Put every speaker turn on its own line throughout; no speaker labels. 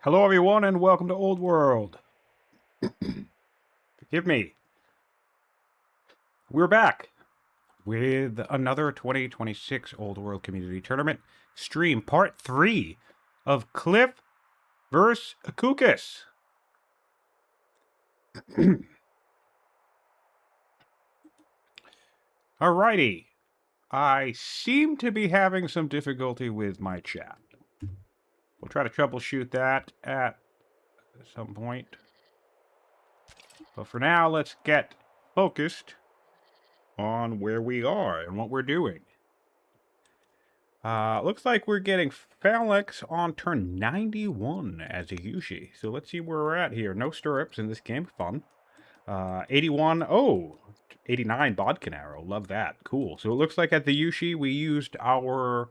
Hello, everyone, and welcome to Old World. Forgive me. We're back with another 2026 Old World Community Tournament stream, part 3 of Cliff vs. Akuukis. Alrighty. I seem to be having some difficulty with my chat. We'll try to troubleshoot that at some point. But for now, let's get focused on where we are and what we're doing. Looks like we're getting Phalanx on turn 91 as a Yushi. So let's see where we're at here. No stirrups in this game. Fun. 81. Oh, 89 Bodkin Arrow. Love that. Cool. So it looks like at the Yushi we used our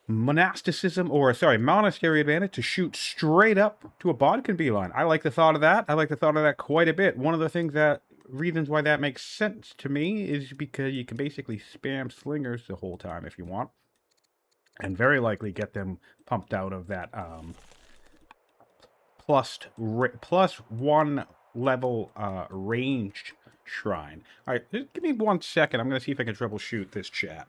monastery advantage to shoot straight up to a Bodkin beeline. I like the thought of that. I like the thought of that quite a bit. One of the reasons why that makes sense to me is because you can basically spam slingers the whole time if you want, and very likely get them pumped out of that plus 1 level ranged shrine. All right, just give me 1 second. I'm going to see if I can troubleshoot this chat.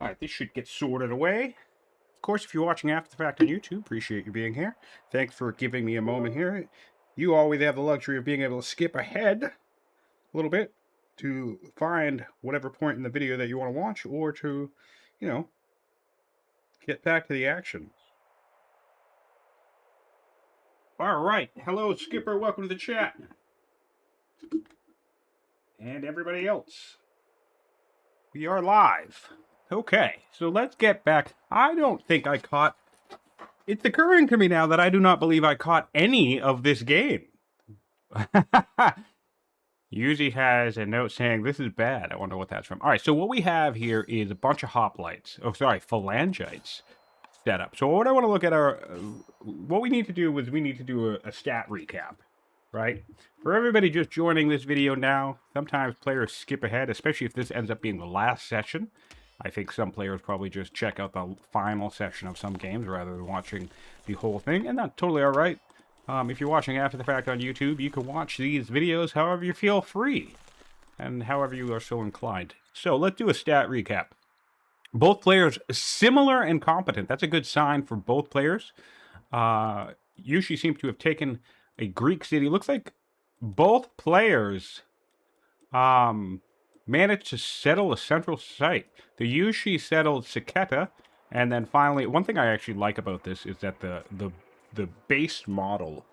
Alright, this should get sorted away. Of course, if you're watching after the fact on YouTube, appreciate you being here. Thanks for giving me a moment here. You always have the luxury of being able to skip ahead a little bit to find whatever point in the video that you want to watch, or to, get back to the action. Alright, hello Skipper, welcome to the chat. And everybody else. We are live. Okay, so let's get back. I don't think I caught... It's occurring to me now that I do not believe I caught any of this game. Usually has a note saying, this is bad. I wonder what that's from. All right, so what we have here is a bunch of hoplites. Oh, sorry, phalangites set up. So what I want to look at are... what we need to do is we need to do a stat recap, right? For everybody just joining this video now, sometimes players skip ahead, especially if this ends up being the last session. I think some players probably just check out the final session of some games rather than watching the whole thing, and that's totally all right. If you're watching after the fact on YouTube, you can watch these videos however you feel free, and however you are so inclined. So let's do a stat recap. Both players similar and competent. That's a good sign for both players. Yushi seems to have taken a Greek city. Looks like both players managed to settle a central site. The Yushi settled Saketa, and then finally, one thing I actually like about this is that the base model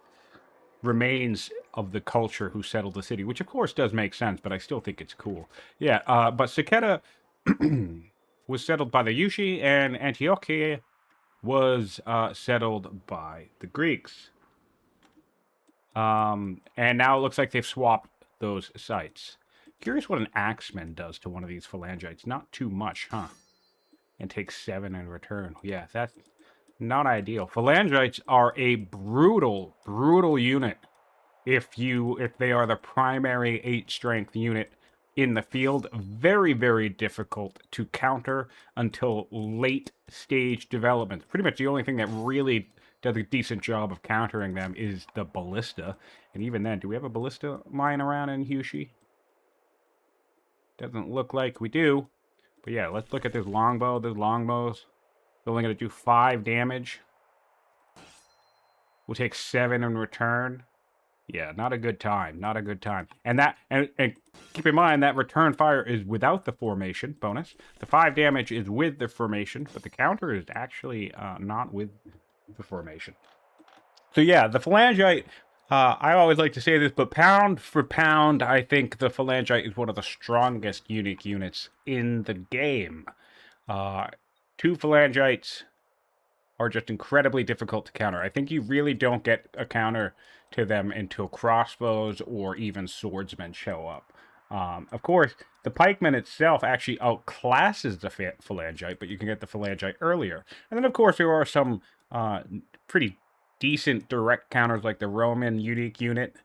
remains of the culture who settled the city, which of course does make sense, but I still think it's cool. Yeah, but Saketa was settled by the Yushi, and Antiochia was settled by the Greeks. And now it looks like they've swapped those sites. Curious what an axeman does to one of these phalangites. Not too much, huh? And takes 7 in return. Yeah, that's not ideal. Phalangites are a brutal unit if they are the primary 8 strength unit in the field. Very, very difficult to counter until late stage development. Pretty much the only thing that really does a decent job of countering them is the ballista. And even then, do we have a ballista lying around in Hushi? Doesn't look like we do. But yeah, let's look at this longbow. This longbow's only going to do 5 damage. We'll take 7 in return. Yeah, not a good time. Not a good time. And that and keep in mind that return fire is without the formation bonus. The 5 damage is with the formation, but the counter is actually not with the formation. So yeah, the phalangite. I always like to say this, but pound for pound, I think the phalangite is one of the strongest unique units in the game. 2 phalangites are just incredibly difficult to counter. I think you really don't get a counter to them until crossbows or even swordsmen show up. Of course, the pikeman itself actually outclasses the phalangite, but you can get the phalangite earlier. And then, of course, there are some pretty decent direct counters like the Roman unique unit.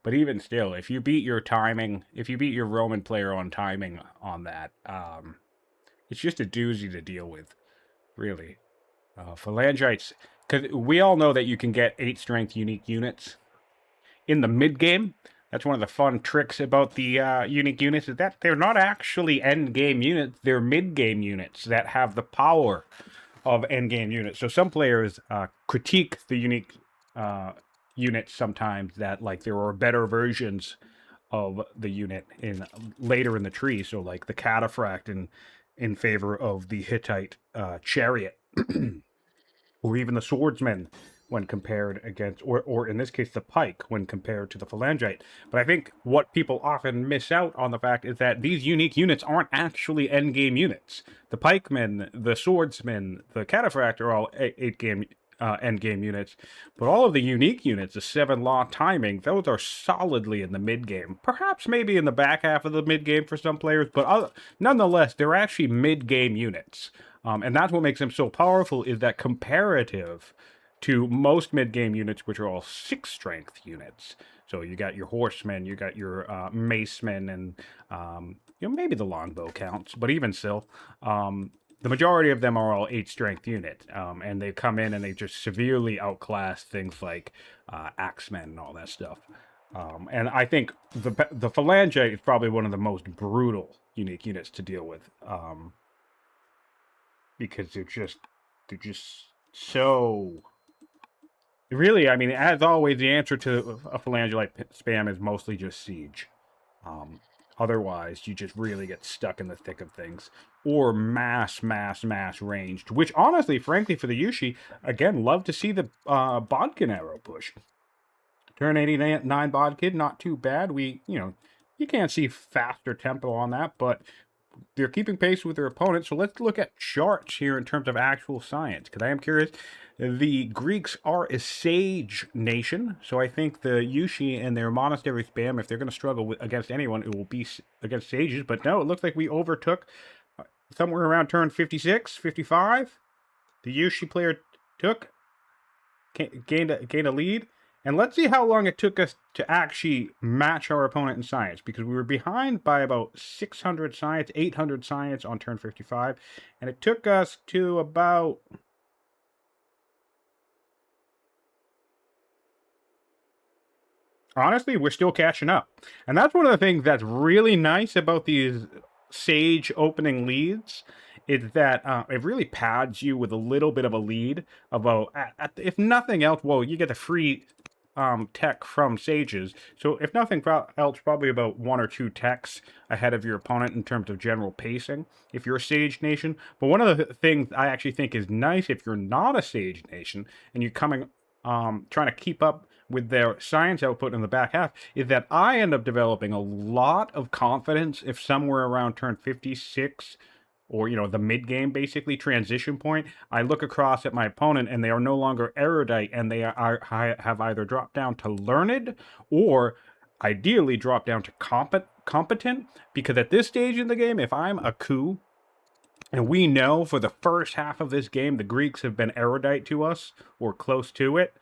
But even still, if you beat your timing, if you beat your Roman player on timing on that, it's just a doozy to deal with, really. Phalangites, because we all know that you can get 8 strength unique units in the mid game. That's one of the fun tricks about the unique units, is that they're not actually end game units. They're mid game units that have the power of end game units. So some players critique the unique units sometimes, that like there are better versions of the unit later in the tree. So like the cataphract in favor of the Hittite chariot. Or even the swordsman when compared against, or in this case, the pike when compared to the phalangite. But I think what people often miss out on the fact is that these unique units aren't actually endgame units. The pikemen, the swordsmen, the cataphract are all 8-game endgame units, but all of the unique units, the 7-law timing, those are solidly in the mid-game. Perhaps maybe in the back half of the mid-game for some players, but nonetheless, they're actually mid-game units. And that's what makes them so powerful, is that comparative to most mid-game units, which are all 6-strength units. So you got your horsemen, you got your macemen, and maybe the longbow counts, but even still, the majority of them are all 8-strength units, and they come in and they just severely outclass things like axemen and all that stuff. And I think the phalangite is probably one of the most brutal unique units to deal with. Because they're just so... Really, I mean, as always, the answer to a phalangite spam is mostly just siege. Otherwise, you just really get stuck in the thick of things. Or mass ranged. Which, honestly, frankly, for the Yushi, again, love to see the Bodkin arrow push. Turn 89 Bodkin, not too bad. You can't see faster tempo on that, but they're keeping pace with their opponents. So let's look at charts here in terms of actual science, because I am curious. The Greeks are a sage nation, so I think the Yushi and their monastery spam, if they're going to struggle against anyone, it will be against sages. But no, it looks like we overtook somewhere around turn 56, 55. The Yushi player gained a lead. And let's see how long it took us to actually match our opponent in science, because we were behind by about 600 science, 800 science on turn 55, and it took us to about... Honestly, we're still catching up. And that's one of the things that's really nice about these Sage opening leads, is that it really pads you with a little bit of a lead. About, if nothing else, well, you get the free tech from Sages. So if nothing else, probably about 1 or 2 techs ahead of your opponent in terms of general pacing, if you're a Sage Nation. But one of the things I actually think is nice if you're not a Sage Nation and you're coming, trying to keep up with their science output in the back half, is that I end up developing a lot of confidence if somewhere around turn 56, or, the mid-game, basically, transition point, I look across at my opponent and they are no longer erudite, and they have either dropped down to learned, or ideally dropped down to competent, because at this stage in the game, if I'm Akuukis, and we know for the first half of this game, the Greeks have been erudite to us, or close to it,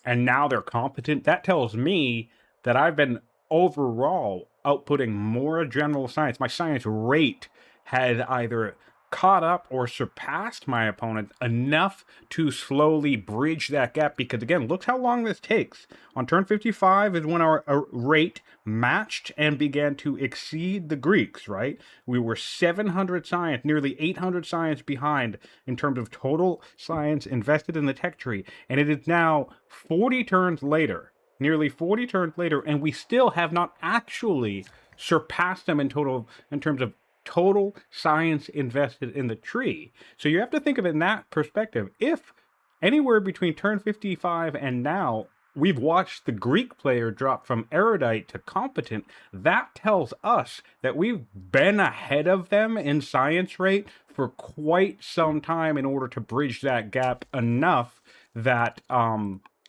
and now they're competent, that tells me that I've been overall outputting more general science. My science rate had either caught up or surpassed my opponent enough to slowly bridge that gap, because again, look how long this takes. On turn 55 is when our rate matched and began to exceed the Greeks, right? We were 700 science, nearly 800 science behind in terms of total science invested in the tech tree, and it is now 40 turns later, nearly 40 turns later, and we still have not actually surpassed them in total, in terms of total science invested in the tree. So you have to think of it in that perspective. If anywhere between turn 55 and now we've watched the Greek player drop from erudite to competent, that tells us that we've been ahead of them in science rate for quite some time in order to bridge that gap enough that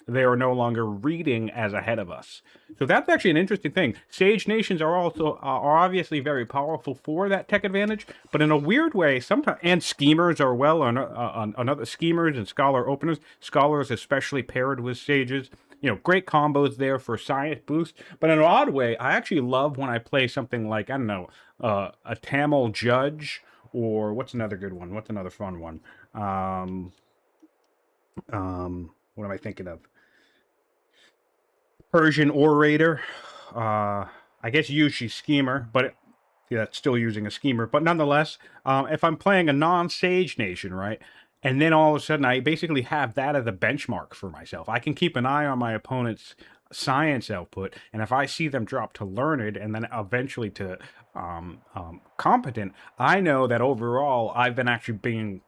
they are no longer reading as ahead of us. So that's actually an interesting thing. Sage nations are also are obviously very powerful for that tech advantage, but in a weird way, sometimes, and schemers are well on another schemers and scholar openers. Scholars especially paired with sages. You know, great combos there for science boost. But in an odd way, I actually love when I play something like, I don't know, a Tamil judge, or what's another good one? What's another fun one? What am I thinking of? Persian orator. I guess usually schemer, but yeah, it's still using a schemer. But nonetheless, if I'm playing a non-sage nation, right, and then all of a sudden I basically have that as a benchmark for myself, I can keep an eye on my opponent's science output, and if I see them drop to learned and then eventually to competent, I know that overall I've been actually being,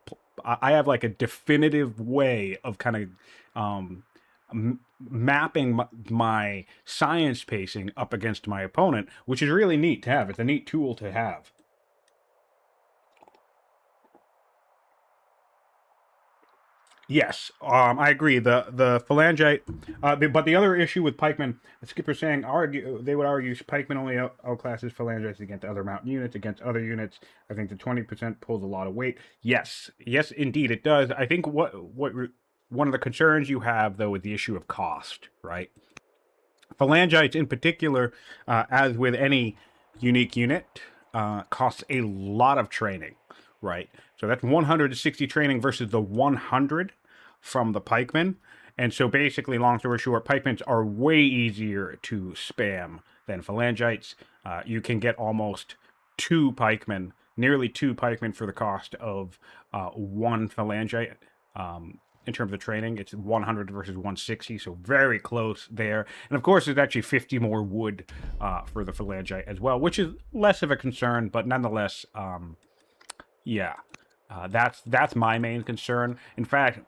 I have like a definitive way of kind of mapping my science pacing up against my opponent, which is really neat to have. It's a neat tool to have. Yes, I agree. The phalangite, but the other issue with pikemen, Skipper's saying, they would argue pikemen only outclasses phalangites against other mountain units, against other units. I think the 20% pulls a lot of weight. Yes, indeed, it does. I think what one of the concerns you have, though, is the issue of cost, right? Phalangites, in particular, as with any unique unit, costs a lot of training, right? So that's 160 training versus the 100 from the pikemen. And so basically, long story short, pikemen are way easier to spam than phalangites. You can get almost 2 pikemen, nearly 2 pikemen for the cost of 1 phalangite. In terms of training, it's 100 versus 160, so very close there. And of course, there's actually 50 more wood for the phalangite as well, which is less of a concern, but nonetheless, yeah, that's my main concern. In fact,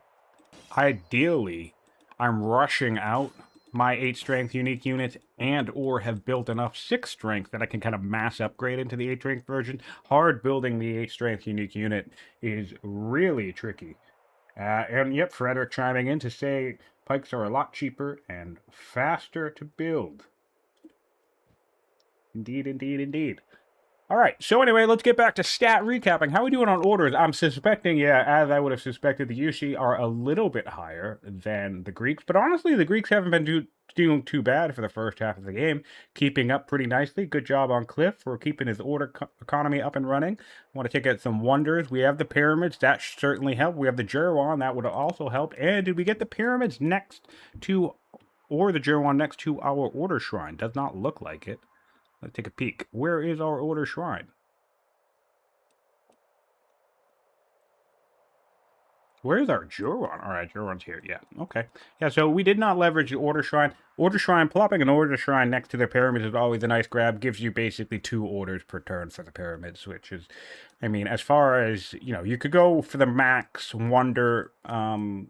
ideally, I'm rushing out my 8 strength unique units and or have built enough 6 strength that I can kind of mass upgrade into the 8 strength version. Hard building the 8 strength unique unit is really tricky. And yep, Frederick chiming in to say pikes are a lot cheaper and faster to build. Indeed. All right, so anyway, let's get back to stat recapping. How are we doing on orders? I'm suspecting, yeah, as I would have suspected, the Yushi are a little bit higher than the Greeks. But honestly, the Greeks haven't been doing too bad for the first half of the game. Keeping up pretty nicely. Good job on Cliff for keeping his order economy up and running. I want to take out some wonders. We have the pyramids. That certainly helped. We have the Jerwan. That would also help. And did we get the pyramids next to, or the Jerwan next to our order shrine? Does not look like it. Let's take a peek. Where is our order shrine? Where's our Juron? All right, Juron's here. Yeah, okay. Yeah, so we did not leverage the order shrine. Order shrine, plopping an order shrine next to the pyramids is always a nice grab. Gives you basically 2 orders per turn for the pyramids, which is, I mean, as far as, you know, you could go for the max wonder spam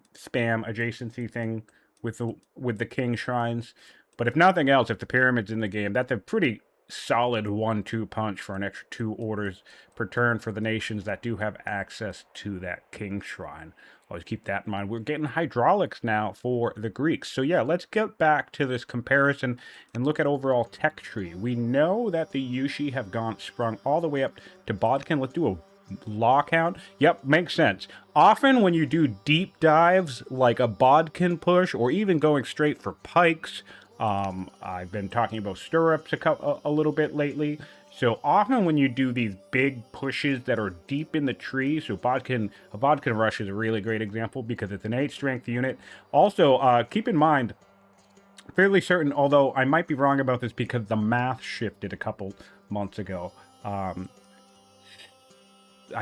adjacency thing with the king shrines. But if nothing else, if the pyramid's in the game, that's a pretty solid 1-2 punch for an extra 2 orders per turn for the nations that do have access to that king shrine. Always keep that in mind. We're getting hydraulics now for the Greeks. So yeah, let's get back to this comparison and look at overall tech tree. We know that the Yushi have sprung all the way up to Bodkin. Let's do a law count. Yep, makes sense. Often when you do deep dives like a Bodkin push or even going straight for pikes, I've been talking about stirrups a little bit lately. So often when you do these big pushes that are deep in the tree, so a bodkin rush is a really great example because it's an 8 strength unit. Also, keep in mind, fairly certain, although I might be wrong about this because the math shifted a couple months ago. I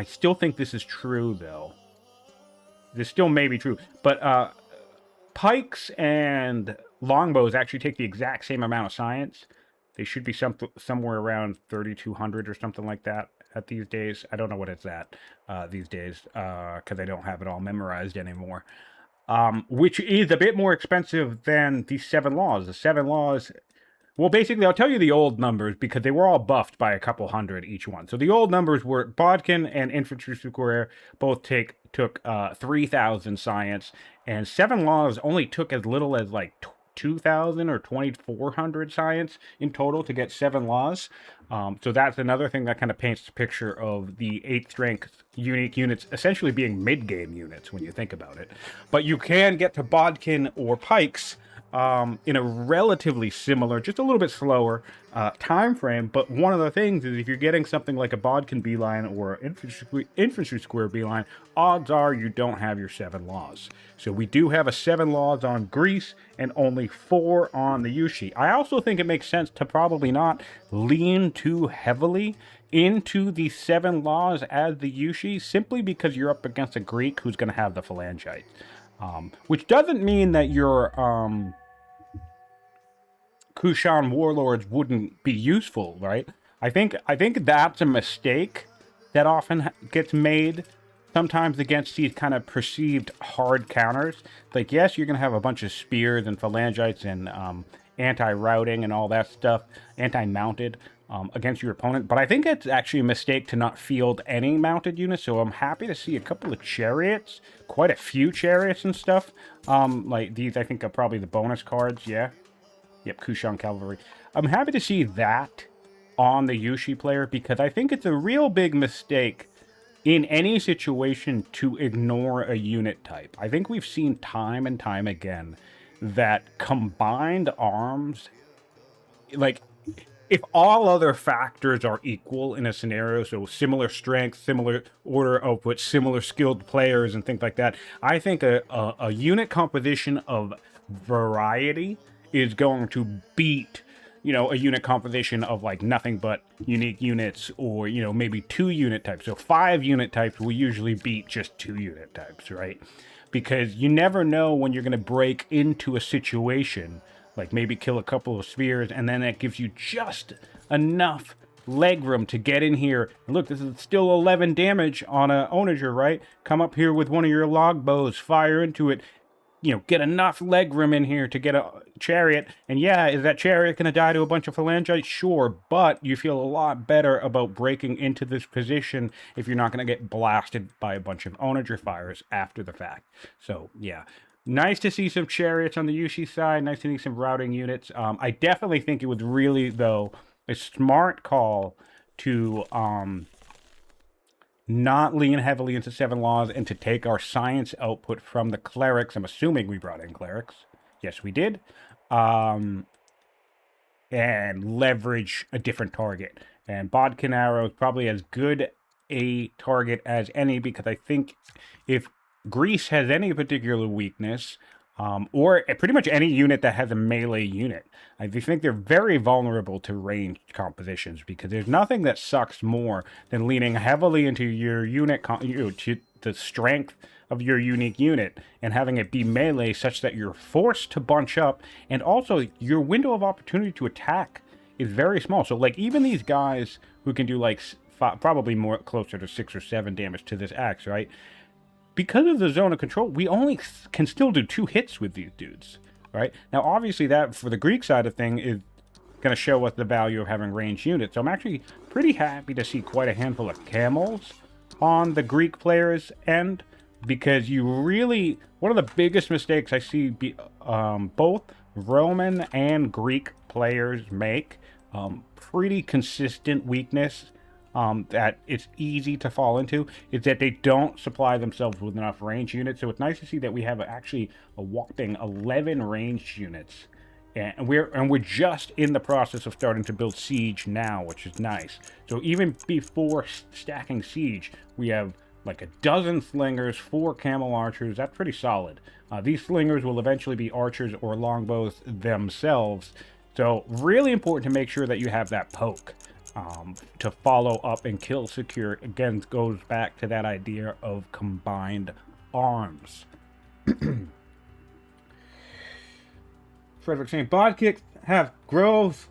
still think this is true, though. This still may be true. But pikes and longbows actually take the exact same amount of science. They should be somewhere around 3,200 or something like that at these days. I don't know what it's at these days because I don't have it all memorized anymore. Which is a bit more expensive than the 7 laws. The 7 laws... Well, basically, I'll tell you the old numbers because they were all buffed by a couple hundred each one. So the old numbers were bodkin and infantry square both took 3,000 science, and 7 laws only took as little as like 2,000 or 2,400 science in total to get 7 laws. So that's another thing that kind of paints the picture of the 8th strength unique units essentially being mid-game units when you think about it. But you can get to bodkin or pikes in a relatively similar, just a little bit slower time frame. But one of the things is if you're getting something like a bodkin beeline or infantry square beeline, odds are you don't have your 7 laws. So we do have a 7 laws on Greece and only 4 on the Yushi. I also think it makes sense to probably not lean too heavily into the 7 laws as the Yushi, simply because you're up against a Greek who's going to have the phalangites. Which doesn't mean that your Kushan warlords wouldn't be useful, right? I think that's a mistake that often gets made sometimes against these kind of perceived hard counters. Like, yes, you're going to have a bunch of spears and phalangites and anti-routing and all that stuff, anti-mounted against your opponent. But I think it's actually a mistake to not field any mounted units. So I'm happy to see a couple of chariots, quite a few chariots and stuff. Like these, I think are probably the bonus cards. Yeah. Yep, Kushan Cavalry. I'm happy to see that on the Yushi player because I think it's a real big mistake in any situation to ignore a unit type. I think we've seen time and time again that combined arms, like, if all other factors are equal in a scenario, so similar strength, similar order output, similar skilled players, and things like that, I think a unit composition of variety is going to beat, you know, a unit composition of like nothing but unique units, or, you know, maybe 2 unit types. So 5 unit types will usually beat just 2 unit types, right? Because you never know when you're going to break into a situation, like maybe kill a couple of spheres, and then that gives you just enough leg room to get in here. And look, this is still 11 damage on a onager, right? Come up here with one of your log bows, fire into it, you know, get enough leg room in here to get a chariot. And yeah, is that chariot going to die to a bunch of phalangites? Sure, but you feel a lot better about breaking into this position if you're not going to get blasted by a bunch of onager fires after the fact. So, yeah. Nice to see some chariots on the Yushi side. Nice to see some routing units. I definitely think it was really, though, a smart call to not lean heavily into 7 laws and to take our science output from the clerics. I'm assuming we brought in clerics. Yes, we did. And leverage a different target. And Bodkin Arrow is probably as good a target as any, because I think if Greece has any particular weakness, or pretty much any unit that has a melee unit, I think they're very vulnerable to ranged compositions, because there's nothing that sucks more than leaning heavily into your unit, to the strength of your unique unit, and having it be melee such that you're forced to bunch up, and also your window of opportunity to attack is very small. So like even these guys who can do like probably more closer to 6 or 7 damage to this axe, right? Because of the zone of control, we only can still do 2 hits with these dudes, right? Now, obviously, that for the Greek side of thing is going to show us the value of having ranged units. So I'm actually pretty happy to see quite a handful of camels on the Greek players' end, because you really, one of the biggest mistakes I see both Roman and Greek players make, pretty consistent weakness, that it's easy to fall into, is that they don't supply themselves with enough range units. So it's nice to see that we have actually a whopping 11 ranged units And we're just in the process of starting to build siege now, which is nice. So even before stacking siege, we have like a dozen slingers, 4 camel archers. That's pretty solid. These slingers will eventually be archers or longbows themselves. So really important to make sure that you have that poke to follow up and kill secure. Again, goes back to that idea of combined arms. Frederick saying, Bodkicks have growth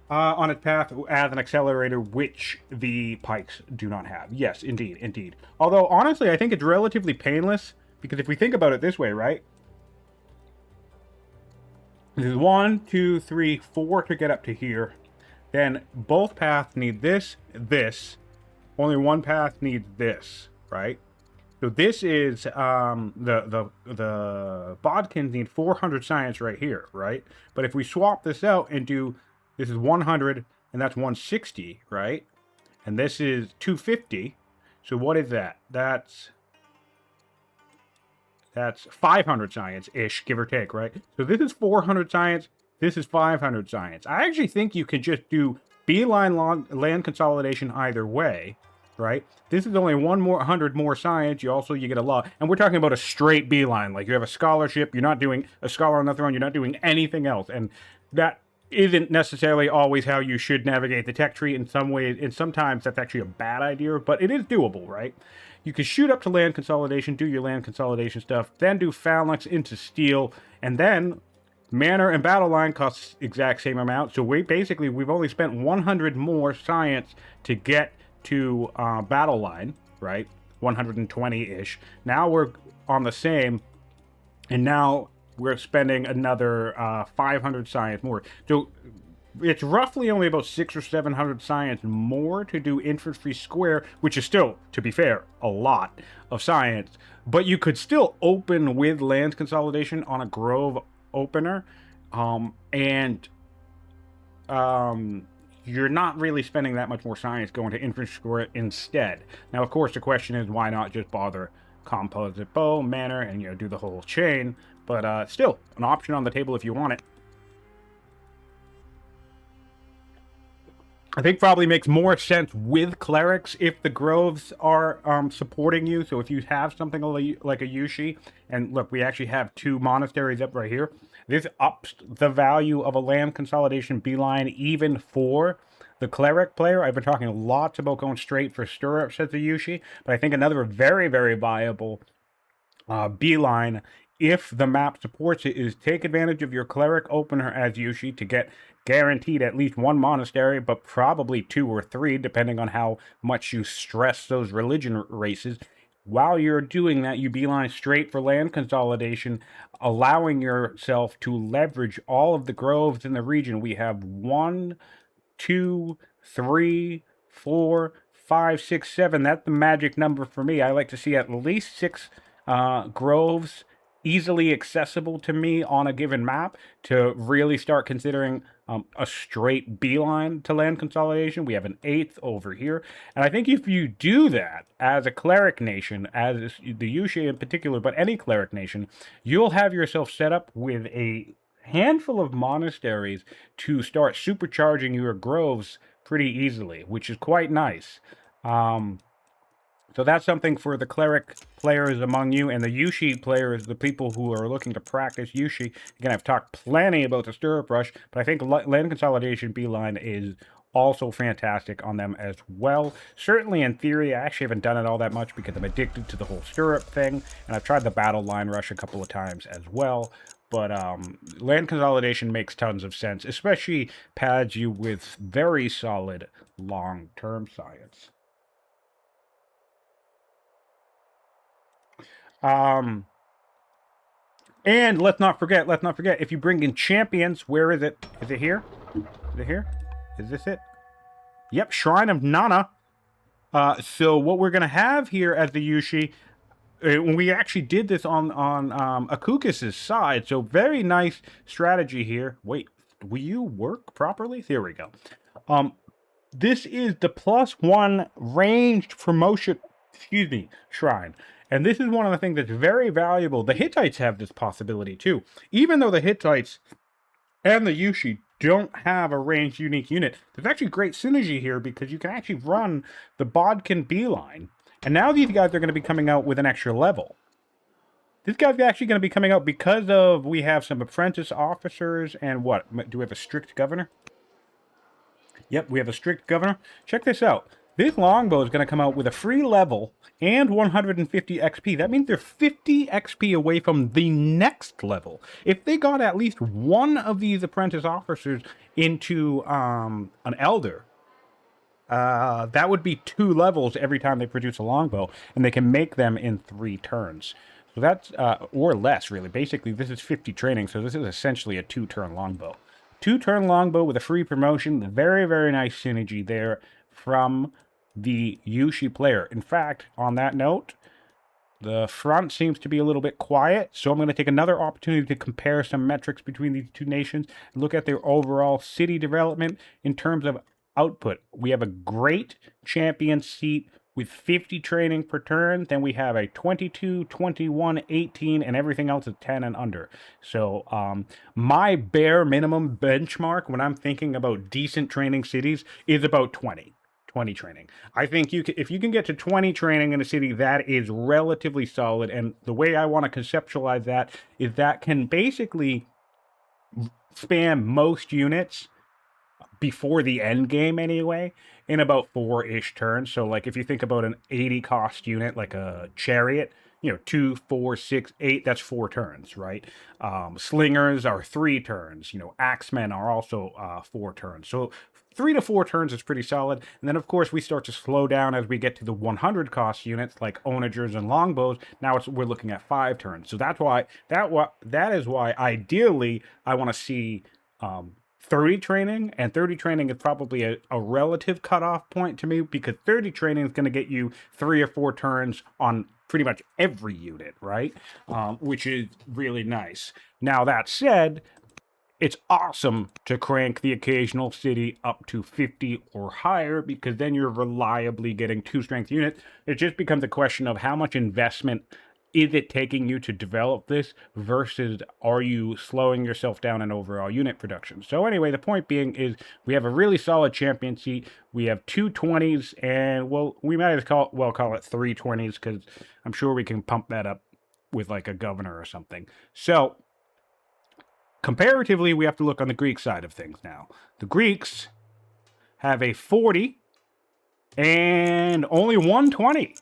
on its path as an accelerator, which the pikes do not have. Yes, indeed, indeed. Although, honestly, I think it's relatively painless, because if we think about it this way, right? This is 1, 2, 3, 4 to get up to here. Then both paths need this, this. Only one path needs this, right? So this is the bodkins need 400 science right here, right? But if we swap this out and do, this is 100 and that's 160, right? And this is 250. So what is that? That's 500 science-ish, give or take, right? So this is 400 science. This is 500 science. I actually think you can just do beeline land consolidation either way, right? This is only 100 more science. You get a lot. And we're talking about a straight beeline. Like you have a scholarship. You're not doing a scholar on the throne. You're not doing anything else. And that isn't necessarily always how you should navigate the tech tree in some ways. And sometimes that's actually a bad idea, but it is doable, right? You can shoot up to land consolidation, do your land consolidation stuff, then do phalanx into steel, and then manor and battle line costs exact same amount. So we've only spent 100 more science to get to battle line, right? 120-ish. Now we're on the same, and now we're spending another 500 science more. So it's roughly only about 600 or 700 science more to do infantry square, which is still, to be fair, a lot of science. But you could still open with land consolidation on a grove opener, you're not really spending that much more science going to infantry square instead. Now, of course, the question is, why not just bother composite bow, manor, and do the whole chain? But still, an option on the table if you want it. I think probably makes more sense with clerics if the groves are supporting you. So if you have something like a Yushi, and look, we actually have 2 monasteries up right here. This ups the value of a land consolidation beeline even for the cleric player. I've been talking lots about going straight for stirrups as a Yushi, but I think another very, very viable beeline, if the map supports it, is take advantage of your cleric opener as Yushi to get guaranteed at least 1 monastery, but probably 2 or 3, depending on how much you stress those religion races. While you're doing that, you beeline straight for land consolidation, allowing yourself to leverage all of the groves in the region. We have 1, 2, 3, 4, 5, 6, 7. That's the magic number for me. I like to see at least 6 groves easily accessible to me on a given map to really start considering a straight beeline to land consolidation. We have an 8th over here. And I think if you do that as a cleric nation, as the Yushi in particular, but any cleric nation, you'll have yourself set up with a handful of monasteries to start supercharging your groves pretty easily, which is quite nice. So that's something for the cleric players among you, and the Yushi players, the people who are looking to practice Yushi. Again, I've talked plenty about the Stirrup Rush, but I think land consolidation beeline is also fantastic on them as well. Certainly in theory, I actually haven't done it all that much because I'm addicted to the whole stirrup thing, and I've tried the battle line rush a couple of times as well. But land consolidation makes tons of sense, especially pads you with very solid long-term science. And let's not forget, if you bring in champions, where is it? Is it here? Is it here? Is this it? Yep, Shrine of Nana. So what we're going to have here as the Yushi, we actually did this on Akuukis' side, so very nice strategy here. Wait, will you work properly? There we go. This is the +1 ranged promotion, shrine. And this is one of the things that's very valuable. The Hittites have this possibility too. Even though the Hittites and the Yushi don't have a ranged unique unit. There's actually great synergy here because you can actually run the Bodkin Beeline. And now these guys are going to be coming out with an extra level. This guy's actually going to be coming out because of we have some apprentice officers and what? Do we have a strict governor? Yep, we have a strict governor. Check this out. This longbow is going to come out with a free level and 150 XP. That means they're 50 XP away from the next level. If they got at least one of these apprentice officers into an elder, that would be 2 levels every time they produce a longbow, and they can make them in 3 turns. So that's, or less, really. Basically, this is 50 training, so this is essentially a 2-turn longbow. 2-turn longbow with a free promotion. Very, very nice synergy there from the Yushi player. In fact, on that note, the front seems to be a little bit quiet, so I'm going to take another opportunity to compare some metrics between these two nations, look at their overall city development in terms of output. We have a great champion seat with 50 training per turn. Then we have a 22, 21, 18, and everything else is 10 and under. So my bare minimum benchmark when I'm thinking about decent training cities is about 20 training. I think if you can get to 20 training in a city, that is relatively solid. And the way I want to conceptualize that is that can basically spam most units before the end game anyway, in about 4-ish turns. So like if you think about an 80 cost unit like a chariot, 2, 4, 6, 8, that's 4 turns, right? Slingers are 3 turns. Axemen are also 4 turns. So 3 to 4 turns is pretty solid. And then of course we start to slow down as we get to the 100 cost units like onagers and longbows. Now we're looking at 5 turns. So that is why ideally I want to see 30 training, and 30 training is probably a relative cutoff point to me, because 30 training is going to get you 3 or 4 turns on pretty much every unit, right? Which is really nice. Now, that said, it's awesome to crank the occasional city up to 50 or higher, because then you're reliably getting 2 strength units. It just becomes a question of how much investment is it taking you to develop this versus are you slowing yourself down in overall unit production? So anyway, the point being is we have a really solid champion seat. We have 2 20s, and well, we might as well call it 3 20s, because I'm sure we can pump that up with like a governor or something. So comparatively, we have to look on the Greek side of things now. The Greeks have a 40 and only 120.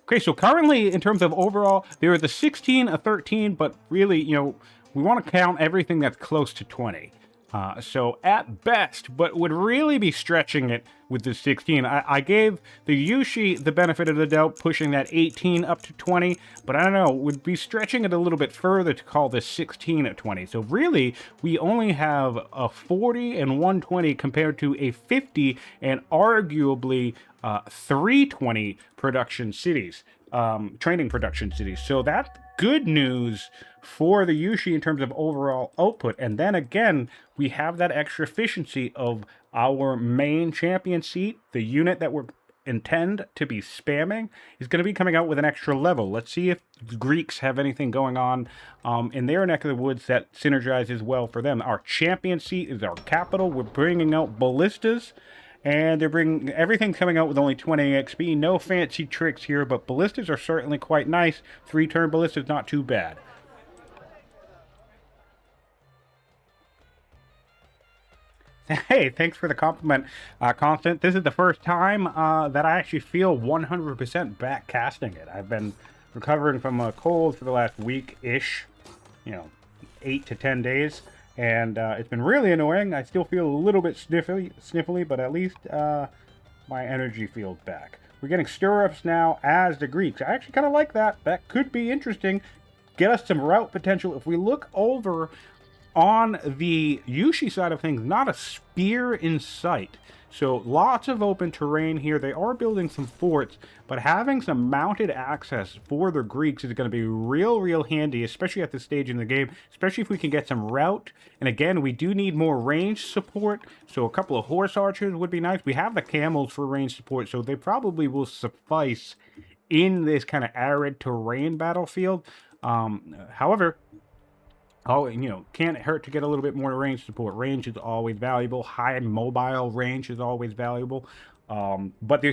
Okay, so currently, in terms of overall, there is a 16, a 13, but really, we want to count everything that's close to 20. So at best, but would really be stretching it with the 16. I gave the Yushi the benefit of the doubt, pushing that 18 up to 20, but I don't know, would be stretching it a little bit further to call this 16 at 20. So really, we only have a 40 and 120 compared to a 50 and arguably 320 production cities, training production cities. So that's good news for the Yushi in terms of overall output. And then again, we have that extra efficiency of our main champion seat. The unit that we're intend to be spamming is going to be coming out with an extra level. Let's see if the Greeks have anything going on in their neck of the woods that synergizes well for them. Our champion seat is our capital. We're bringing out ballistas. And they're bringing everything coming out with only 20 XP. No fancy tricks here, but ballistas are certainly quite nice. 3-turn ballistas, not too bad. Hey, thanks for the compliment, Constant. This is the first time that I actually feel 100% back casting it. I've been recovering from a cold for the last week-ish, 8 to 10 days. And it's been really annoying. I still feel a little bit sniffly, but at least my energy feels back. We're getting stirrups now as the Greeks. I actually kind of like that. That could be interesting. Get us some route potential. If we look over on the Yushi side of things, not a spear in sight. So lots of open terrain here. They are building some forts, but having some mounted access for the Greeks is going to be real handy, especially at this stage in the game, especially if we can get some route. And again, we do need more range support, so a couple of horse archers would be nice. We have the camels for range support, so they probably will suffice in this kind of arid terrain battlefield. However, Oh, can't hurt to get a little bit more range support. Range is always valuable. High mobile range is always valuable. But the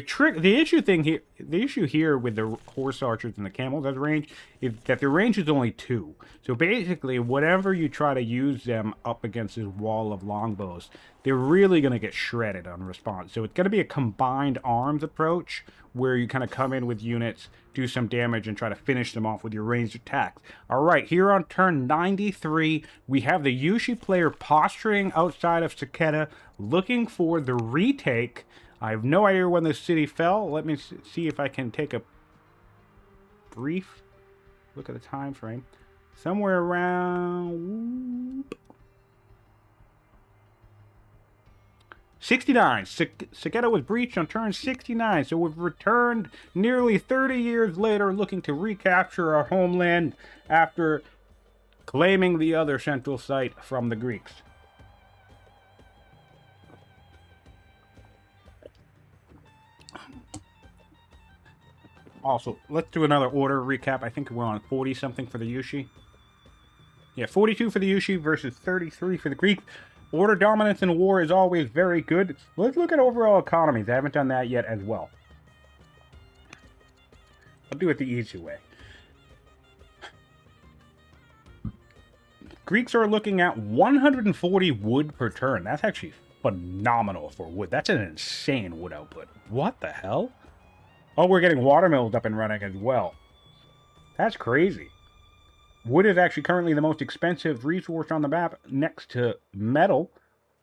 issue here with the horse archers and the camels as range is that their range is only 2. So basically, whatever you try to use them up against this wall of longbows, they're really going to get shredded on response. So it's going to be a combined arms approach where you kind of come in with units, do some damage, and try to finish them off with your ranged attacks. All right, here on turn 93, we have the Yushi player posturing outside of Saketa, looking for the retake. I have no idea when the city fell. Let me see if I can take a brief look at the time frame. Somewhere around 69. Saketa was breached on turn 69, so we've returned nearly 30 years later looking to recapture our homeland after claiming the other central site from the Greeks. Also, let's do another order recap. I think we're on 40-something for the Yushi. Yeah, 42 for the Yushi versus 33 for the Greek. Order dominance in war is always very good. Let's look at overall economies. I haven't done that yet as well. I'll do it the easy way. Greeks are looking at 140 wood per turn. That's actually phenomenal for wood. That's an insane wood output. What the hell? Oh, we're getting watermills up and running as well. That's crazy. Wood is actually currently the most expensive resource on the map next to metal.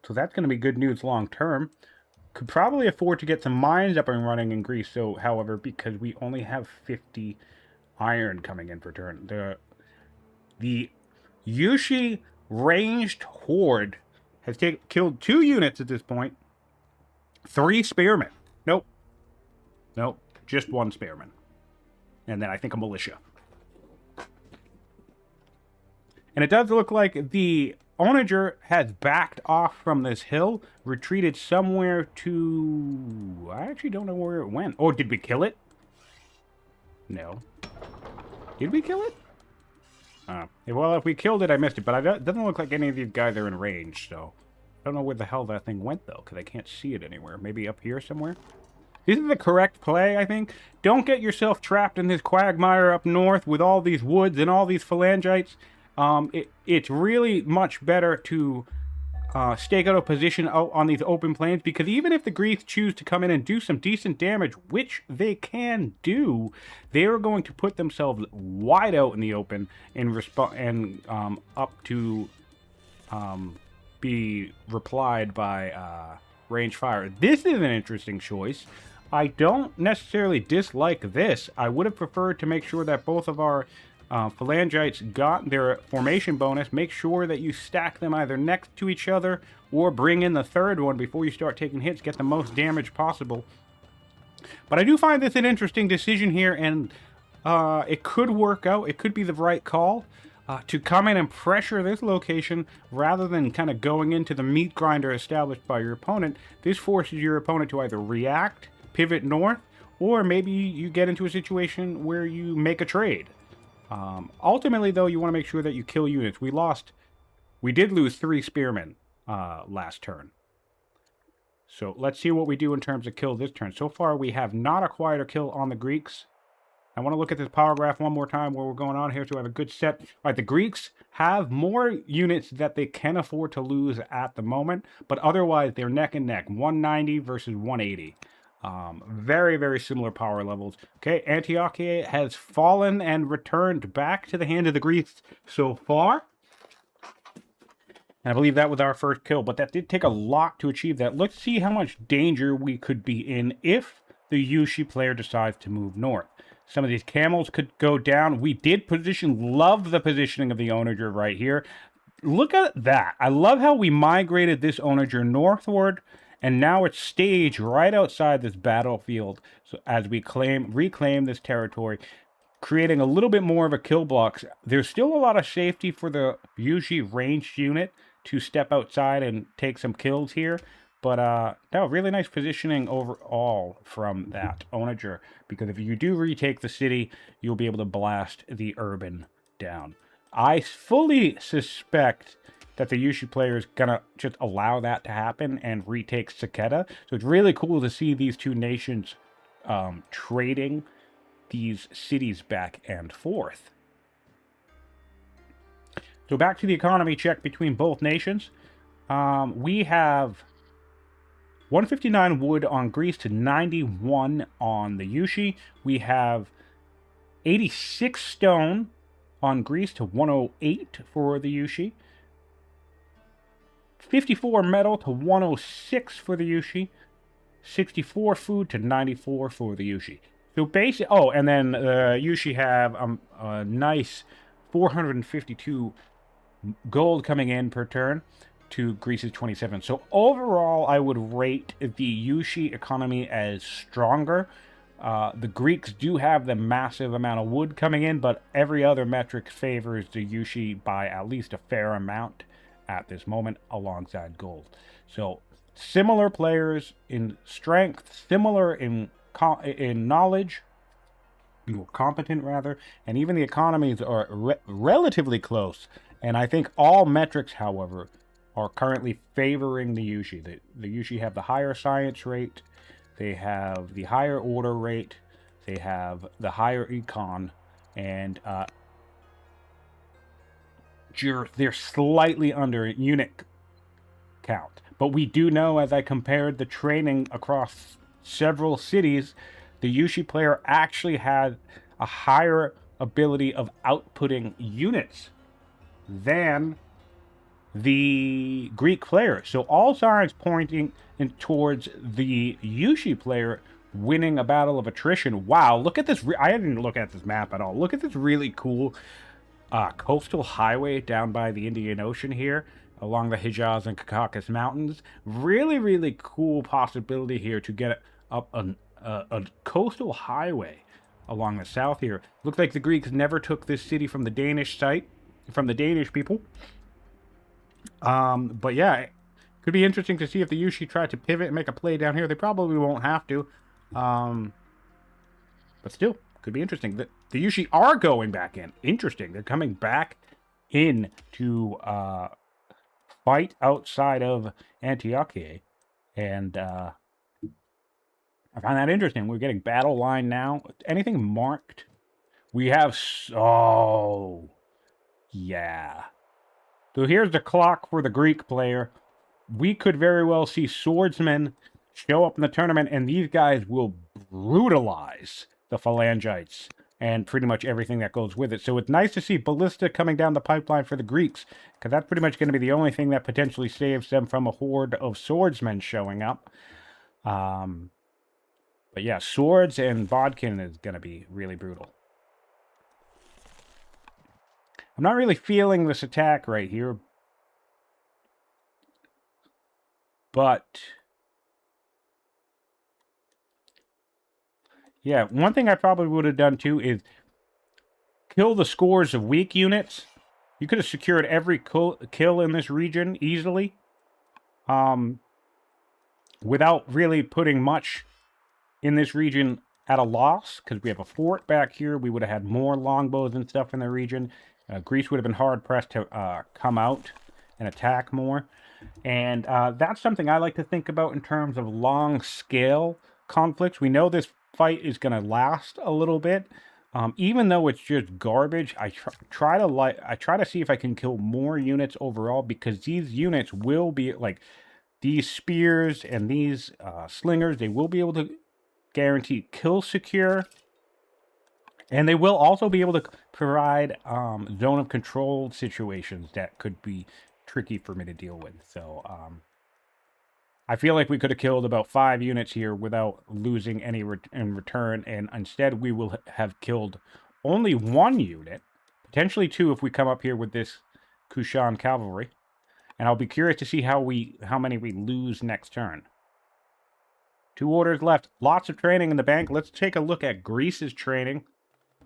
So that's going to be good news long term. Could probably afford to get some mines up and running in Greece. So, however, because we only have 50 iron coming in per turn. The Yushi ranged horde has killed 2 units at this point. 3 spearmen. Nope. Just 1 spearman. And then I think a militia. And it does look like the onager has backed off from this hill, retreated somewhere to... I actually don't know where it went. Oh, did we kill it? No. Did we kill it? Well, if we killed it, I missed it. But it doesn't look like any of these guys are in range, so... I don't know where the hell that thing went, though, because I can't see it anywhere. Maybe up here somewhere? This is the correct play, I think. Don't get yourself trapped in this quagmire up north with all these woods and all these phalangites. It's really much better to stake out a position out on these open plains, because even if the Greeks choose to come in and do some decent damage, which they can do, they are going to put themselves wide out in the open and up to be replied by range fire. This is an interesting choice. I don't necessarily dislike this. I would have preferred to make sure that both of our phalangites got their formation bonus. Make sure that you stack them either next to each other or bring in the third one before you start taking hits. Get the most damage possible. But I do find this an interesting decision here, and it could work out. It could be the right call to come in and pressure this location rather than kind of going into the meat grinder established by your opponent. This forces your opponent to either react, pivot north, or maybe you get into a situation where you make a trade. Ultimately, though, you want to make sure that you kill units. We did lose 3 spearmen last turn. So let's see what we do in terms of kill this turn. So far, we have not acquired a kill on the Greeks. I want to look at this power graph one more time where we're going on here so I have a good set. All right, the Greeks have more units that they can afford to lose at the moment, but otherwise they're neck and neck. 190 versus 180. Very, very similar power levels. Okay, Antiochia has fallen and returned back to the hand of the Greeks so far. And I believe that was our first kill, but that did take a lot to achieve that. Let's see how much danger we could be in if the Yushi player decides to move north. Some of these camels could go down. We did love the positioning of the onager right here. Look at that. I love how we migrated this onager northward, and now it's staged right outside this battlefield. So as we reclaim this territory, creating a little bit more of a kill block. There's still a lot of safety for the Yushi ranged unit to step outside and take some kills here. But no, really nice positioning overall from that onager, because if you do retake the city, you'll be able to blast the urban down. I fully suspect that the Yushi player is going to just allow that to happen and retake Saketa. So it's really cool to see these two nations trading these cities back and forth. So back to the economy check between both nations. We have 159 wood on Greece to 91 on the Yushi. We have 86 stone on Greece to 108 for the Yushi. 54 metal to 106 for the Yushi. 64 food to 94 for the Yushi. So basically, oh, and then Yushi have a nice 452 gold coming in per turn to Greece's 27. So overall, I would rate the Yushi economy as stronger. The Greeks do have the massive amount of wood coming in, but every other metric favors the Yushi by at least a fair amount at this moment alongside gold. So similar players in strength, similar in knowledge, more competent rather, and even the economies are relatively close. And I think all metrics, however, are currently favoring the Yushi. The Yushi have the higher science rate, they have the higher order rate, they have the higher econ, and they're slightly under unit count. But we do know, as I compared the training across several cities, the Yushi player actually had a higher ability of outputting units than the Greek player. So all signs pointing towards the Yushi player winning a battle of attrition. Wow, look at this. I didn't look at this map at all. Look at this really cool coastal highway down by the Indian Ocean here, along the Hijaz and Akuukis mountains. Really, really cool possibility here to get up a coastal highway along the south here. Looks like the Greeks never took this city from the Danish site, from the Danish people. But yeah, it could be interesting to see if the Yushi try to pivot and make a play down here. They probably won't have to. But still, could be interesting. The Yushi are going back in. Interesting. They're coming back in to fight outside of Antiochia. And I find that interesting. We're getting battle line now. Anything marked? We have... Oh, yeah. So here's the clock for the Greek player. We could very well see swordsmen show up in the tournament, and these guys will brutalize the phalangites and pretty much everything that goes with it. So it's nice to see ballista coming down the pipeline for the Greeks, because that's pretty much going to be the only thing that potentially saves them from a horde of swordsmen showing up. But yeah, swords and Bodkin is going to be really brutal. I'm not really feeling this attack right here. But yeah, one thing I probably would have done too is kill the scores of weak units. You could have secured every kill in this region easily. Without really putting much in this region at a loss, because we have a fort back here. We would have had more longbows and stuff in the region. Greece would have been hard-pressed to come out and attack more. And that's something I like to think about in terms of long-scale conflicts. We know this fight is going to last a little bit. Even though it's just garbage, I try to see if I can kill more units overall, because these units will be, like, these spears and these slingers, they will be able to guarantee kill secure. And they will also be able to provide zone of control situations that could be tricky for me to deal with. So I feel like we could have killed about 5 units here without losing any in return. And instead we will have killed only 1 unit, potentially 2 if we come up here with this Kushan cavalry. And I'll be curious to see how many we lose next turn. 2 orders left. Lots of training in the bank. Let's take a look at Greece's training.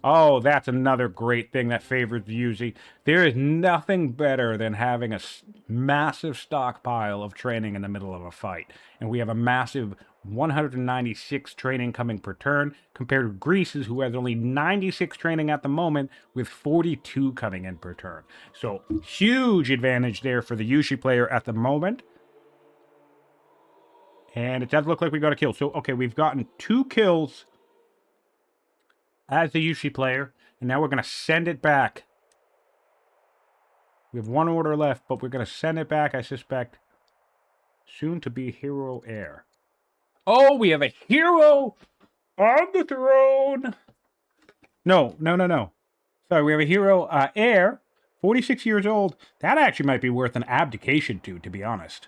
Oh, that's another great thing that favors the Yuzi. There is nothing better than having a massive stockpile of training in the middle of a fight. And we have a massive 196 training coming per turn, compared to Greece's, who has only 96 training at the moment, with 42 coming in per turn. So, huge advantage there for the Yushi player at the moment. And it does look like we got a kill. So, okay, we've gotten 2 kills as the Yushi player, and now we're going to send it back. We have 1 order left, but we're going to send it back, I suspect, soon to be hero heir. Oh, we have a hero on the throne! No. Sorry, we have a hero heir, 46 years old. That actually might be worth an abdication to be honest.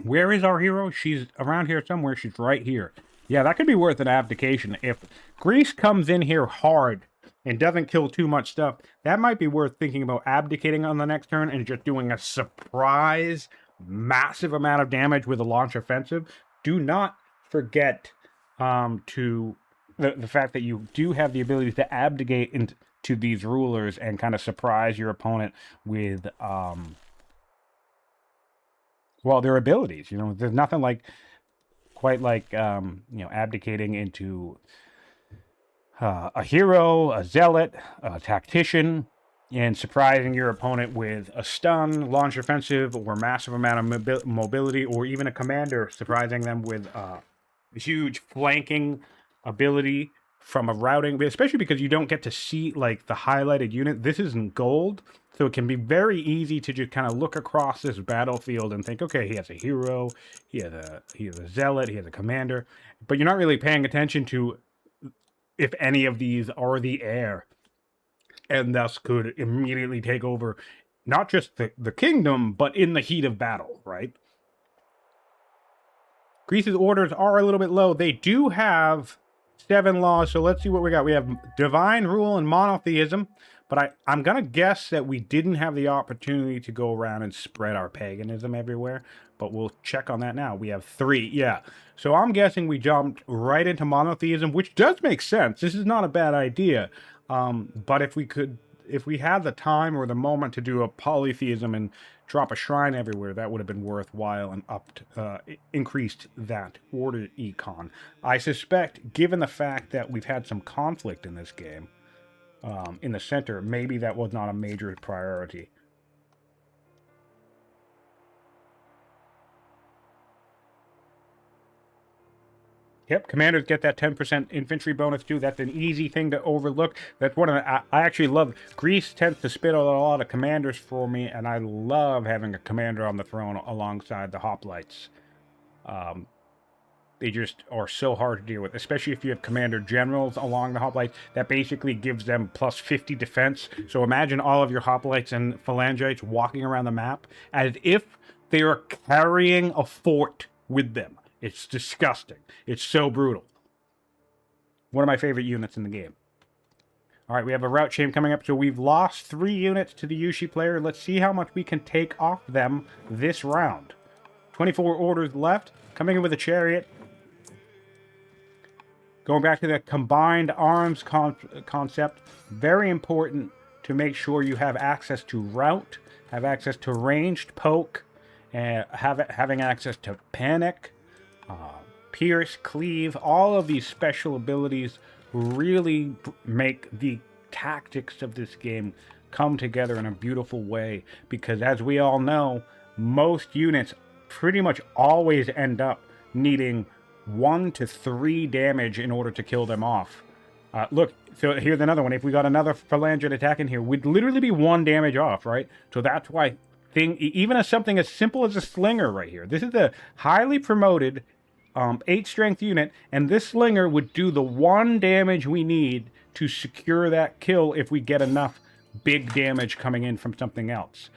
Where is our hero? She's around here somewhere. She's right here. Yeah, that could be worth an abdication. If Greece comes in here hard and doesn't kill too much stuff, that might be worth thinking about abdicating on the next turn and just doing a surprise massive amount of damage with a launch offensive. Do not forget to the fact that you do have the ability to abdicate into these rulers and kind of surprise your opponent with well, their abilities. You know, there's nothing quite like abdicating into a hero, a zealot, a tactician, and surprising your opponent with a stun, launch offensive, or massive amount of mobility, or even a commander, surprising them with huge flanking ability from a routing, especially because you don't get to see like the highlighted unit. This isn't gold, so it can be very easy to just kind of look across this battlefield and think, okay, he has a hero, he has a zealot, he has a commander, but you're not really paying attention to if any of these are the heir, and thus could immediately take over not just the kingdom, but in the heat of battle, right? Greece's orders are a little bit low. They do have 7 laws, so let's see what we got. We have divine rule and monotheism, but I'm going to guess that we didn't have the opportunity to go around and spread our paganism everywhere, but we'll check on that now. We have 3, yeah. So I'm guessing we jumped right into monotheism, which does make sense. This is not a bad idea, but if we had the time or the moment to do a polytheism and drop a shrine everywhere, that would have been worthwhile and increased that order econ. I suspect, given the fact that we've had some conflict in this game, in the center, maybe that was not a major priority. Yep, commanders get that 10% infantry bonus too. That's an easy thing to overlook. That's one of the, I actually love, Greece tends to spit out a lot of commanders for me, and I love having a commander on the throne alongside the hoplites. They just are so hard to deal with, especially if you have commander generals along the hoplites. That basically gives them plus 50 defense. So imagine all of your hoplites and phalangites walking around the map as if they are carrying a fort with them. It's disgusting. It's so brutal. One of my favorite units in the game. All right, we have a route chain coming up. So we've lost 3 units to the Yushi player. Let's see how much we can take off them this round. 24 orders left. Coming in with a chariot. Going back to the combined arms concept. Very important to make sure you have access to route, have access to ranged poke, and having access to panic, pierce, cleave. All of these special abilities really make the tactics of this game come together in a beautiful way, because as we all know, most units pretty much always end up needing 1 to 3 damage in order to kill them off. Look, so here's another one. If we got another phalangite attack in here, we'd literally be 1 damage off, right? So that's why even something as simple as a slinger right here. This is a highly promoted 8 strength unit, and this slinger would do the 1 damage we need to secure that kill if we get enough big damage coming in from something else.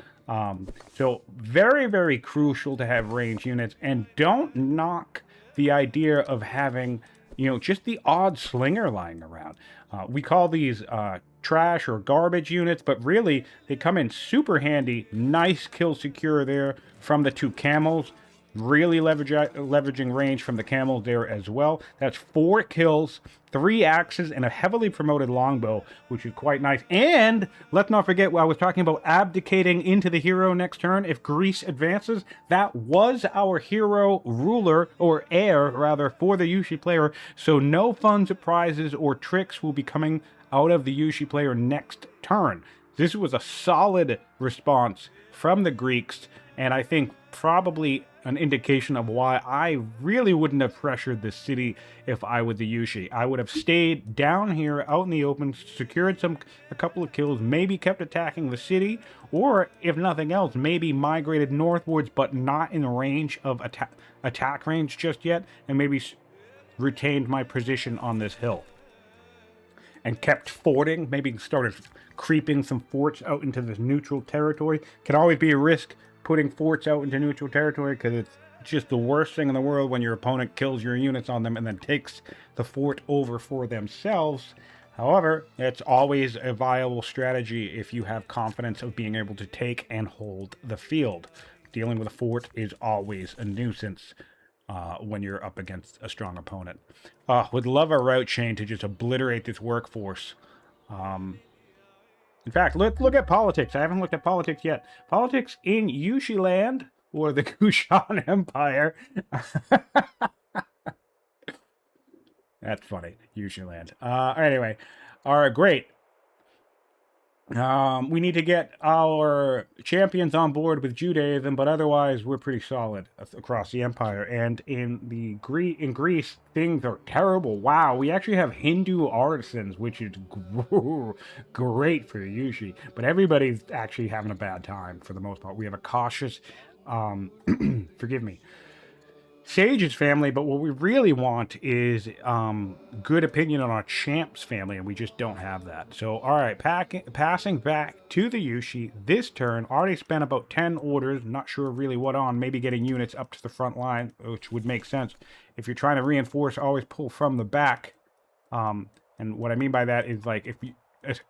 So very, very crucial to have ranged units, and don't knock the idea of having, just the odd slinger lying around. We call these trash or garbage units, but really they come in super handy. Nice kill secure there from the 2 camels. Really leveraging range from the camels there as well. That's 4 kills, 3 axes, and a heavily promoted longbow, which is quite nice. And let's not forget, I was talking about abdicating into the hero next turn if Greece advances. That was our hero ruler, or heir, rather, for the Yushi player. So no fun surprises or tricks will be coming out of the Yushi player next turn. This was a solid response from the Greeks, and I think probably an indication of why I really wouldn't have pressured this city if I were the Yushi. I would have stayed down here out in the open, secured a couple of kills, maybe kept attacking the city, or if nothing else, maybe migrated northwards but not in range of attack range just yet, and maybe retained my position on this hill. And kept forting, maybe started creeping some forts out into this neutral territory. Can always be a risk putting forts out into neutral territory, because it's just the worst thing in the world when your opponent kills your units on them and then takes the fort over for themselves. However, it's always a viable strategy if you have confidence of being able to take and hold the field. Dealing with a fort is always a nuisance when you're up against a strong opponent. Would love a route chain to just obliterate this workforce. In fact, let's look at politics. I haven't looked at politics yet. Politics in Yushi land, or the Kushan Empire. That's funny. Yushi land. Anyway. Alright, great. We need to get our champions on board with Judaism, but otherwise we're pretty solid across the empire. And in Greece, things are terrible. Wow, we actually have Hindu artisans, which is great for Yushi. But everybody's actually having a bad time for the most part. We have a cautious, forgive me, Sage's family, but what we really want is good opinion on our champ's family, and we just don't have that. So, all right, passing back to the Yushi this turn. Already spent about 10 orders, not sure really what on, maybe getting units up to the front line, which would make sense. If you're trying to reinforce, always pull from the back. And what I mean by that is, like, if you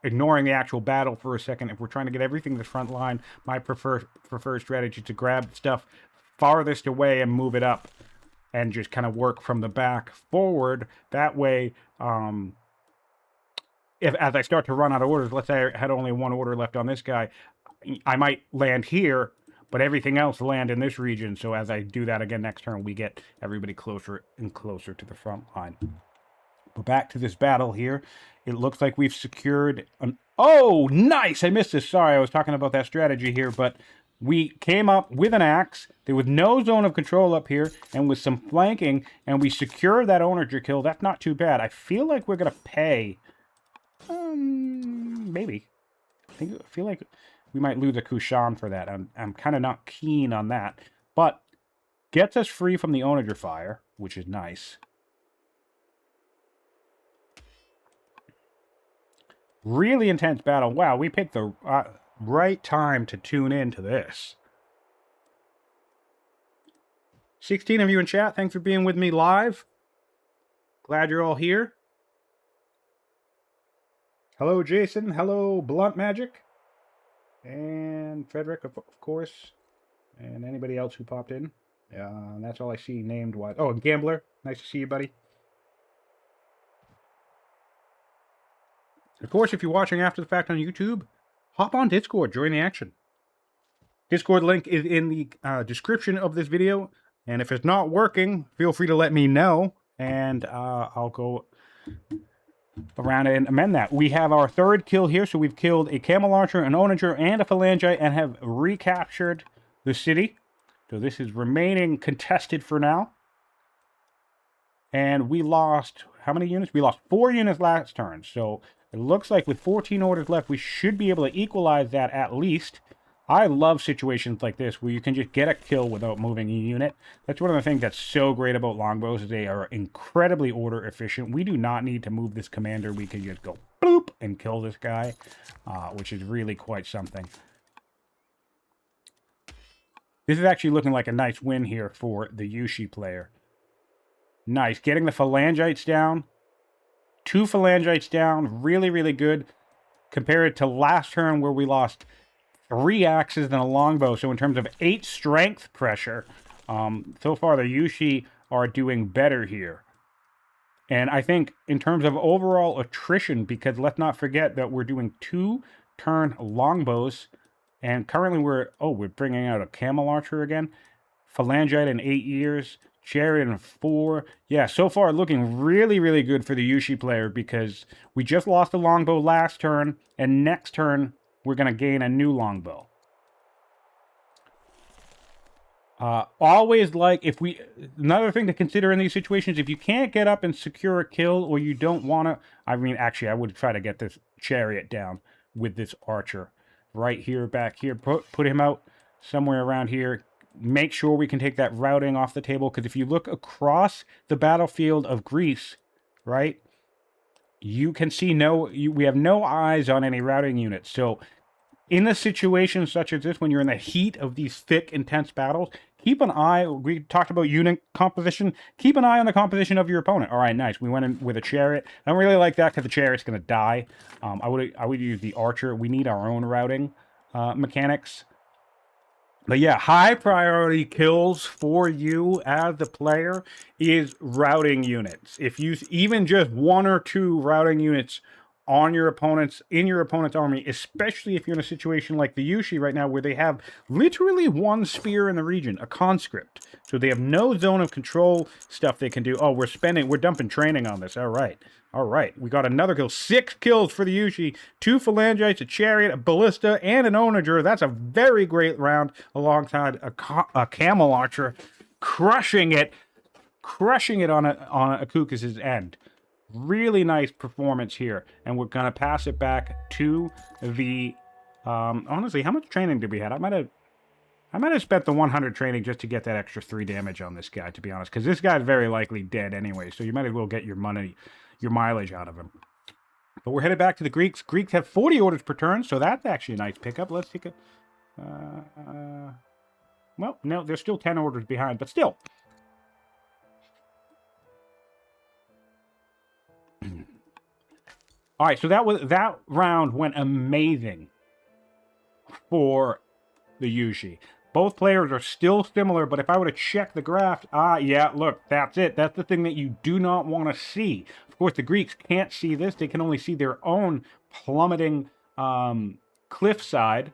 ignoring the actual battle for a second, if we're trying to get everything to the front line, my preferred strategy is to grab stuff farthest away and move it up, and just kind of work from the back forward. That way, if as I start to run out of orders, let's say I had only 1 order left on this guy, I might land here, but everything else land in this region. So as I do that again next turn, we get everybody closer and closer to the front line. But back to this battle here. It looks like we've secured an... Oh, nice! I missed this. Sorry, I was talking about that strategy here, but we came up with an axe. There was no zone of control up here, and with some flanking, and we secured that onager kill. That's not too bad. I feel like we're going to pay. Maybe. I feel like we might lose a Kushan for that. I'm kind of not keen on that. But gets us free from the onager fire, which is nice. Really intense battle. Wow, we picked the right time to tune in to this. 16 of you in chat, thanks for being with me live. Glad you're all here. Hello, Jason. Hello, Blunt Magic. And Frederick, of course. And anybody else who popped in. That's all I see named. Oh, and Gambler. Nice to see you, buddy. Of course, if you're watching after the fact on YouTube, hop on Discord, join the action. Discord link is in the description of this video, and if it's not working, feel free to let me know, and I'll go around and amend that. We have our 3rd kill here, so we've killed a camel archer, an onager, and a phalangite, and have recaptured the city. So this is remaining contested for now. And we lost, how many units? We lost 4 units last turn, so it looks like with 14 orders left, we should be able to equalize that at least. I love situations like this where you can just get a kill without moving a unit. That's one of the things that's so great about longbows, is they are incredibly order efficient. We do not need to move this commander. We can just go boop and kill this guy, which is really quite something. This is actually looking like a nice win here for the Yushi player. Nice. Getting the phalangites down. 2 phalangites down. Really, really good. Compared to last turn where we lost 3 axes and a longbow. So in terms of 8 strength pressure, So far, the Yushi are doing better here. And I think in terms of overall attrition, because let's not forget that we're doing 2-turn longbows, and currently we're bringing out a camel archer again. Phalangite in 8 years, Chariot in 4. Yeah, so far looking really, really good for the Yushi player because we just lost a longbow last turn, and next turn we're going to gain a new longbow. Always another thing to consider in these situations, if you can't get up and secure a kill, or you don't want to, I mean, actually, I would try to get this Chariot down with this archer right here, back here, put him out somewhere around here. Make sure we can take that routing off the table, because if you look across the battlefield of Greece, right, you can see we have no eyes on any routing units. So in a situation such as this, when you're in the heat of these thick, intense battles, keep an eye. We talked about unit composition. Keep an eye on the composition of your opponent. All right, nice. We went in with a Chariot. I don't really like that because the Chariot's going to die. I would use the Archer. We need our own routing mechanics. But yeah, high priority kills for you as the player is routing units. If you even just 1 or 2 routing units in your opponent's army, especially if you're in a situation like the Yushi right now, where they have literally 1 spear in the region, a conscript. So they have no zone of control stuff they can do. Oh, we're dumping training on this. All right. We got another kill. 6 kills for the Yushi. 2 Phalangites, a Chariot, a Ballista, and an Onager. That's a very great round alongside a Camel Archer, crushing it on Akuukis' end. Really nice performance here, and we're gonna pass it back to the. Honestly, how much training did we have? I might have spent the 100 training just to get that extra 3 damage on this guy, to be honest, because this guy's very likely dead anyway. So you might as well get your mileage out of him. But we're headed back to the Greeks. Greeks have 40 orders per turn, so that's actually a nice pickup. Let's take a. Well, no, they're still 10 orders behind, but still. All right, so that round went amazing for the Yushi. Both players are still similar, but if I were to check the graph, yeah, look, that's it. That's the thing that you do not want to see. Of course, the Greeks can't see this. They can only see their own plummeting cliffside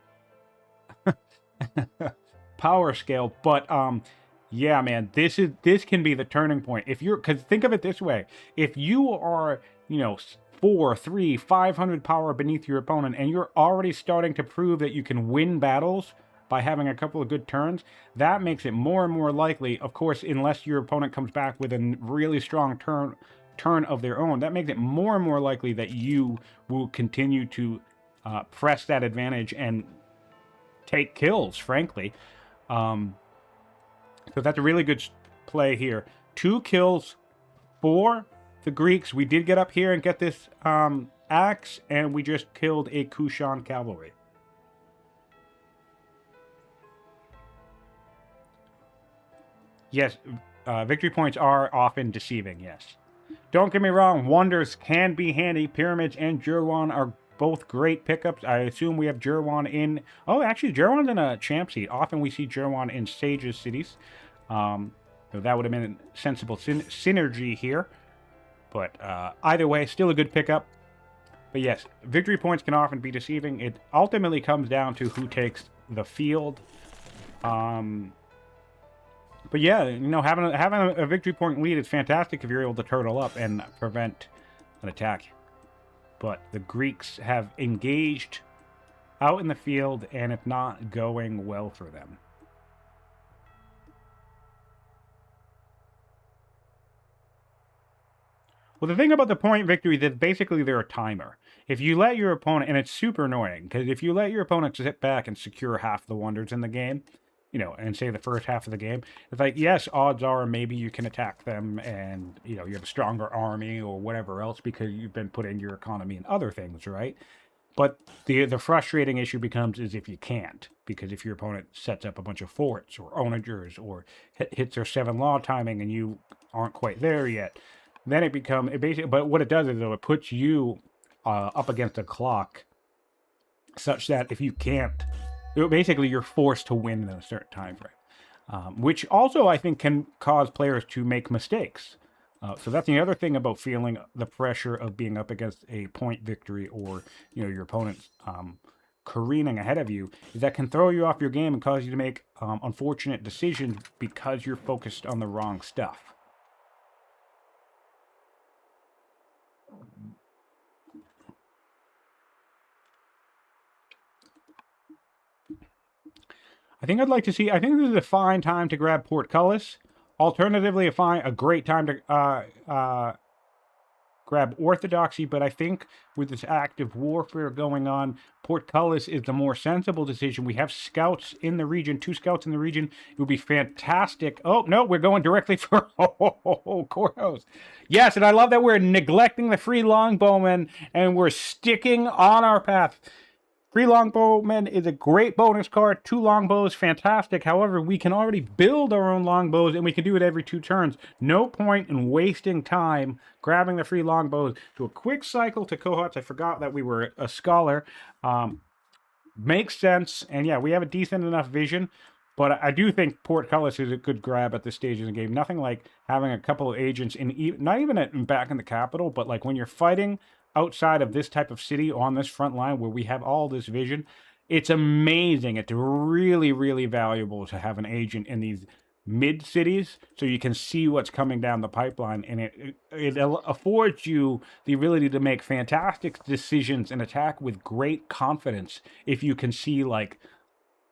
power scale. But yeah, man, this can be the turning point. Because think of it this way: if you are, 4, 3, 500 power beneath your opponent, and you're already starting to prove that you can win battles by having a couple of good turns, that makes it more and more likely, of course, unless your opponent comes back with a really strong turn of their own, that makes it more and more likely that you will continue to press that advantage and take kills, frankly. So that's a really good play here. 2 kills for the Greeks. We did get up here and get this axe, and we just killed a Kushan cavalry. Yes, victory points are often deceiving, yes. Don't get me wrong, wonders can be handy. Pyramids and Jerwan are both great pickups. I assume we have Jerwan in... Oh, actually, Jerwan's in a champ seat. Often we see Jerwan in Sage's cities. So that would have been a sensible synergy here. But either way, still a good pickup. But yes, victory points can often be deceiving. It ultimately comes down to who takes the field. But yeah, having a victory point lead is fantastic if you're able to turtle up and prevent an attack. But the Greeks have engaged out in the field, and it's not going well for them. Well, the thing about the point victory is basically they're a timer. If you let your opponent, and it's super annoying, because if you let your opponent sit back and secure half the wonders in the game, and say the first half of the game, it's like, yes, odds are maybe you can attack them and, you have a stronger army or whatever else because you've been putting your economy in other things, right? But the frustrating issue becomes is if you can't, because if your opponent sets up a bunch of forts or onagers or hits their 7 law timing and you aren't quite there yet, then it basically, but what it does is, though, it puts you up against a clock such that if you can't, basically you're forced to win in a certain time frame. which also I think can cause players to make mistakes. So that's the other thing about feeling the pressure of being up against a point victory, or your opponent's careening ahead of you, is that can throw you off your game and cause you to make unfortunate decisions because you're focused on the wrong stuff. I think this is a fine time to grab Portcullis. Alternatively, a great time to grab Orthodoxy, but I think with this active warfare going on, Portcullis is the more sensible decision. We have scouts in the region, 2 scouts in the region. It would be fantastic. Oh, no, we're going directly for courthouse. Yes, and I love that we're neglecting the free longbowmen, and we're sticking on our path. Free longbowmen is a great bonus card. 2 longbows, fantastic. However, we can already build our own longbows, and we can do it every 2 turns. No point in wasting time grabbing the free longbows. Do a quick cycle to cohorts. I forgot that we were a scholar. Makes sense. And yeah, we have a decent enough vision. But I do think Portcullis is a good grab at this stage in the game. Nothing like having a couple of agents not even back in the capital, but like when you're fighting outside of this type of city on this front line where we have all this vision, it's amazing. It's really, really valuable to have an agent in these mid cities so you can see what's coming down the pipeline, and it affords you the ability to make fantastic decisions and attack with great confidence if you can see like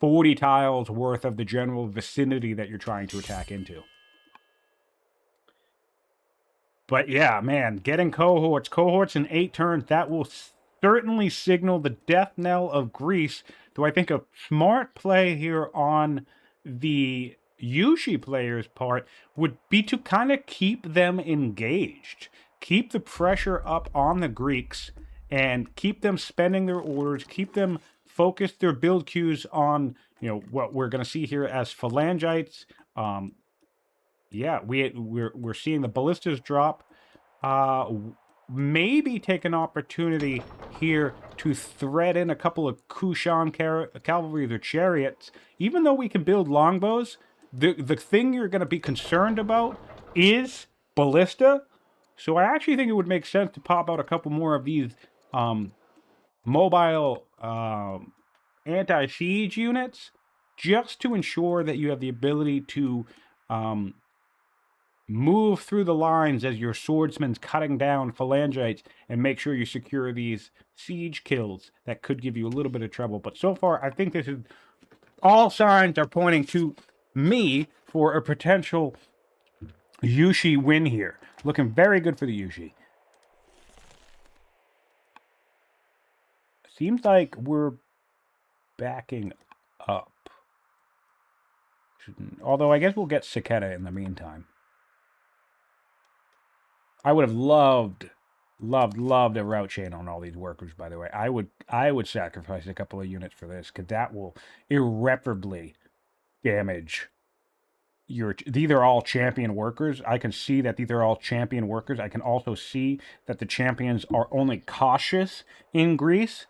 40 tiles worth of the general vicinity that you're trying to attack into. But yeah, man, getting cohorts in 8 turns, that will certainly signal the death knell of Greece. Though I think a smart play here on the Yushi players' part would be to kind of keep them engaged. Keep the pressure up on the Greeks and keep them spending their orders, keep them focused their build queues on, what we're going to see here as phalangites. Yeah, we're seeing the ballistas drop. Maybe take an opportunity here to thread in a couple of Kushan cavalry or chariots. Even though we can build longbows, the thing you're going to be concerned about is ballista. So I actually think it would make sense to pop out a couple more of these mobile anti-siege units, just to ensure that you have the ability to move through the lines as your swordsman's cutting down phalangites and make sure you secure these siege kills that could give you a little bit of trouble. But so far, I think this is all signs are pointing to me for a potential Yushi win here. Looking very good for the Yushi. Seems like we're backing up. Although I guess we'll get Saketa in the meantime. I would have loved a route chain on all these workers, by the way. I would sacrifice a couple of units for this, because that will irreparably damage these are all champion workers. I can see that these are all champion workers. I can also see that the champions are only cautious in Greece.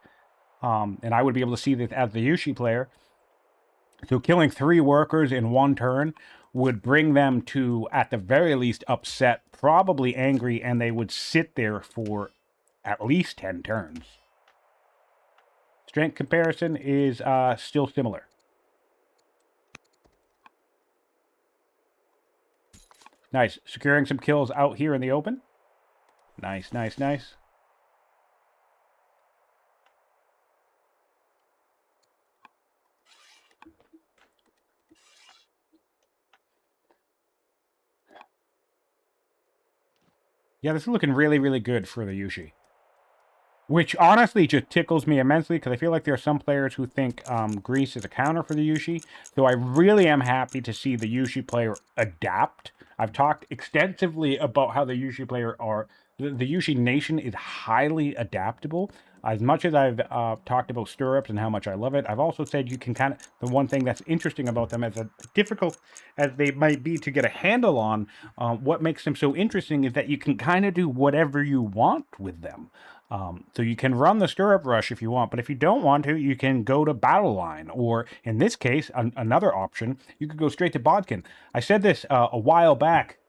And I would be able to see this as the Yushi player. So killing 3 workers in 1 turn would bring them to, at the very least, upset, probably angry, and they would sit there for at least 10 turns. Strength comparison is still similar. Nice. Securing some kills out here in the open. Nice, nice, nice. Yeah, this is looking really, really good for the Yushi. Which honestly just tickles me immensely, because I feel like there are some players who think Greece is a counter for the Yushi. So I really am happy to see the Yushi player adapt. I've talked extensively about how the Yushi player the Yushi nation is highly adaptable. As much as I've talked about stirrups and how much I love it, I've also said you can kind of, the one thing that's interesting about them, as difficult as they might be to get a handle on, what makes them so interesting is that you can kind of do whatever you want with them. So you can run the stirrup rush if you want, but if you don't want to, you can go to battle line, or in this case, another option, you could go straight to bodkin. I said this a while back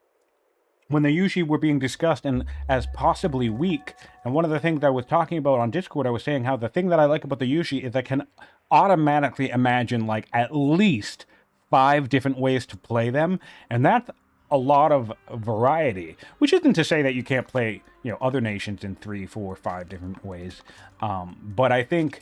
when they usually were being discussed and as possibly weak. And one of the things I was talking about on Discord, I was saying how the thing that I like about the Yushi is I can automatically imagine like at least 5 different ways to play them, and that's a lot of variety. Which isn't to say that you can't play, other nations in 3, 4, 5 different ways. But I think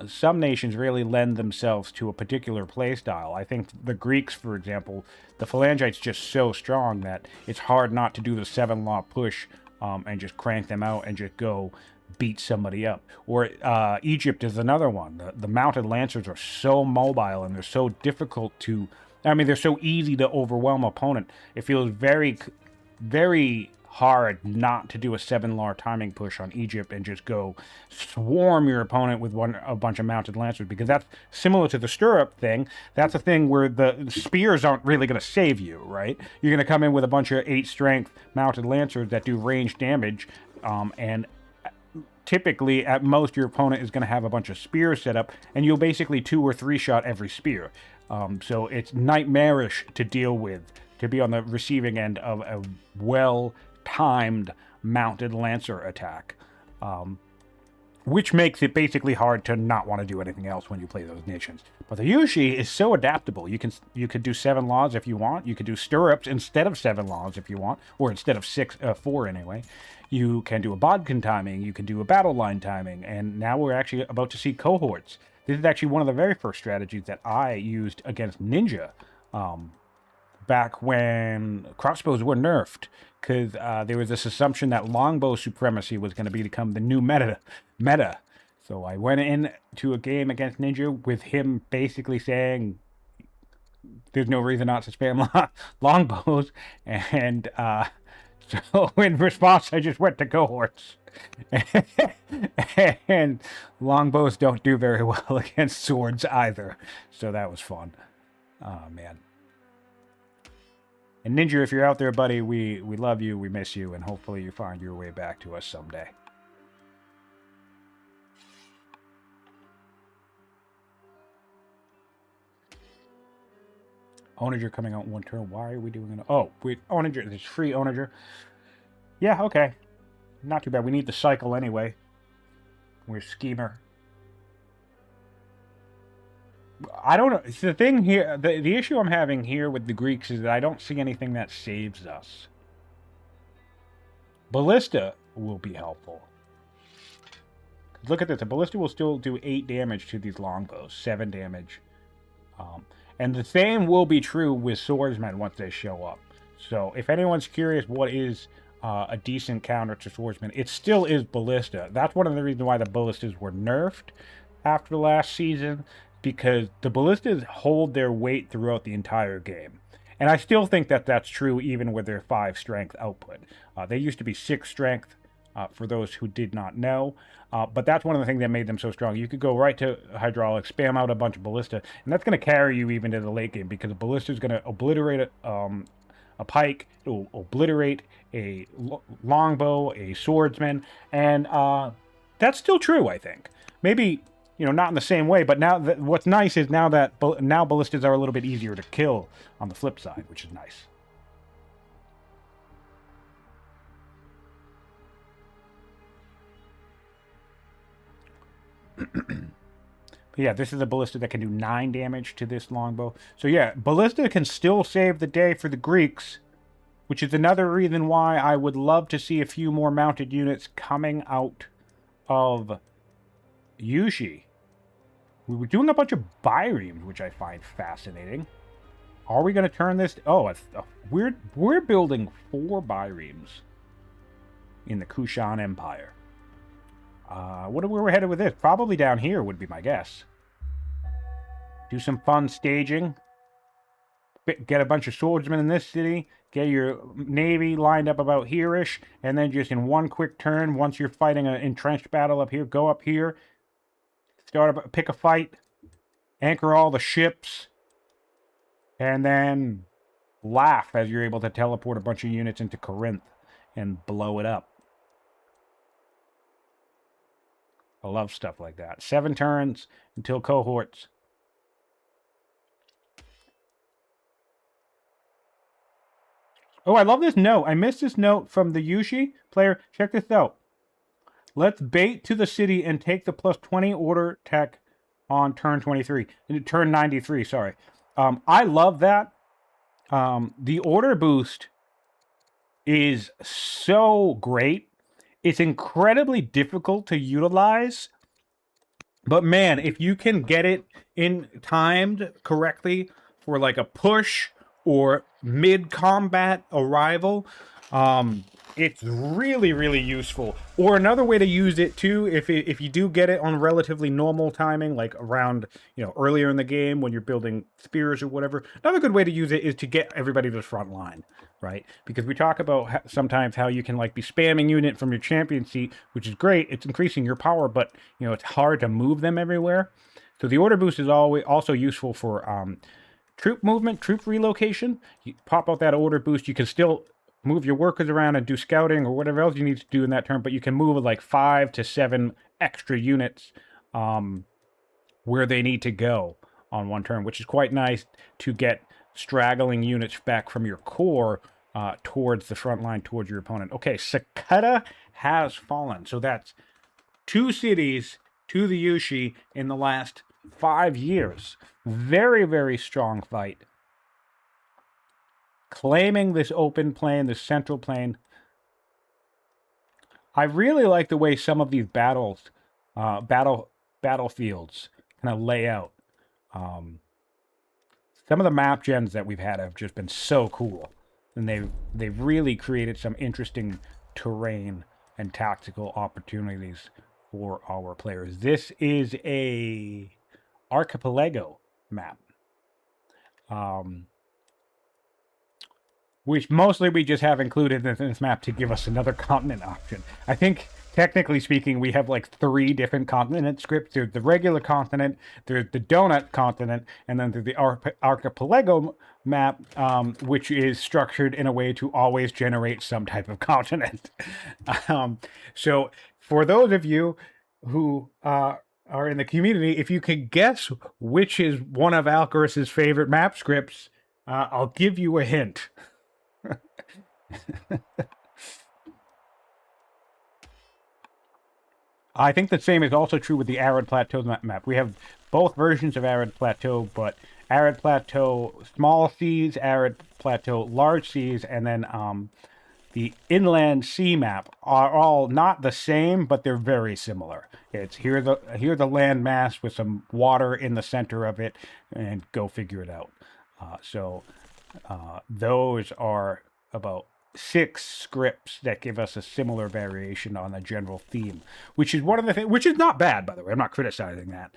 some nations really lend themselves to a particular play style. I think the Greeks, for example, the Phalangites just so strong that it's hard not to do the 7-law push and just crank them out and just go beat somebody up. Or Egypt is another one. The mounted lancers are so mobile and they're so difficult to... they're so easy to overwhelm opponent. It feels very, very hard not to do a 7-law timing push on Egypt and just go swarm your opponent with a bunch of mounted lancers, because that's similar to the stirrup thing. That's a thing where the spears aren't really going to save you, right? You're going to come in with a bunch of 8 strength mounted lancers that do range damage, and typically at most your opponent is going to have a bunch of spears set up, and you'll basically 2 or 3 shot every spear. So it's nightmarish to deal with, to be on the receiving end of a well-timed mounted lancer attack, which makes it basically hard to not want to do anything else when you play those nations. But the Yushi is so adaptable. You could do 7 laws if you want. You could do stirrups instead of 7 laws if you want, or instead of 4 anyway. You can do a bodkin timing. You can do a battle line timing, and now we're actually about to see cohorts. This is actually one of the very first strategies that I used against Ninja back when crossbows were nerfed, because there was this assumption that longbow supremacy was going to become the new meta. So I went into a game against Ninja with him basically saying there's no reason not to spam longbows, and so in response I just went to cohorts. And longbows don't do very well against swords either, so that was fun. Oh man. And Ninja, if you're out there, buddy, we love you, we miss you, and hopefully you find your way back to us someday. Onager coming out in 1 turn. Why are we doing it? Oh, Onager, there's free Onager. Yeah, okay. Not too bad. We need the cycle anyway. We're schemer. I don't know. It's the thing here, the issue I'm having here with the Greeks is that I don't see anything that saves us. Ballista will be helpful. Look at this. A ballista will still do 8 damage to these longbows. 7 damage. And the same will be true with swordsmen once they show up. So if anyone's curious what is a decent counter to swordsmen, it still is ballista. That's one of the reasons why the ballistas were nerfed after last season, because the ballistas hold their weight throughout the entire game. And I still think that that's true even with their 5 strength output. They used to be 6 strength, for those who did not know. But that's one of the things that made them so strong. You could go right to hydraulic, spam out a bunch of ballista, and that's going to carry you even to the late game, because a ballista is going to obliterate a pike, it will obliterate a longbow, a swordsman, and that's still true, I think. Maybe, not in the same way, but now what's nice is now ballistas are a little bit easier to kill on the flip side, which is nice. But yeah, this is a ballista that can do 9 damage to this longbow. So yeah, ballista can still save the day for the Greeks, which is another reason why I would love to see a few more mounted units coming out of Yushi. We were doing a bunch of biremes, which I find fascinating. Are we going to turn this... Oh, we're building 4 biremes in the Kushan Empire. Where we're headed with this? Probably down here would be my guess. Do some fun staging. Get a bunch of swordsmen in this city. Get your navy lined up about here-ish. And then just in one quick turn, once you're fighting an entrenched battle up here, go up here. Pick a fight. Anchor all the ships. And then laugh as you're able to teleport a bunch of units into Corinth and blow it up. I love stuff like that. 7 turns until cohorts. Oh, I love this note. I missed this note from the Yushi player. Check this out. Let's bait to the city and take the plus 20 order tech on turn 23. Turn 93, sorry. I love that. The order boost is so great. It's incredibly difficult to utilize. But man, if you can get it in timed correctly for like a push or mid-combat arrival, it's really, really useful. Or another way to use it too, if you do get it on relatively normal timing, like around, earlier in the game when you're building spears or whatever, another good way to use it is to get everybody to the front line, right? Because we talk about sometimes how you can like be spamming unit from your champion seat, which is great. It's increasing your power, but it's hard to move them everywhere. So the order boost is always also useful for troop movement, troop relocation. You pop out that order boost, you can still move your workers around and do scouting or whatever else you need to do in that turn, but you can move like 5 to 7 extra units where they need to go on one turn, which is quite nice to get straggling units back from your core towards the front line, towards your opponent. Okay, Sakata has fallen. So that's 2 cities to the Yushi in the last 5 years. Very, very strong fight. Claiming this open plain, this central plain. I really like the way some of these battlefields kind of lay out. Some of the map gens that we've had have just been so cool, and they've really created some interesting terrain and tactical opportunities for our players. This is a archipelago map. Which mostly we just have included in this map to give us another continent option. I think, technically speaking, we have like 3 different continent scripts. There's the regular continent, there's the donut continent, and then there's the archipelago map, which is structured in a way to always generate some type of continent. So for those of you who are in the community, if you could guess which is one of Alcaris's favorite map scripts, I'll give you a hint. I think the same is also true with the Arid Plateau map. We have both versions of Arid Plateau, but Arid Plateau small seas, Arid Plateau large seas, and then the Inland Sea map are all not the same, but they're very similar. It's here's the land mass with some water in the center of it, and go figure it out. Those are about 6 scripts that give us a similar variation on the general theme, which is one of the things, which is not bad, by the way. I'm not criticizing that.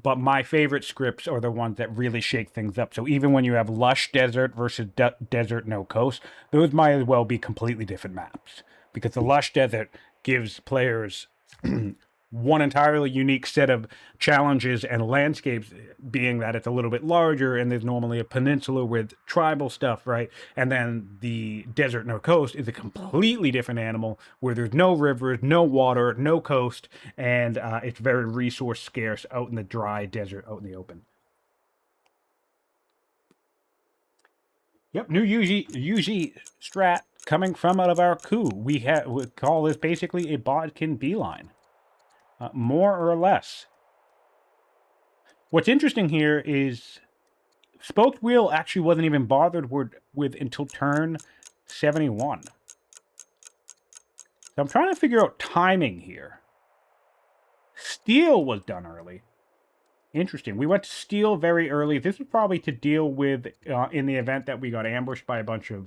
But my favorite scripts are the ones that really shake things up. So even when you have lush desert versus desert no coast, those might as well be completely different maps, because the lush desert gives players one entirely unique set of challenges and landscapes, being that it's a little bit larger and there's normally a peninsula with tribal stuff, right? And then the desert no coast is a completely different animal where there's no rivers, no water, no coast, and it's very resource scarce out in the dry desert, out in the open. Yep, new UG strat coming from out of our coup. We call this basically a Bodkin beeline. More or less. What's interesting here is Spoked Wheel actually wasn't even bothered with until turn 71. So I'm trying to figure out timing here. Steel was done early. Interesting. We went to Steel very early. This was probably to deal with in the event that we got ambushed by a bunch of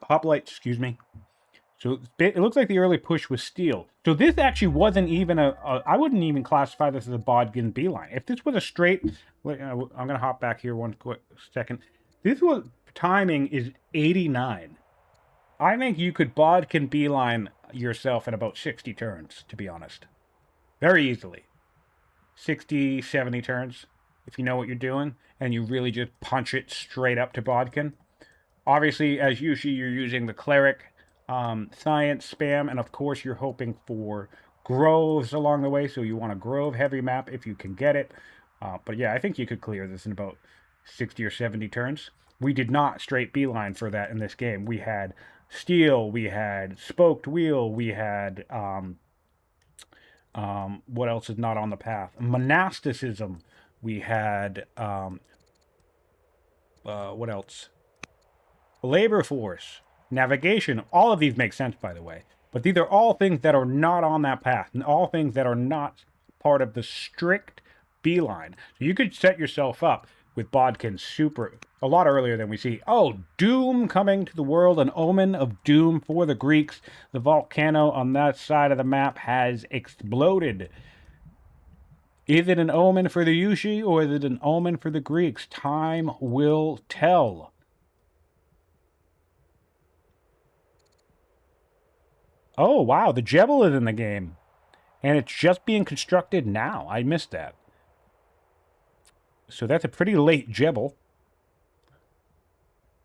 hoplites, excuse me. So it looks like the early push was Steel. So this actually wasn't even I wouldn't even classify this as a Bodkin beeline. If this was a straight, I'm going to hop back here one quick second. This was, timing is 89. I think you could Bodkin beeline yourself in about 60 turns, to be honest. Very easily. 60, 70 turns, if you know what you're doing, and you really just punch it straight up to Bodkin. Obviously, as Yushi, you're using the Cleric science spam, and of course you're hoping for groves along the way, so you want a grove heavy map if you can get it. But yeah, I think you could clear this in about 60 or 70 turns. We did not straight beeline for that in this game. We had steel, we had spoked wheel, we had what else is not on the path? Monasticism. We had what else? Labor force, navigation. All of these make sense, by the way. But these are all things that are not on that path, and all things that are not part of the strict beeline. So you could set yourself up with Bodkin super a lot earlier than we see. Oh, doom coming to the world, an omen of doom for the Greeks. The volcano on that side of the map has exploded. Is it an omen for the Yushi, or is it an omen for the Greeks? Time will tell. Oh, wow, the Jebel is in the game. And it's just being constructed now. I missed that. So that's a pretty late Jebel.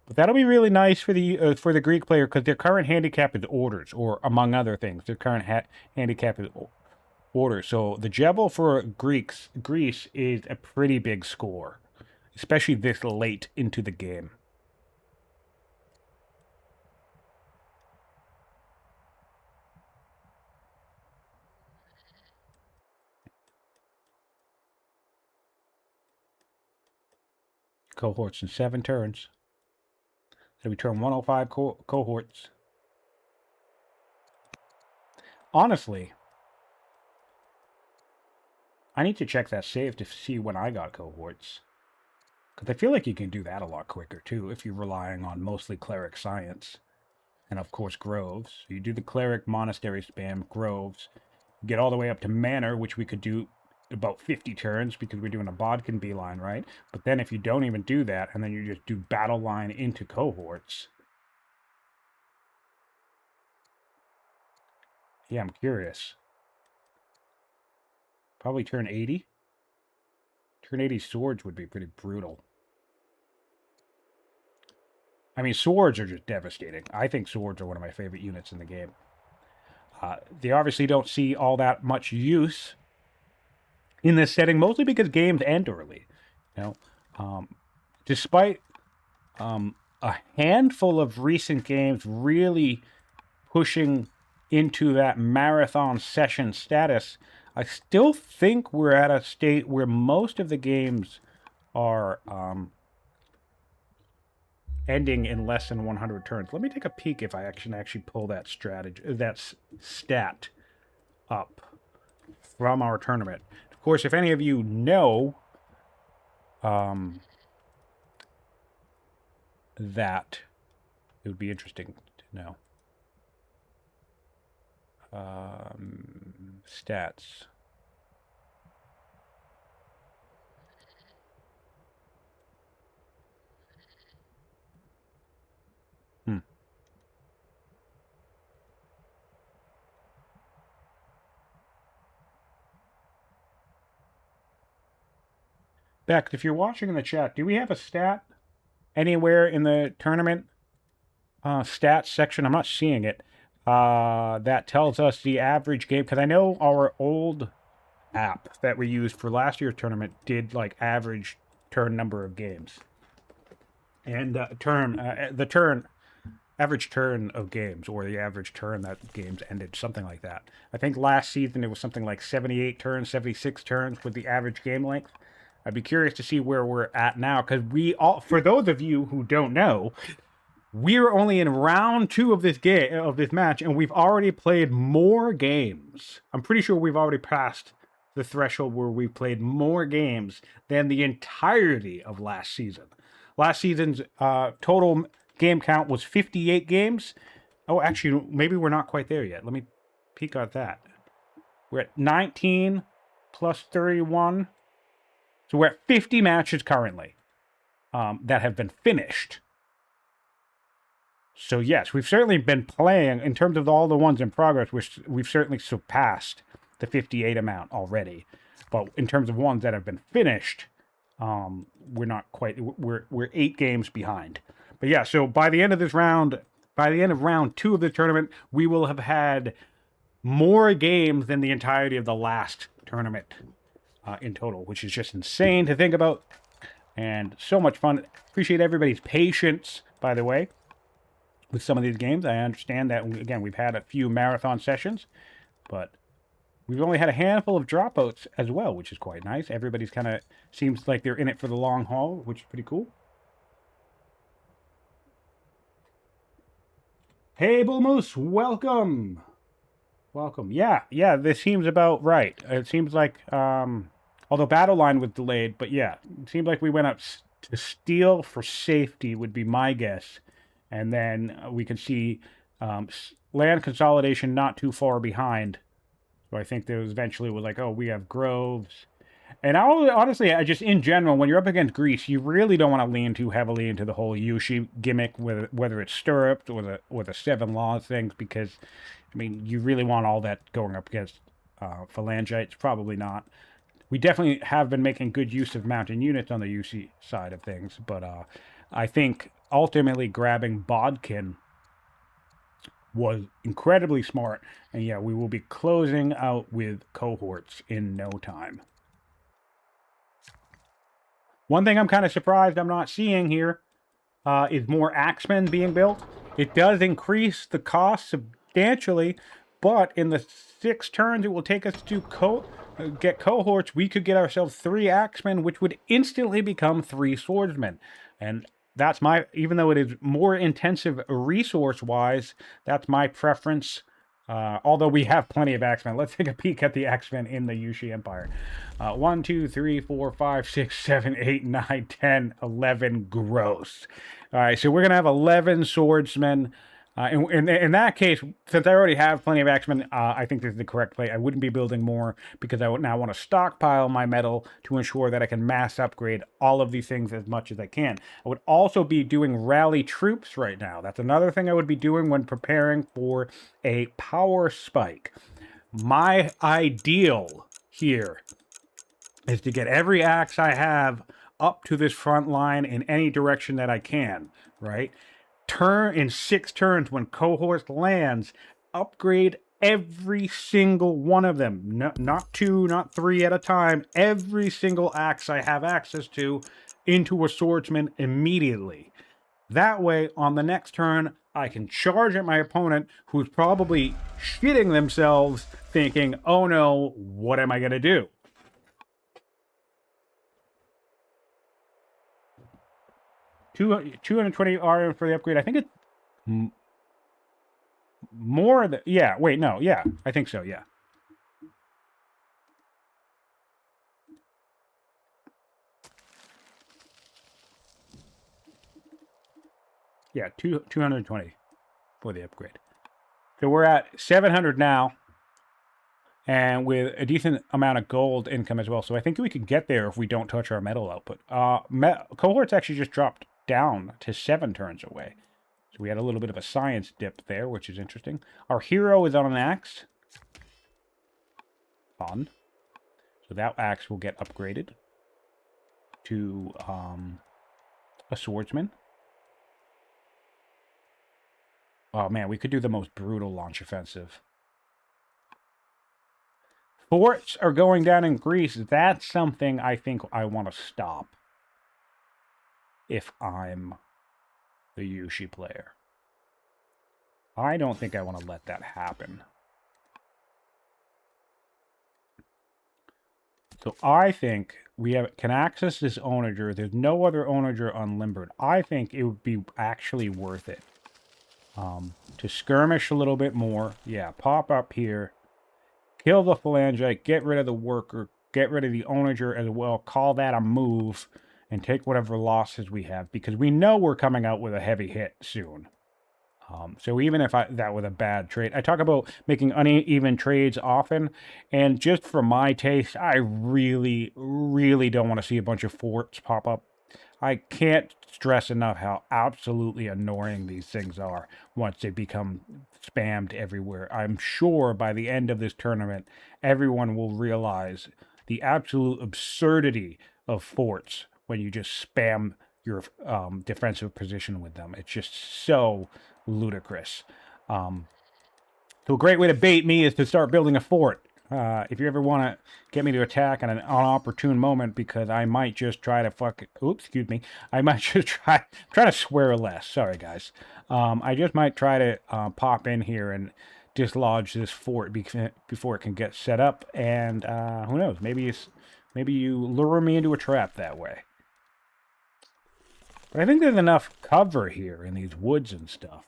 But that'll be really nice for the Greek player, because their current handicap is orders, or among other things, their current handicap is orders. So the Jebel for Greece is a pretty big score, especially this late into the game. Cohorts in 7 turns. So we turn 105 cohorts. Honestly, I need to check that save to see when I got cohorts. Because I feel like you can do that a lot quicker, too, if you're relying on mostly cleric science. And, of course, groves. So you do the cleric monastery spam, groves. Get all the way up to manor, which we could do about 50 turns, because we're doing a Bodkin beeline, right? But then if you don't even do that, and then you just do battle line into cohorts. Yeah, I'm curious. Probably turn 80. Turn 80 swords would be pretty brutal. I mean, swords are just devastating. I think swords are one of my favorite units in the game. They obviously don't see all that much use in this setting, mostly because games end early. You know, despite a handful of recent games really pushing into that marathon session status, I still think we're at a state where most of the games are ending in less than 100 turns. Let me take a peek if I can actually pull that stat up from our tournament. Of course, if any of you know that, it would be interesting to know. Stats. Beck, if you're watching in the chat, do we have a stat anywhere in the tournament stats section? I'm not seeing it. That tells us the average game, because I know our old app that we used for last year's tournament did like average turn number of games, and average turn of games, or the average turn that games ended, something like that. I think last season it was something like 78 turns, 76 turns with the average game length. I'd be curious to see where we're at now, because for those of you who don't know, we're only in round 2 of this match, and we've already played more games. I'm pretty sure we've already passed the threshold where we've played more games than the entirety of last season. Last season's total game count was 58 games. Oh, actually, maybe we're not quite there yet. Let me peek at that. We're at 19 plus 31. So we're at 50 matches currently that have been finished. So yes, we've certainly been playing, in terms of all the ones in progress, we've certainly surpassed the 58 amount already. But in terms of ones that have been finished, we're not quite, we're 8 games behind. But yeah, so by the end of this round, by the end of round 2 of the tournament, we will have had more games than the entirety of the last tournament in total, which is just insane to think about. And so much fun. Appreciate everybody's patience, by the way, with some of these games. I understand that, again, we've had a few marathon sessions, but we've only had a handful of dropouts as well, which is quite nice. Everybody's kind of seems like they're in it for the long haul, which is pretty cool. Hey, Bull Moose, welcome. Welcome. Yeah, this seems about right. It seems like, although Battle Line was delayed, but yeah, it seems like we went up to Steel for safety would be my guess. And then we can see land consolidation not too far behind. So I think there was eventually was like, oh, we have Groves. And honestly, I just, in general, when you're up against Greece, you really don't want to lean too heavily into the whole Yushi gimmick, whether it's stirrups or the 7 laws things, because, I mean, you really want all that going up against Phalangites? Probably not. We definitely have been making good use of mountain units on the Yushi side of things, but I think ultimately grabbing Bodkin was incredibly smart, and yeah, we will be closing out with cohorts in no time. One thing I'm kind of surprised I'm not seeing here is more Axemen being built. It does increase the cost substantially, but in the 6 turns it will take us to get cohorts, we could get ourselves 3 Axemen, which would instantly become 3 swordsmen. And that's even though it is more intensive resource-wise, that's my preference. Although we have plenty of Axemen. Let's take a peek at the Axemen in the Yushi Empire. 1, 2, 3, 4, 5, 6, 7, 8, 9, 10, 11 gross. All right, so we're going to have 11 swordsmen. In that case, since I already have plenty of Axemen, I think this is the correct play. I wouldn't be building more because I would now want to stockpile my metal to ensure that I can mass upgrade all of these things as much as I can. I would also be doing rally troops right now. That's another thing I would be doing when preparing for a power spike. My ideal here is to get every axe I have up to this front line in any direction that I can, right? Turn in 6 turns when cohort lands, upgrade every single one of them. Not 2, not 3 at a time. Every single axe I have access to into a swordsman immediately. That way, on the next turn, I can charge at my opponent who's probably shitting themselves thinking, oh no, what am I going to do? $220 RM for the upgrade. I think it's more than... Yeah, wait, no. Yeah, I think so, yeah. Yeah, 220 for the upgrade. So we're at 700 now, and with a decent amount of gold income as well. So I think we could get there if we don't touch our metal output. Cohorts actually just dropped down to 7 turns away. So we had a little bit of a science dip there, which is interesting. Our hero is on an axe. Fun. So that axe will get upgraded to a swordsman. Oh man, we could do the most brutal launch offensive. Forts are going down in Greece. That's something I think I want to stop if I'm the Yushi player. I don't think I want to let that happen. So I think we can access this onager. There's no other onager unlimbered. I think it would be actually worth it to skirmish a little bit more. Yeah, pop up here. Kill the phalangite, get rid of the worker, get rid of the onager as well, call that a move, and take whatever losses we have, because we know we're coming out with a heavy hit soon. So even if that was a bad trade, I talk about making uneven trades often, and just for my taste, I really, really don't want to see a bunch of forts pop up. I can't stress enough how absolutely annoying these things are once they become spammed everywhere. I'm sure by the end of this tournament, everyone will realize the absolute absurdity of forts when you just spam your defensive position with them. It's just so ludicrous. So a great way to bait me is to start building a fort. If you ever want to get me to attack at an unopportune moment, because I might just try to oops, excuse me. I might just try to swear less. Sorry, guys. I just might try to pop in here and dislodge this fort before it can get set up. And who knows? Maybe you lure me into a trap that way. But I think there's enough cover here in these woods and stuff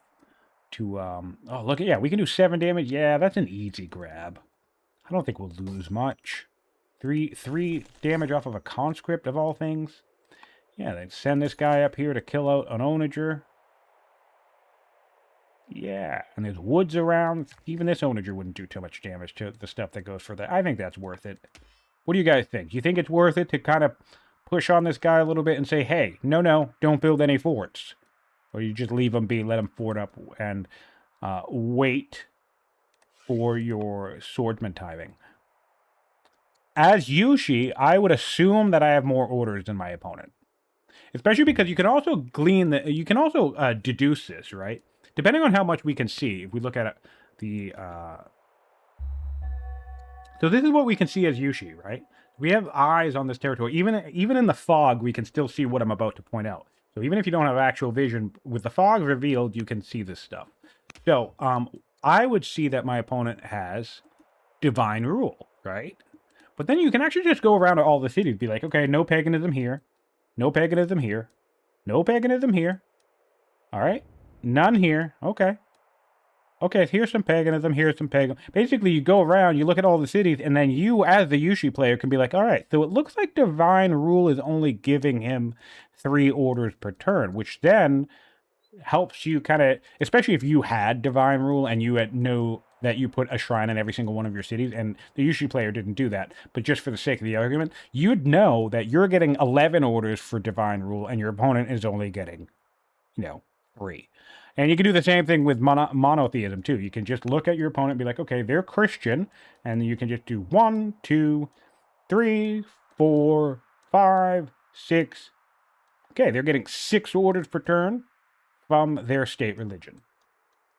to, oh, look, yeah, we can do 7 damage. Yeah, that's an easy grab. I don't think we'll lose much. Three damage off of a conscript, of all things. Yeah, they'd send this guy up here to kill out an onager. Yeah, and there's woods around. Even this onager wouldn't do too much damage to the stuff that goes for that. I think that's worth it. What do you guys think? Do you think it's worth it to kind of push on this guy a little bit and say, hey, no, don't build any forts? Or you just leave him be, let him fort up, and wait for your swordsman timing? As Yushi, I would assume that I have more orders than my opponent. Especially because you can also deduce this, right? Depending on how much we can see. If we look at the... So this is what we can see as Yushi, right? We have eyes on this territory. Even in the fog, we can still see what I'm about to point out. So even if you don't have actual vision, with the fog revealed, you can see this stuff. So I would see that my opponent has divine rule, right? But then you can actually just go around to all the cities, be like, okay, no paganism here, no paganism here, no paganism here. All right, none here. Okay. Okay, here's some paganism, here's some paganism. Basically, you go around, you look at all the cities, and then you, as the Yushi player, can be like, all right, so it looks like divine rule is only giving him 3 orders per turn, which then helps you kind of, especially if you had divine rule and you had that you put a shrine in every single one of your cities, and the Yushi player didn't do that, but just for the sake of the argument, you'd know that you're getting 11 orders for divine rule, and your opponent is only getting, 3. And you can do the same thing with monotheism, too. You can just look at your opponent and be like, okay, they're Christian. And you can just do 1, 2, 3, 4, 5, 6. Okay, they're getting 6 orders per turn from their state religion.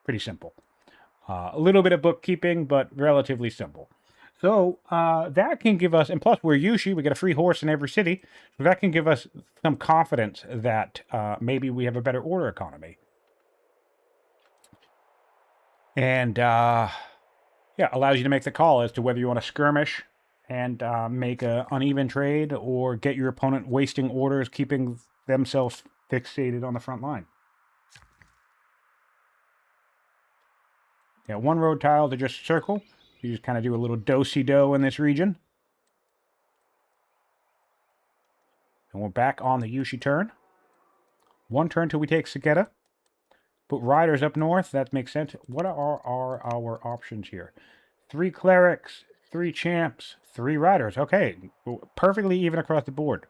Pretty simple. A little bit of bookkeeping, but relatively simple. So that can give us, and plus we're Yushi, we get a free horse in every city. So that can give us some confidence that maybe we have a better order economy. And, yeah, allows you to make the call as to whether you want to skirmish and make an uneven trade or get your opponent wasting orders, keeping themselves fixated on the front line. Yeah, 1 road tile to just circle. You just kind of do a little do-si-do in this region. And we're back on the Yushi turn. 1 turn till we take Sageta. Put riders up north, that makes sense. What are our options here? 3 clerics, 3 champs, 3 riders. Okay, perfectly even across the board.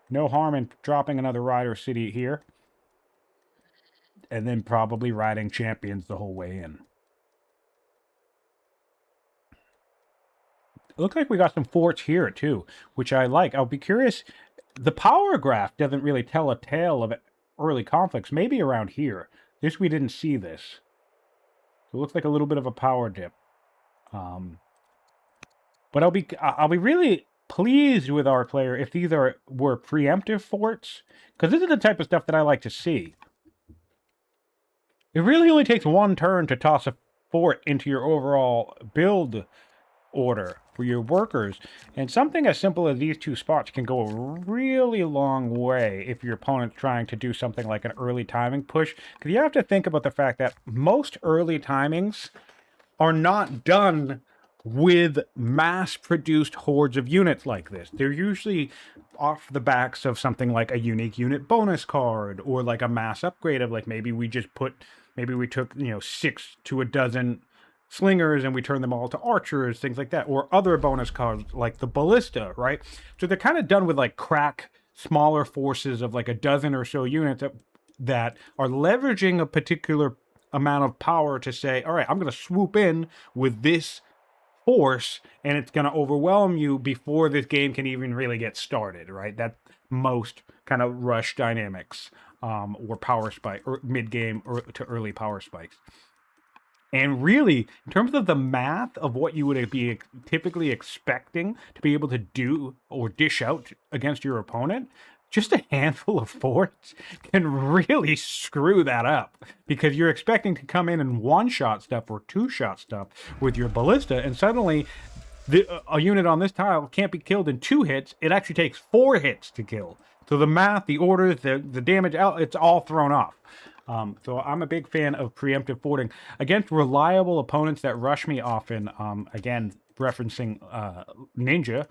No harm in dropping another rider city here. And then probably riding champions the whole way in. It looks like we got some forts here too, which I like. I'll be curious. The power graph doesn't really tell a tale of early conflicts, maybe around here. This, we didn't see this. So it looks like a little bit of a power dip. But I'll be really pleased with our player if these were preemptive forts, because this is the type of stuff that I like to see. It really only takes 1 turn to toss a fort into your overall build order for your workers, and something as simple as these 2 spots can go a really long way if your opponent's trying to do something like an early timing push, because you have to think about the fact that most early timings are not done with mass-produced hordes of units like this. They're usually off the backs of something like a unique unit bonus card, or like a mass upgrade of, like, maybe we took 6 to a dozen slingers and we turn them all to archers, things like that, or other bonus cards like the ballista, right? So they're kind of done with like crack smaller forces of like a dozen or so units that are leveraging a particular amount of power to say, all right, I'm going to swoop in with this force and it's going to overwhelm you before this game can even really get started, right? That's most kind of rush dynamics. or power spike, or mid-game or to early power spikes. And really, in terms of the math of what you would be typically expecting to be able to do or dish out against your opponent, just a handful of forts can really screw that up, because you're expecting to come in and one-shot stuff or two-shot stuff with your ballista, and suddenly a unit on this tile can't be killed in 2 hits. It actually takes 4 hits to kill. So the math, the orders, the damage, it's all thrown off. So I'm a big fan of preemptive forting against reliable opponents that rush me often. Again, referencing Ninja,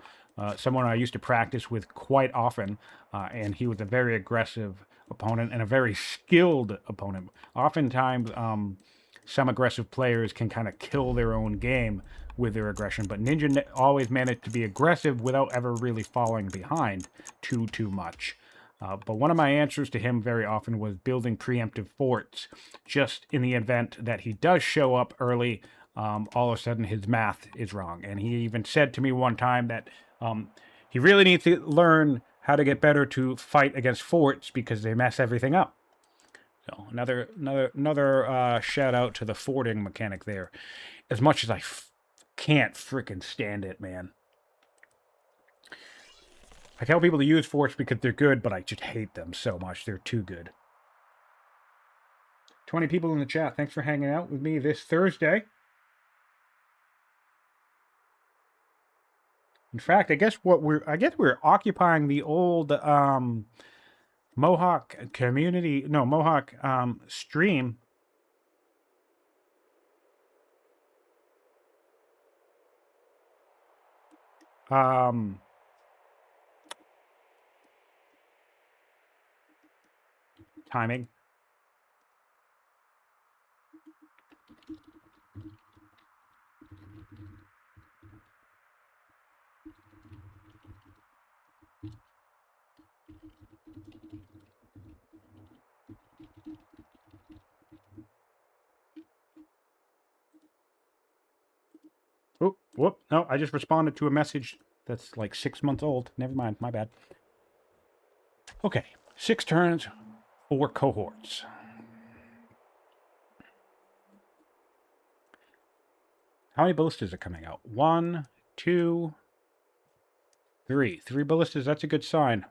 someone I used to practice with quite often, and he was a very aggressive opponent and a very skilled opponent. Oftentimes, some aggressive players can kind of kill their own game with their aggression, but Ninja always managed to be aggressive without ever really falling behind too much. But one of my answers to him very often was building preemptive forts, just in the event that he does show up early, all of a sudden his math is wrong. And he even said to me one time that he really needs to learn how to get better to fight against forts because they mess everything up. So another shout out to the forting mechanic there. As much as I can't freaking stand it, man. I tell people to use forts because they're good, but I just hate them so much. They're too good. 20 people in the chat. Thanks for hanging out with me this Thursday. In fact, I guess we're occupying the old Mohawk community, no, Mohawk stream. Timing. Oh, whoop. No, I just responded to a message that's like 6 months old. Never mind. My bad. Okay. 6 turns, 4 cohorts. How many ballistas are coming out? 1, 2, 3. 3 ballistas. That's a good sign.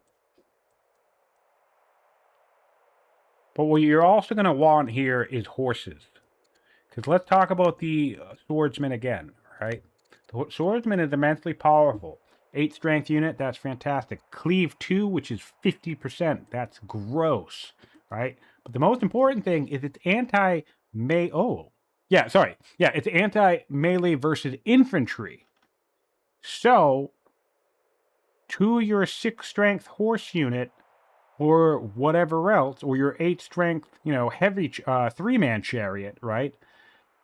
But what you're also going to want here is horses. Because let's talk about the swordsman again, right? The swordsman is immensely powerful. 8 strength unit, that's fantastic. Cleave 2, which is 50%. That's gross, right? But the most important thing is it's anti-melee. Oh, yeah, sorry. Yeah, it's anti-melee versus infantry. So, to your 6 strength horse unit, or whatever else, or your 8 strength, heavy 3-man chariot, right?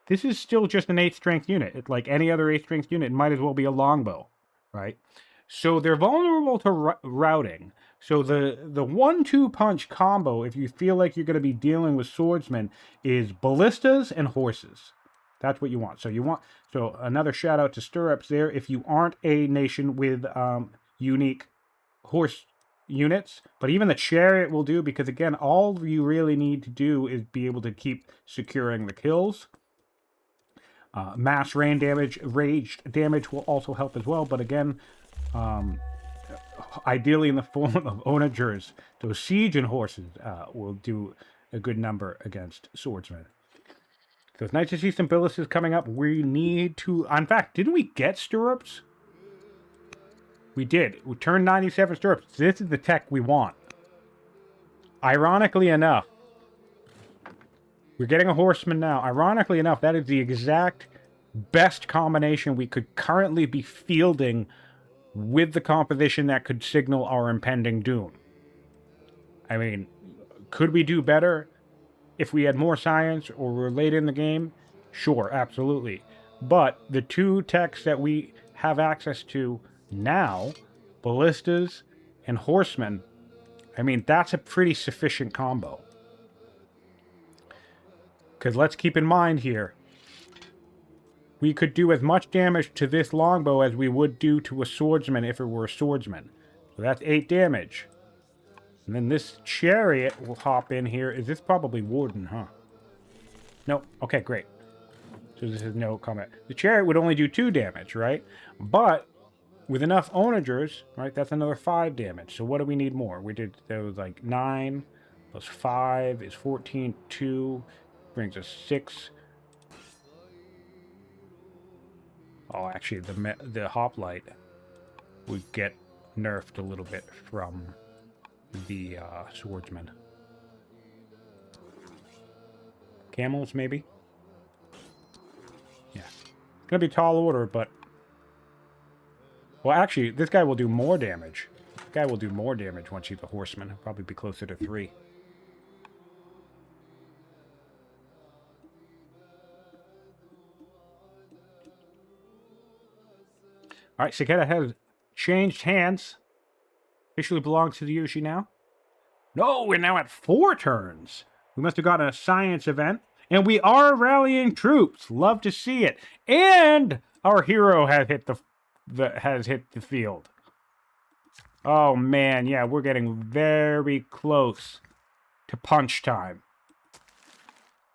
This is still just an 8 strength unit. It's like any other 8 strength unit. It might as well be a longbow, right? So they're vulnerable to routing. So the 1-2 punch combo, if you feel like you're going to be dealing with swordsmen, is ballistas and horses. That's what you want. So another shout out to Stirrups there. If you aren't a nation with unique horse units, but even the chariot will do, because again, all you really need to do is be able to keep securing the kills. Mass rain damage, raged damage will also help as well, but again, ideally in the form of onagers, those siege and horses will do a good number against swordsmen. So it's nice to see some ballistas coming up. We need to, in fact, didn't we get stirrups? We did. We turned 97 stirrups. This is the tech we want. Ironically enough, we're getting a horseman now. Ironically enough, that is the exact best combination we could currently be fielding with the composition that could signal our impending doom. I mean, could we do better if we had more science or were late in the game? Sure, absolutely. But the 2 techs that we have access to now, ballistas and horsemen, I mean, that's a pretty sufficient combo. Because let's keep in mind here, we could do as much damage to this longbow as we would do to a swordsman if it were a swordsman. So that's 8 damage. And then this chariot will hop in here. Is this probably wooden, huh? No. Okay, great. So this is no combat. The chariot would only do 2 damage, right? But with enough onagers, right, that's another 5 damage. So what do we need more? We did, that was like 9 plus 5 is 14, 2 brings us 6. Oh, actually, the hoplite would get nerfed a little bit from the swordsman. Camels, maybe? Yeah. It's gonna be tall order, but... Well, actually, this guy will do more damage. This guy will do more damage once he's a horseman. He'll probably be closer to 3. Alright, Cicada has changed hands. Officially belongs to the Yushi now. No, we're now at 4 turns. We must have gotten a science event. And we are rallying troops. Love to see it. And our hero has hit the field. Oh man, yeah, we're getting very close to punch time.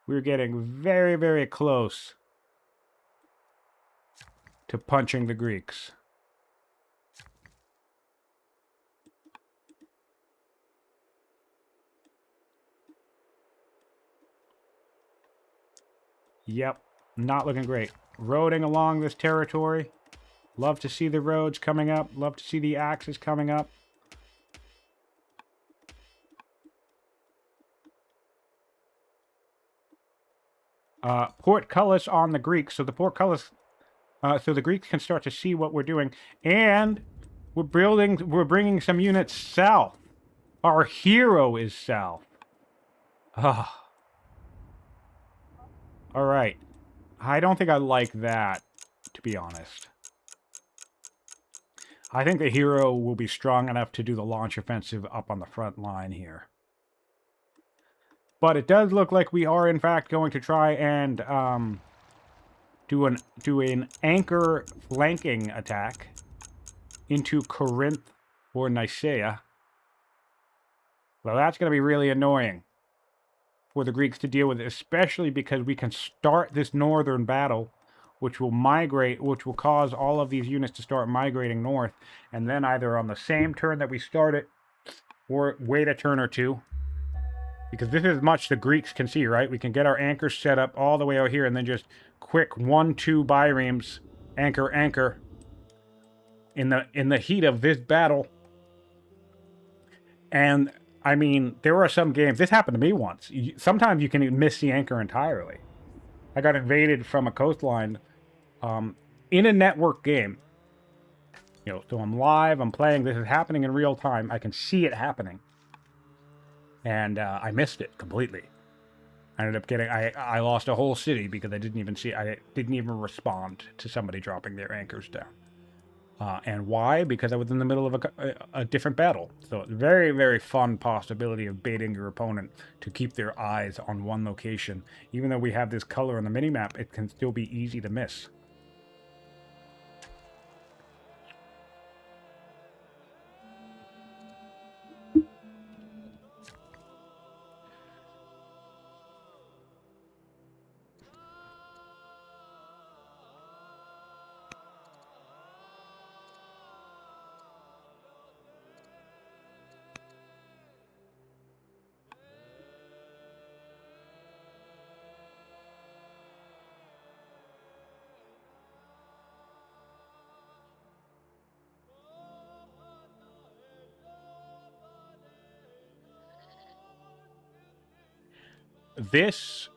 We're getting very, very close to punching the Greeks. Yep, not looking great. Roading along this territory. Love to see the roads coming up. Love to see the axes coming up. Portcullis on the Greeks. So the portcullis, so the Greeks can start to see what we're doing. And we're bringing some units south. Our hero is south. Ah. All right. I don't think I like that, to be honest. I think the hero will be strong enough to do the launch offensive up on the front line here. But it does look like we are, in fact, going to try and do an anchor flanking attack into Corinth or Nicaea. Well, that's going to be really annoying for the Greeks to deal with, especially because we can start this northern battle, which will cause all of these units to start migrating north, and then either on the same turn that we start it, or wait a turn or 2. Because this is much the Greeks can see, right? We can get our anchors set up all the way out here, and then just quick 1-2 biremes, anchor, in the heat of this battle. And I mean, there are some games, this happened to me once. Sometimes you can miss the anchor entirely. I got invaded from a coastline in a network game. You know, so I'm live, I'm playing, this is happening in real time. I can see it happening. And I missed it completely. I ended up getting, I lost a whole city because I didn't even respond to somebody dropping their anchors down. And why? Because I was in the middle of a different battle. So it's a very, very fun possibility of baiting your opponent to keep their eyes on one location. Even though we have this color on the minimap, it can still be easy to miss. This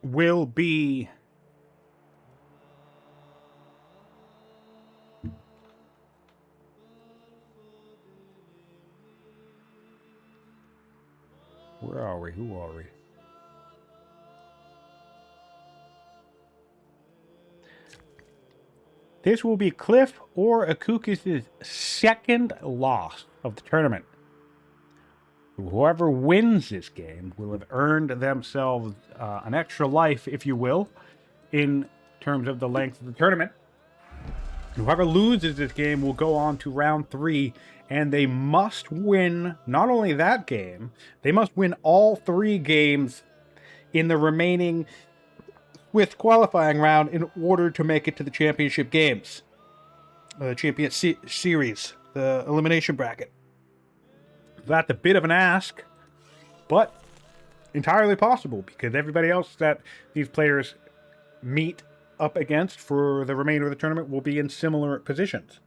will be... Where are we? Who are we? This will be Cliff or Akuukis' second loss of the tournament. Whoever wins this game will have earned themselves an extra life, if you will, in terms of the length of the tournament. Whoever loses this game will go on to round 3, and they must win not only that game, they must win all 3 games in the remaining with qualifying round in order to make it to the championship games. The champion series, the elimination bracket. That's a bit of an ask, but entirely possible because everybody else that these players meet up against for the remainder of the tournament will be in similar positions.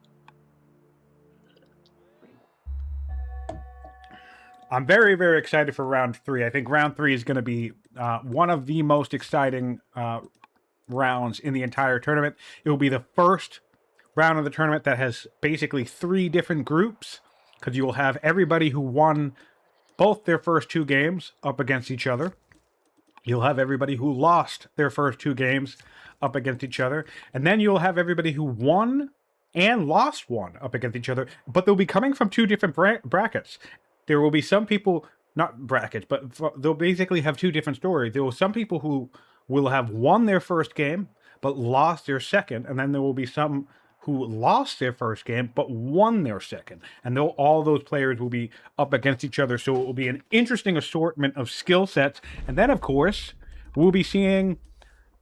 I'm very, very excited for round 3. I think round 3 is going to be one of the most exciting rounds in the entire tournament. It will be the first round of the tournament that has basically 3 different groups, because you will have everybody who won both their first 2 games up against each other. You'll have everybody who lost their first 2 games up against each other. And then you'll have everybody who won and lost one up against each other. But they'll be coming from 2 different brackets. There will be some people, not brackets, but they'll basically have 2 different stories. There will be some people who will have won their first game, but lost their second. And then there will be some who lost their first game, but won their second. And all those players will be up against each other. So it will be an interesting assortment of skill sets. And then, of course, we'll be seeing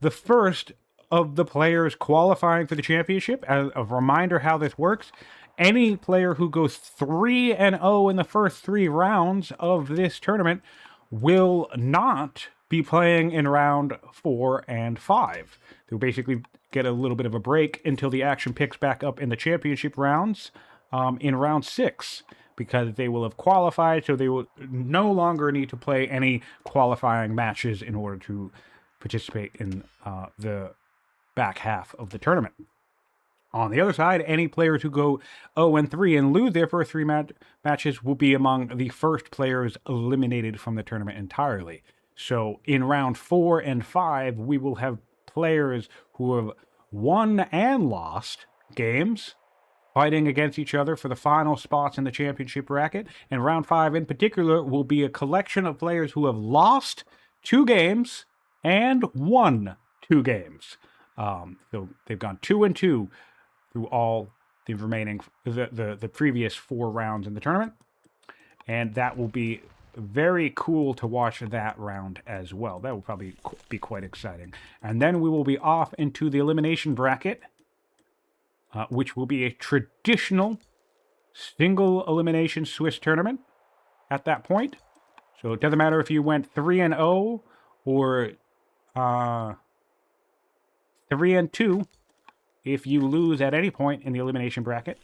the first of the players qualifying for the championship. As a reminder how this works, any player who goes 3-0 in the first 3 rounds of this tournament will not be playing in round 4 and 5. They'll basically get a little bit of a break until the action picks back up in the championship rounds in round 6, because they will have qualified, so they will no longer need to play any qualifying matches in order to participate in the back half of the tournament. On the other side, any players who go 0-3 and lose their first 3 matches will be among the first players eliminated from the tournament entirely. So in round 4 and 5, we will have players who have won and lost games fighting against each other for the final spots in the championship bracket. And round 5 in particular will be a collection of players who have lost 2 games and won 2 games. So they've gone 2-2 through all the remaining, the previous 4 rounds in the tournament. And that will be very cool to watch that round as well. That will probably be quite exciting. And then we will be off into the elimination bracket, which will be a traditional single elimination Swiss tournament at that point. So it doesn't matter if you went 3-0 or 3-2. If you lose at any point in the elimination bracket,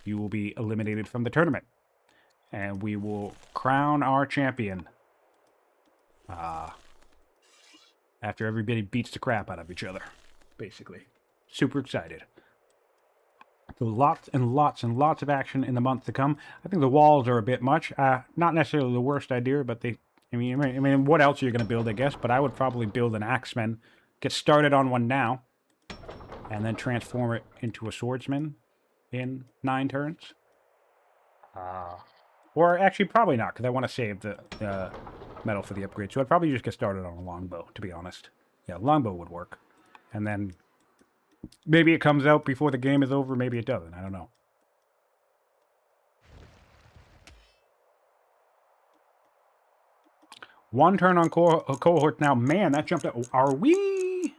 you will be eliminated from the tournament. And we will crown our champion after everybody beats the crap out of each other, basically. Super excited. So lots and lots and lots of action in the months to come. I think the walls are a bit much. Not necessarily the worst idea, but I mean, what else are you going to build, I guess? But I would probably build an axeman. Get started on one now, and then transform it into a swordsman in 9 turns. Or actually, probably not, because I want to save the metal for the upgrade. So I'd probably just get started on a longbow, to be honest. Yeah, longbow would work. And then maybe it comes out before the game is over, maybe it doesn't. I don't know. One turn on cohort now. Man, that jumped up. Are we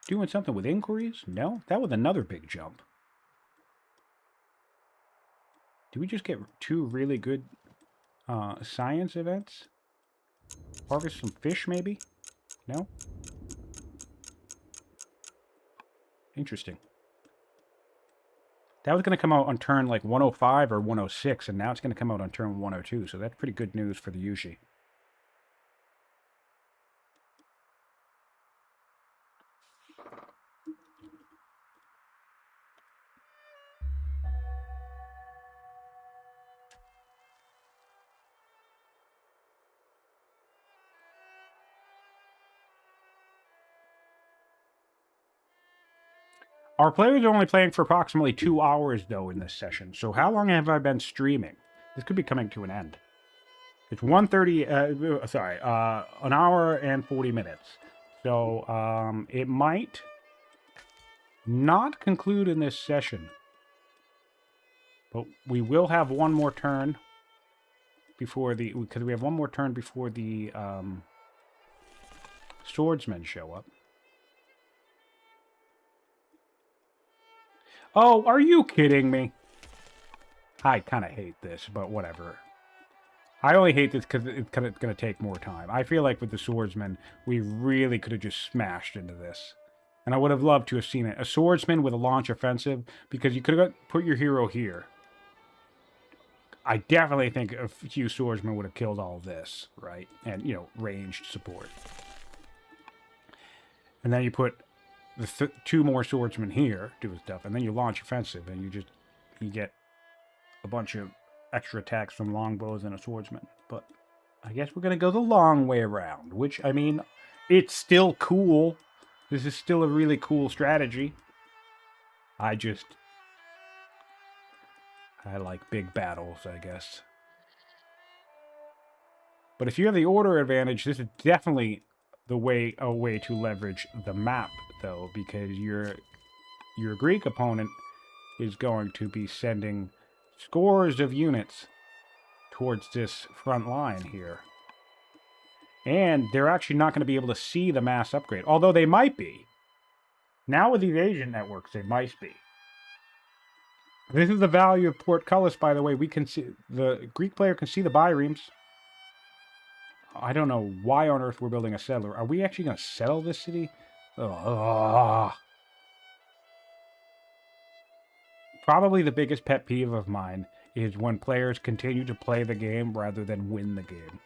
doing something with inquiries? No? That was another big jump. Did we just get 2 really good science events? Harvest some fish, maybe? No? Interesting. That was going to come out on turn like 105 or 106, and now it's going to come out on turn 102, so that's pretty good news for the Yushi. Our players are only playing for approximately 2 hours, though, in this session. So how long have I been streaming? This could be coming to an end. It's 1:30, an hour and 40 minutes. So, it might not conclude in this session. But we will have one more turn before the... Because we have one more turn before the swordsmen show up. Oh, are you kidding me? I kind of hate this, but whatever. I only hate this because it's going to take more time. I feel like with the swordsman, we really could have just smashed into this. And I would have loved to have seen it. A swordsman with a launch offensive, because you could have put your hero here. I definitely think a few swordsmen would have killed all of this, right? And, you know, ranged support. And then you put the two more swordsmen here, doing stuff, and then you launch offensive, and you get a bunch of extra attacks from longbows and a swordsman. But I guess we're going to go the long way around, which, I mean, it's still cool. This is still a really cool strategy. I like big battles, I guess. But if you have the order advantage, this is definitely a way to leverage the map, though, because your Greek opponent is going to be sending scores of units towards this front line here. And they're actually not going to be able to see the mass upgrade, although they might be. Now with these agent networks, they might be. This is the value of portcullis, by the way. We can see, the Greek player can see the biremes. I don't know why on earth we're building a settler. Are we actually going to settle this city? Ugh. Probably the biggest pet peeve of mine is when players continue to play the game rather than win the game.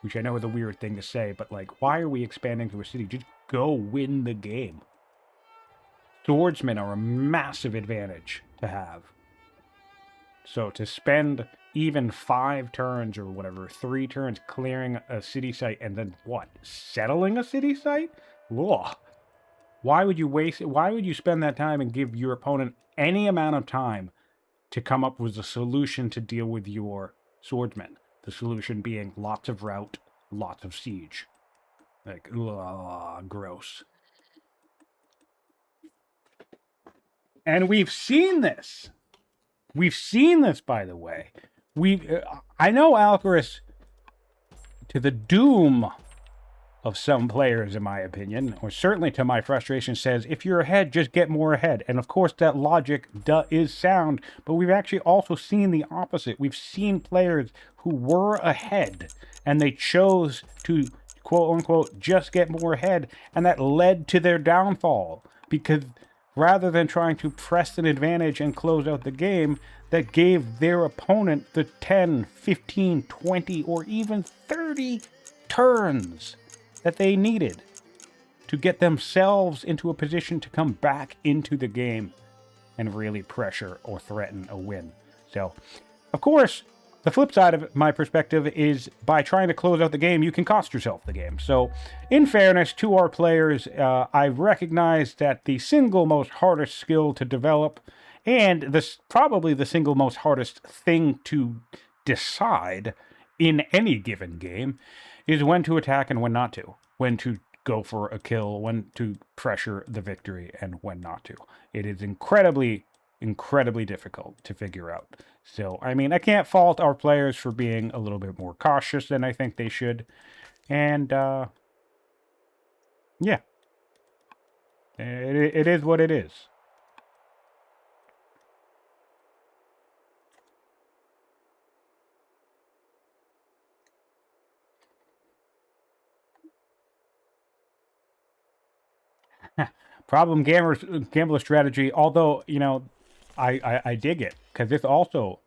Which I know is a weird thing to say, but like, why are we expanding to a city? Just go win the game. Swordsmen are a massive advantage to have. So to spend even 5 turns or whatever, 3 turns clearing a city site and then what? Settling a city site? Ugh. Why would you spend that time and give your opponent any amount of time to come up with a solution to deal with your swordsmen? The solution being lots of rout, lots of siege. Like, ugh, gross. And we've seen this. We've seen this, by the way. I know Alcaris, to the doom of some players, in my opinion, or certainly to my frustration, says, if you're ahead, just get more ahead. And of course, that logic is sound, but we've actually also seen the opposite. We've seen players who were ahead, and they chose to, quote-unquote, just get more ahead, and that led to their downfall, because rather than trying to press an advantage and close out the game, that gave their opponent the 10, 15, 20, or even 30 turns that they needed to get themselves into a position to come back into the game and really pressure or threaten a win. So, of course, the flip side of my perspective is by trying to close out the game, you can cost yourself the game. So, in fairness to our players, I recognize that the single most hardest skill to develop, and this probably the single most hardest thing to decide in any given game, is when to attack and when not to. When to go for a kill, when to pressure the victory, and when not to. It is incredibly difficult to figure out. So, I mean, I can't fault our players for being a little bit more cautious than I think they should. And, yeah. It is what it is. Problem gambler strategy, although, you know, I dig it, because this also,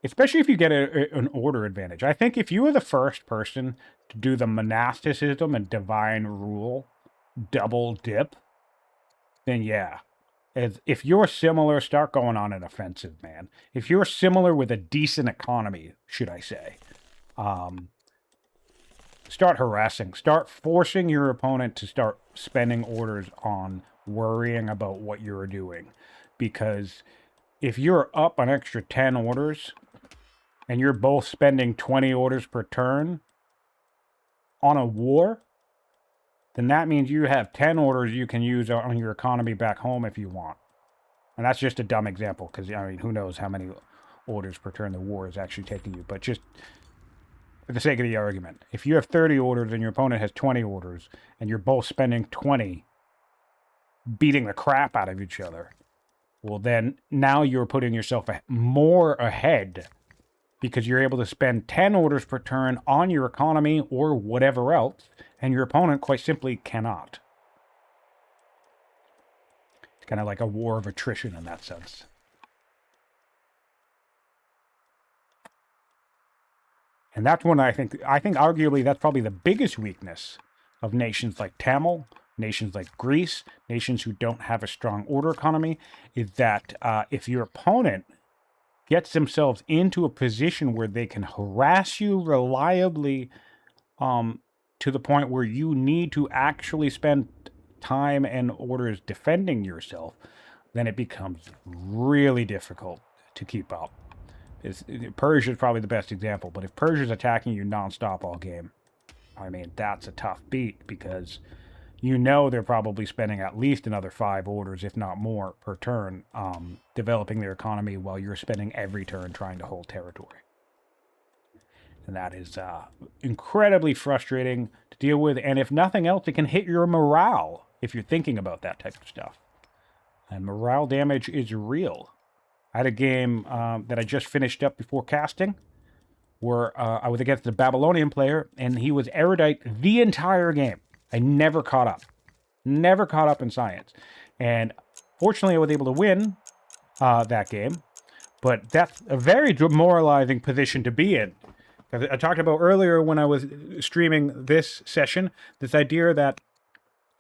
especially if you get an order advantage. I think if you were the first person to do the monasticism and divine rule double dip, then yeah. If you're similar, start going on an offensive, man. If you're similar with a decent economy, should I say, start harassing. Start forcing your opponent to start spending orders on worrying about what you're doing. Because if you're up an extra 10 orders, and you're both spending 20 orders per turn on a war, then that means you have 10 orders you can use on your economy back home if you want. And that's just a dumb example, because, I mean, who knows how many orders per turn the war is actually taking you. But just for the sake of the argument, if you have 30 orders and your opponent has 20 orders, and you're both spending 20 beating the crap out of each other, well, then now you're putting yourself more ahead, because you're able to spend 10 orders per turn on your economy or whatever else, and your opponent quite simply cannot. It's kind of like a war of attrition in that sense. And that's one I think arguably that's probably the biggest weakness of nations like Tamil, nations like Greece, nations who don't have a strong order economy, is that if your opponent gets themselves into a position where they can harass you reliably to the point where you need to actually spend time and orders defending yourself, then it becomes really difficult to keep up. Persia is probably the best example, but if Persia's attacking you nonstop all game, I mean, that's a tough beat, because you know they're probably spending at least another 5 orders, if not more, per turn, developing their economy while you're spending every turn trying to hold territory. And that is incredibly frustrating to deal with, and if nothing else, it can hit your morale if you're thinking about that type of stuff. And morale damage is real. I had a game that I just finished up before casting, where I was against a Babylonian player, and he was erudite the entire game. I never caught up. Never caught up in science. And fortunately, I was able to win that game. But that's a very demoralizing position to be in. As I talked about earlier when I was streaming this session, this idea that,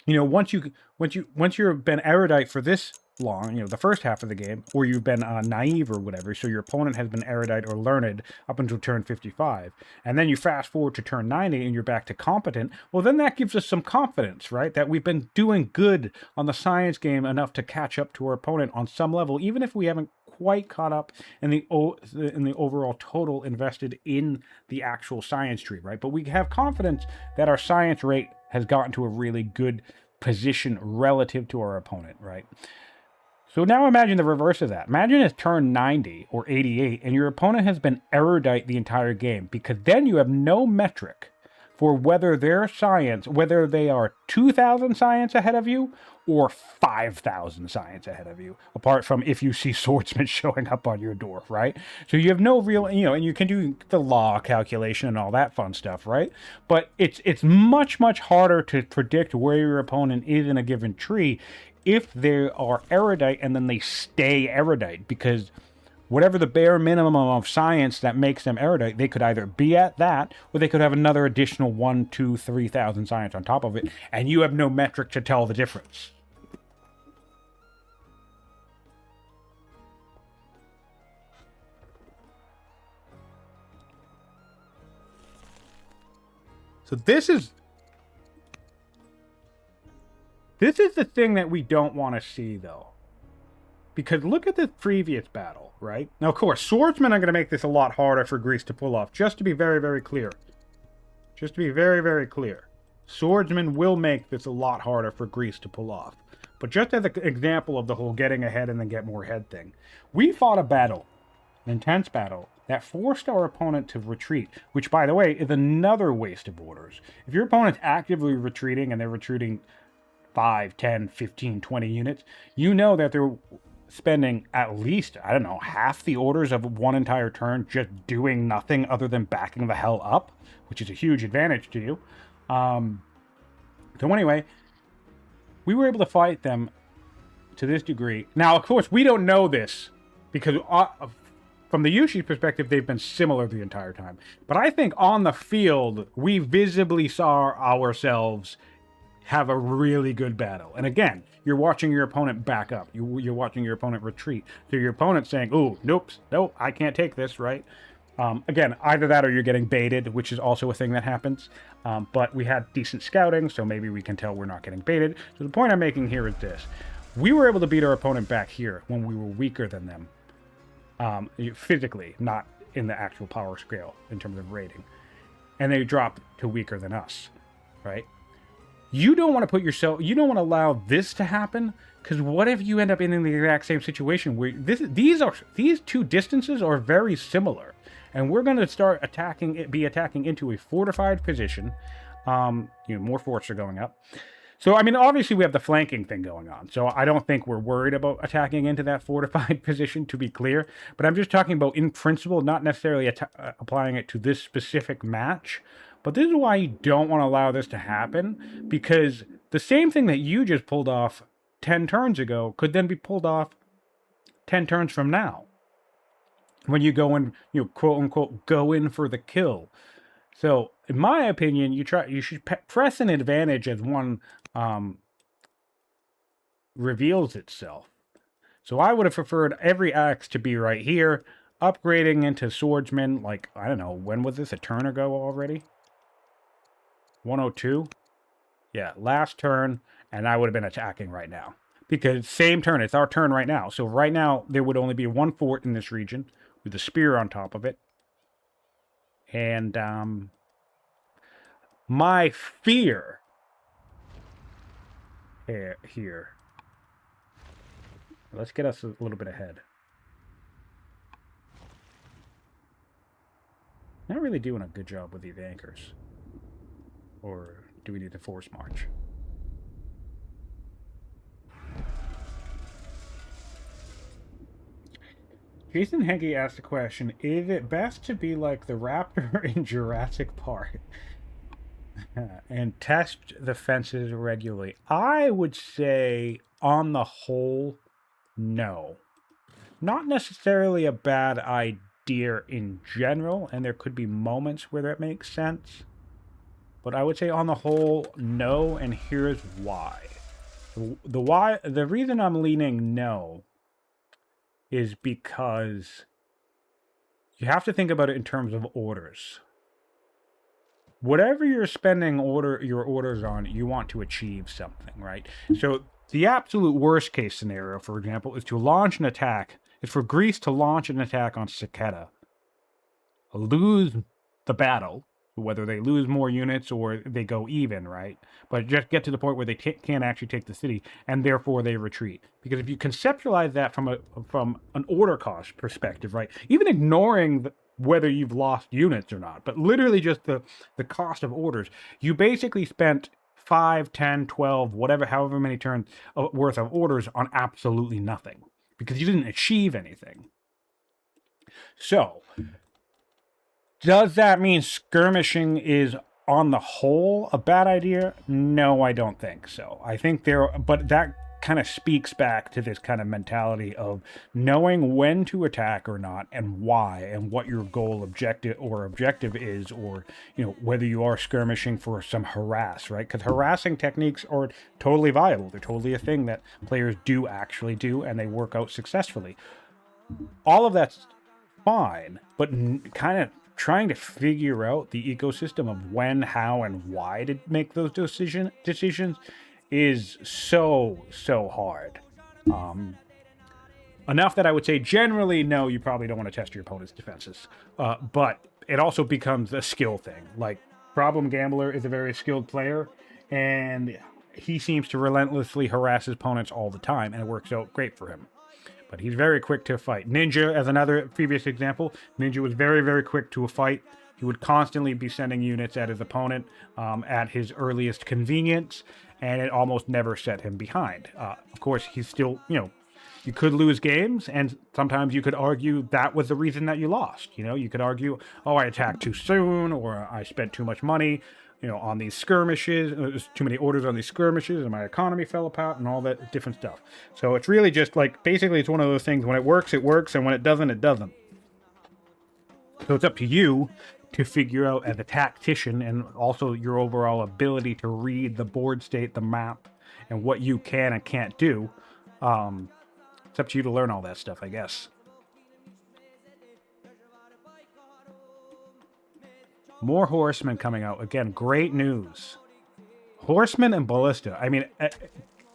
you know, once you've been erudite for this long, you know, the first half of the game, or you've been naive or whatever, so your opponent has been erudite or learned up until turn 55, and then you fast forward to turn 90 and you're back to competent, well, then that gives us some confidence, right? That we've been doing good on the science game enough to catch up to our opponent on some level, even if we haven't quite caught up in the overall total invested in the actual science tree, right? But we have confidence that our science rate has gotten to a really good position relative to our opponent, right? So now imagine the reverse of that. Imagine it's turn 90 or 88 and your opponent has been erudite the entire game, because then you have no metric for whether their science, whether they are 2,000 science ahead of you or 5,000 science ahead of you, apart from if you see swordsmen showing up on your door, right? So you have no real, you know, and you can do the law calculation and all that fun stuff, right? But it's much, much harder to predict where your opponent is in a given tree if they are erudite and then they stay erudite, because whatever the bare minimum of science that makes them erudite, they could either be at that, or they could have another additional 1, 2, 3,000 science on top of it, and you have no metric to tell the difference. So this is the thing that we don't want to see, though. Because look at the previous battle, right? Now, of course, swordsmen are going to make this a lot harder for Greece to pull off, just to be very, very clear. Just to be very, very clear. Swordsmen will make this a lot harder for Greece to pull off. But just as an example of the whole getting ahead and then get more ahead thing, we fought a battle, an intense battle, that forced our opponent to retreat, which, by the way, is another waste of orders. If your opponent's actively retreating and they're retreating 5, 10, 15, 20 units, you know that they're spending at least, I don't know, half the orders of one entire turn just doing nothing other than backing the hell up, which is a huge advantage to you. So anyway, we were able to fight them to this degree. Now, of course, we don't know this because from the Yushi's perspective, they've been similar the entire time. But I think on the field, we visibly saw ourselves have a really good battle. And again, you're watching your opponent back up. You're watching your opponent retreat. So your opponent's saying, "Ooh, nope, I can't take this," right? Again, either that or you're getting baited, which is also a thing that happens. But we had decent scouting, so maybe we can tell we're not getting baited. So the point I'm making here is this. We were able to beat our opponent back here when we were weaker than them. Physically, not in the actual power scale in terms of rating. And they dropped to weaker than us, right? You don't want to put yourself, you don't want to allow this to happen, because what if you end up in the exact same situation where these two distances are very similar, and we're going to start be attacking into a fortified position. More forts are going up. So, I mean, obviously we have the flanking thing going on. So I don't think we're worried about attacking into that fortified position, to be clear. But I'm just talking about in principle, not necessarily applying it to this specific match. But this is why you don't want to allow this to happen. Because the same thing that you just pulled off 10 turns ago could then be pulled off 10 turns from now. When you go in, quote unquote, go in for the kill. So, in my opinion, you should press an advantage as one reveals itself. So I would have preferred every axe to be right here, upgrading into swordsman, like, I don't know, when was this, a turn ago already? 102? Yeah, last turn, and I would have been attacking right now. Because same turn, it's our turn right now. So right now, there would only be one fort in this region, with a spear on top of it. And, my fear here. Let's get us a little bit ahead. Not really doing a good job with these anchors. Or do we need to force march? Jason Henke asked the question, is it best to be like the raptor in Jurassic Park and test the fences regularly? I would say, on the whole, no. Not necessarily a bad idea in general, and there could be moments where that makes sense. But I would say, on the whole, no, and here's why. The reason I'm leaning no is because you have to think about it in terms of orders. Whatever you're spending your orders on, you want to achieve something, right? So the absolute worst case scenario, for example, is to launch an attack. Is for Greece to launch an attack on Saketa, lose the battle, whether they lose more units or they go even, right? But just get to the point where they can't actually take the city, and therefore they retreat. Because if you conceptualize that from an order cost perspective, right? Even ignoring whether you've lost units or not, but literally just the cost of orders, you basically spent 5, 10, 12, however many turns worth of orders on absolutely nothing. Because you didn't achieve anything. So, does that mean skirmishing is, on the whole, a bad idea? No, I don't think so. I think but that kind of speaks back to this kind of mentality of knowing when to attack or not, and why, and what your goal objective is, or whether you are skirmishing for some harass, right? Because harassing techniques are totally viable. They're totally a thing that players do actually do, and they work out successfully. All of that's fine, but kind of trying to figure out the ecosystem of when, how, and why to make those decisions is so hard. Enough that I would say generally, no, you probably don't want to test your opponent's defenses. But it also becomes a skill thing. Like, Problem Gambler is a very skilled player, and he seems to relentlessly harass his opponents all the time, and it works out great for him. But he's very quick to fight. Ninja, as another previous example, Ninja was very, very quick to a fight. He would constantly be sending units at his opponent at his earliest convenience, and it almost never set him behind. Of course, he's still, you could lose games, and sometimes you could argue that was the reason that you lost. You could argue, oh, I attacked too soon, or I spent too much money, on these skirmishes. There's too many orders on these skirmishes, and my economy fell apart, and all that different stuff. So it's really just like, basically, it's one of those things, when it works, and when it doesn't, it doesn't. So it's up to you to figure out, as a tactician, and also your overall ability to read the board state, the map, and what you can and can't do. It's up to you to learn all that stuff, I guess. More horsemen coming out. Again, great news. Horsemen and ballista. I mean,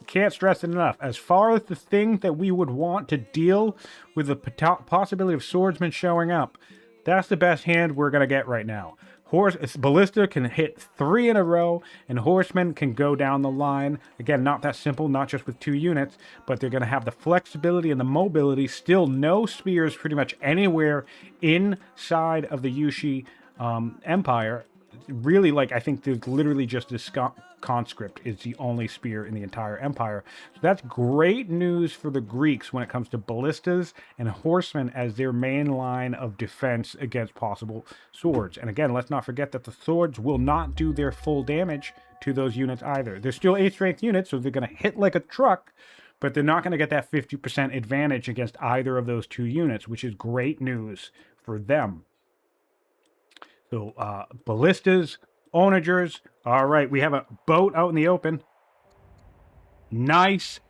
can't stress it enough. As far as the things that we would want to deal with the possibility of swordsmen showing up, that's the best hand we're going to get right now. Ballista can hit 3 in a row, and Horsemen can go down the line. Again, not that simple, not just with 2 units, but they're going to have the flexibility and the mobility. Still no spears pretty much anywhere inside of the Yushi Empire. Really, like, I think there's literally just this conscript is the only spear in the entire empire. So that's great news for the Greeks when it comes to ballistas and horsemen as their main line of defense against possible swords. And again, let's not forget that the swords will not do their full damage to those units either. They're still 8 strength units, so they're going to hit like a truck, but they're not going to get that 50% advantage against either of those 2 units, which is great news for them. So, ballistas, onagers. All right, we have a boat out in the open. Nice,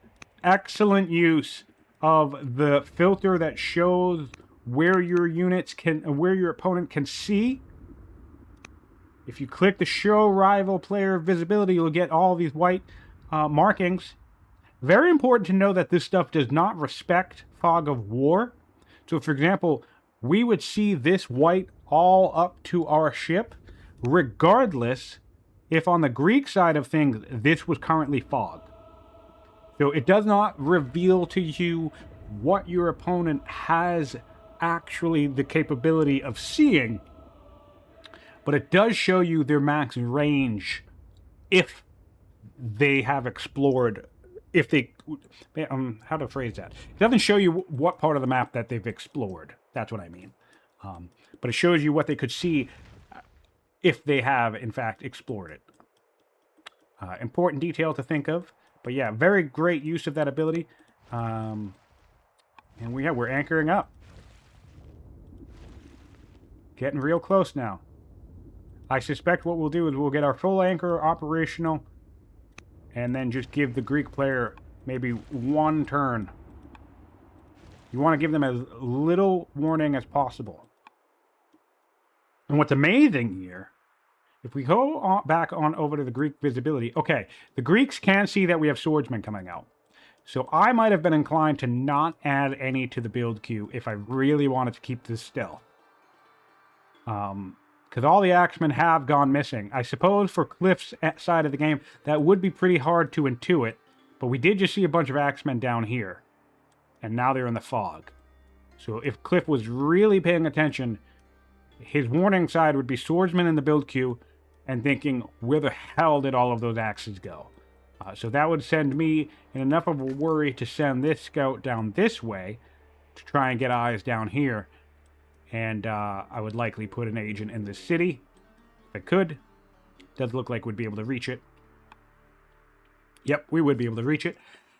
excellent use of the filter that shows where your units can, where your opponent can see. If you click the show rival player visibility, you'll get all these white markings. Very important to know that this stuff does not respect fog of war. So, for example, we would see this white all up to our ship, regardless if on the Greek side of things, this was currently fog. So it does not reveal to you what your opponent has actually the capability of seeing, but it does show you their max range if they have explored, if they, how to phrase that? It doesn't show you what part of the map that they've explored. That's what I mean. But it shows you what they could see if they have, in fact, explored it. Important detail to think of. But yeah, very great use of that ability. And we're anchoring up. Getting real close now. I suspect what we'll do is we'll get our full anchor operational and then just give the Greek player maybe 1 turn. You want to give them as little warning as possible. And what's amazing here, if we go back on over to the Greek visibility, okay, the Greeks can see that we have swordsmen coming out. So I might have been inclined to not add any to the build queue if I really wanted to keep this stealth. Because all the axemen have gone missing. I suppose for Cliff's side of the game, that would be pretty hard to intuit, but we did just see a bunch of axemen down here. And now they're in the fog. So if Cliff was really paying attention, his warning side would be swordsmen in the build queue and thinking, where the hell did all of those axes go? So that would send me in enough of a worry to send this scout down this way to try and get eyes down here. And I would likely put an agent in the city if I could. Does look like we'd be able to reach it. Yep, we would be able to reach it.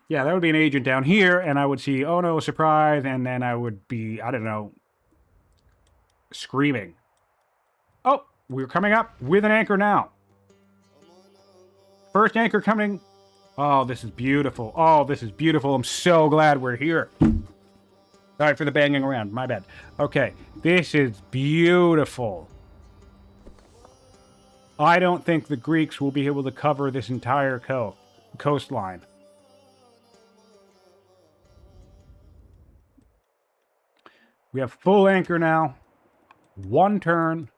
Yeah, that would be an agent down here, and I would see, oh no, surprise, and then I would be, I don't know, screaming. Oh, we're coming up with an anchor now. First anchor coming. Oh, this is beautiful. Oh, this is beautiful. I'm so glad we're here. Sorry for the banging around. My bad. Okay, this is beautiful. I don't think the Greeks will be able to cover this entire coastline. We have full anchor now. 1 turn.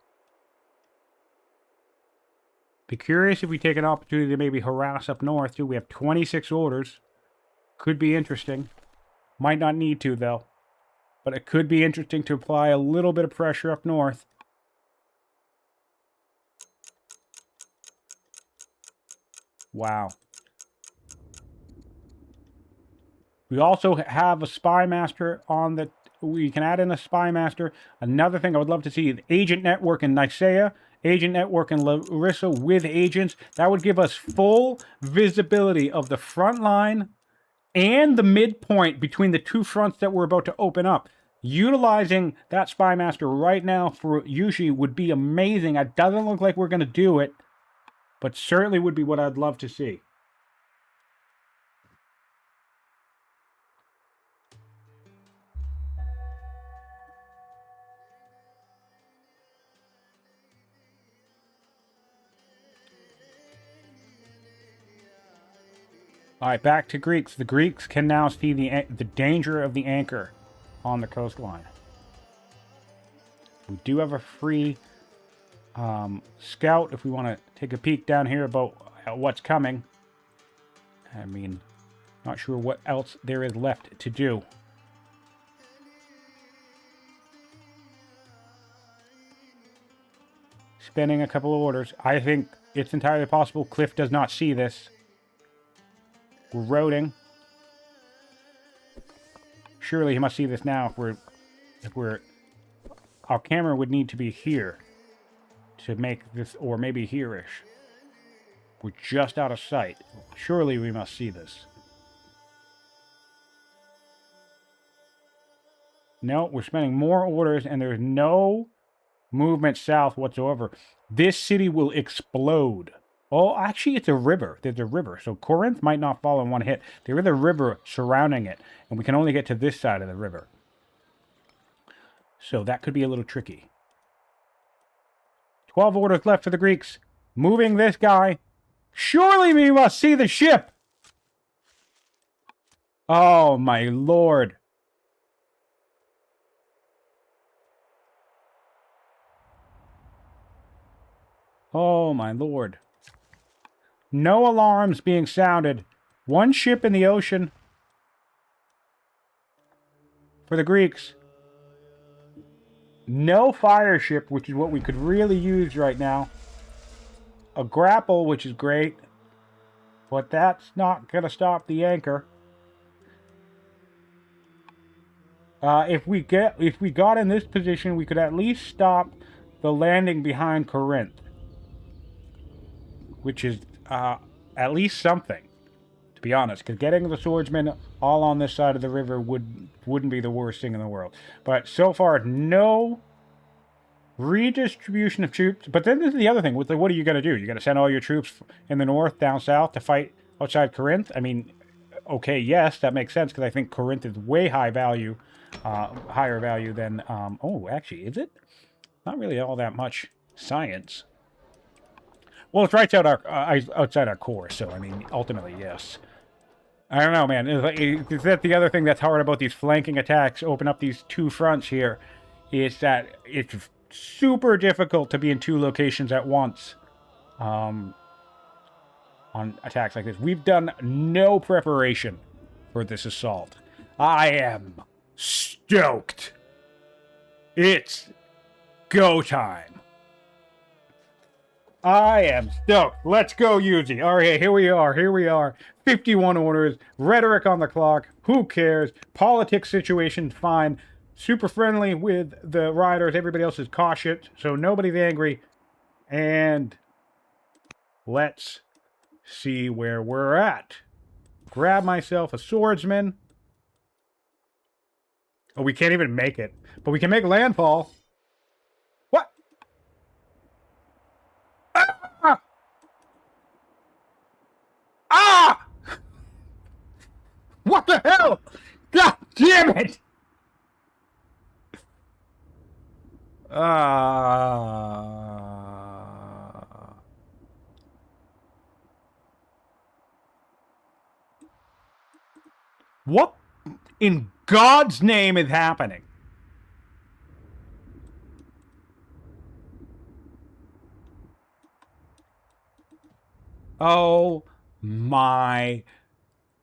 Be curious if we take an opportunity to maybe harass up north, too. We have 26 orders. Could be interesting. Might not need to, though. But it could be interesting to apply a little bit of pressure up north. Wow. We also have a spy master on the... We can add in a spy master. Another thing I would love to see, the agent network in Nicaea, agent network in Larissa with agents. That would give us full visibility of the front line and the midpoint between the 2 fronts that we're about to open up. Utilizing that spy master right now for Yushi would be amazing. It doesn't look like we're going to do it, but certainly would be what I'd love to see. All right, back to Greeks. The Greeks can now see the danger of the anchor on the coastline. We do have a free scout if we want to take a peek down here about what's coming. I mean, not sure what else there is left to do. Spending a couple of orders. I think it's entirely possible Cliff does not see this. We're roading. Surely he must see this now if we're our camera would need to be here to make this, or maybe here-ish. We're just out of sight. Surely we must see this. No, we're spending more orders and there's no movement south whatsoever. This city will explode. Oh, actually, it's a river. There's a river. So Corinth might not fall in one hit. There is a river surrounding it, and we can only get to this side of the river. So that could be a little tricky. 12 orders left for the Greeks. Moving this guy. Surely we must see the ship! Oh, my lord. Oh, my lord. No alarms being sounded. One ship in the ocean. For the Greeks. No fire ship, which is what we could really use right now. A grapple, which is great. But that's not going to stop the anchor. If we got in this position, we could at least stop the landing behind Corinth. Which is at least something, to be honest. Because getting the swordsmen all on this side of the river wouldn't be the worst thing in the world. But so far, no redistribution of troops. But then this is the other thing. What are you going to do? You got to send all your troops in the north down south to fight outside Corinth? I mean, okay, yes, that makes sense. Because I think Corinth is way higher value than... oh, actually, is it? Not really all that much science. Well, it's right outside our core, so, I mean, ultimately, yes. I don't know, man. Is that the other thing that's hard about these flanking attacks, open up these two fronts here, is that it's super difficult to be in two locations at once on attacks like this. We've done no preparation for this assault. I am stoked. It's go time. I am stoked. Let's go, Yuzi. All right, here we are. 51 orders. Rhetoric on the clock. Who cares? Politics situation, fine. Super friendly with the riders. Everybody else is cautious, so nobody's angry. And let's see where we're at. Grab myself a swordsman. Oh, we can't even make it. But we can make landfall. What? Ah! What the hell? God damn it! What in God's name is happening? Oh my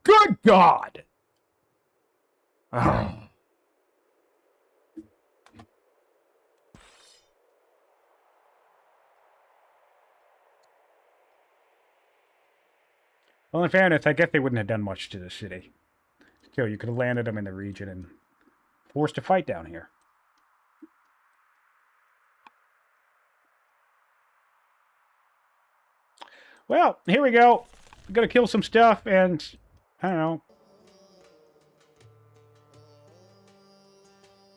good God! Oh. Well, in fairness, I guess they wouldn't have done much to the city. Still, you could have landed them in the region and forced a fight down here. Well, here we go. I'm gonna kill some stuff and, I don't know.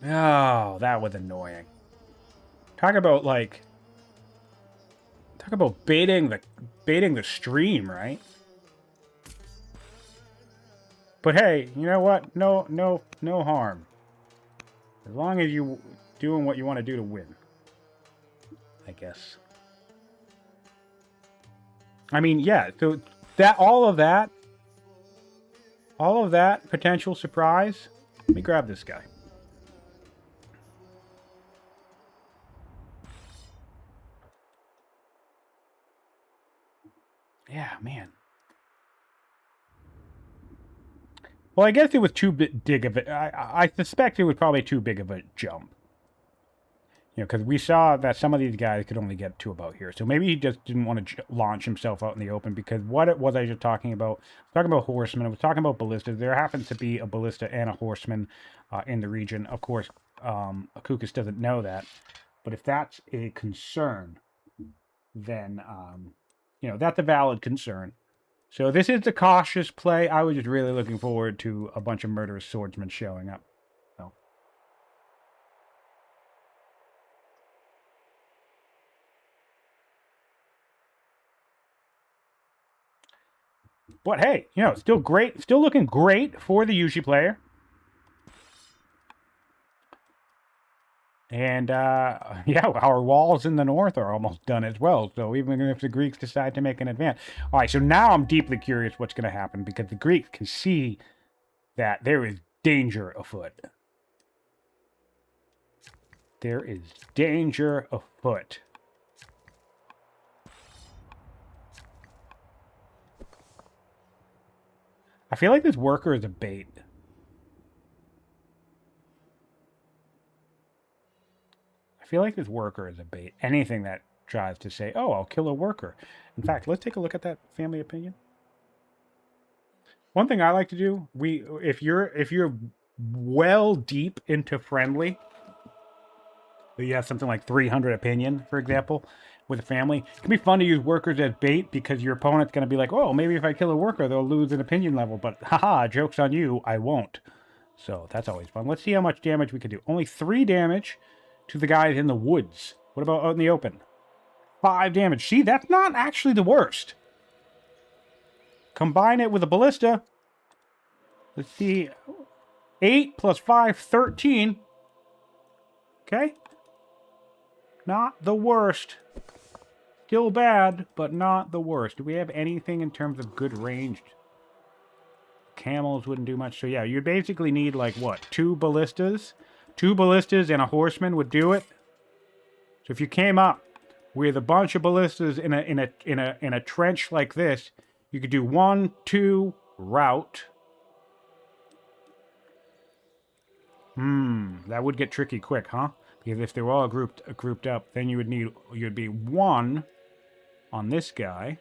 Oh, that was annoying. Talk about, like... Talk about baiting the stream, right? But hey, you know what? No harm. As long as you doing what you want to do to win. I guess. I mean, yeah, so that all of that potential surprise. Let me grab this guy. Yeah, man. Well, I guess it was too big of a... I suspect it was probably too big of a jump. You know, because we saw that some of these guys could only get to about here. So maybe he just didn't want to launch himself out in the open, because what it was I was talking about? I was talking about horsemen. I was talking about ballistas. There happens to be a ballista and a horseman in the region. Of course, Akuukis doesn't know that. But if that's a concern, then, you know, that's a valid concern. So this is the cautious play. I was just really looking forward to a bunch of murderous swordsmen showing up. So. But hey, you know, still great. Still looking great for the Yushi player. And, yeah, our walls in the north are almost done as well. So even if the Greeks decide to make an advance. All right, so now I'm deeply curious what's going to happen, because the Greeks can see that there is danger afoot. There is danger afoot. I feel like this worker is a bait. I feel like this worker is a bait. Anything that tries to say, oh, I'll kill a worker. In fact, let's take a look at that family opinion. One thing I like to do, if you're well deep into friendly, you have something like 300 opinion, for example, with a family, it can be fun to use workers as bait, because your opponent's going to be like, oh, maybe if I kill a worker, they'll lose an opinion level, but haha, joke's on you, I won't. So that's always fun. Let's see how much damage we can do. Only 3 damage to the guys in the woods. What about out in the open? 5 damage. See, that's not actually the worst. Combine it with a ballista. Let's see. 8 plus 5, 13. Okay. Not the worst. Still bad, but not the worst. Do we have anything in terms of good ranged? Camels wouldn't do much. So yeah, you basically need like what? 2 ballistas? 2 ballistas and a horseman would do it. So if you came up with a bunch of ballistas in a trench like this, you could do 1, 2, route. That would get tricky quick, huh? Because if they were all grouped up, then you'd be 1 on this guy.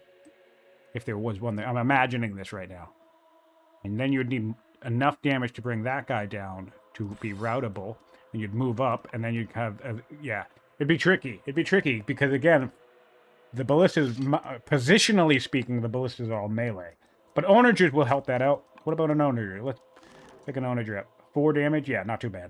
If there was one there. I'm imagining this right now. And then you'd need enough damage to bring that guy down to be routable. And you'd move up, and then you'd have, yeah. It'd be tricky. It'd be tricky, because again, the ballistas, positionally speaking, the ballistas are all melee. But onagers will help that out. What about an onager? Let's pick an onager up. 4 damage? Yeah, not too bad.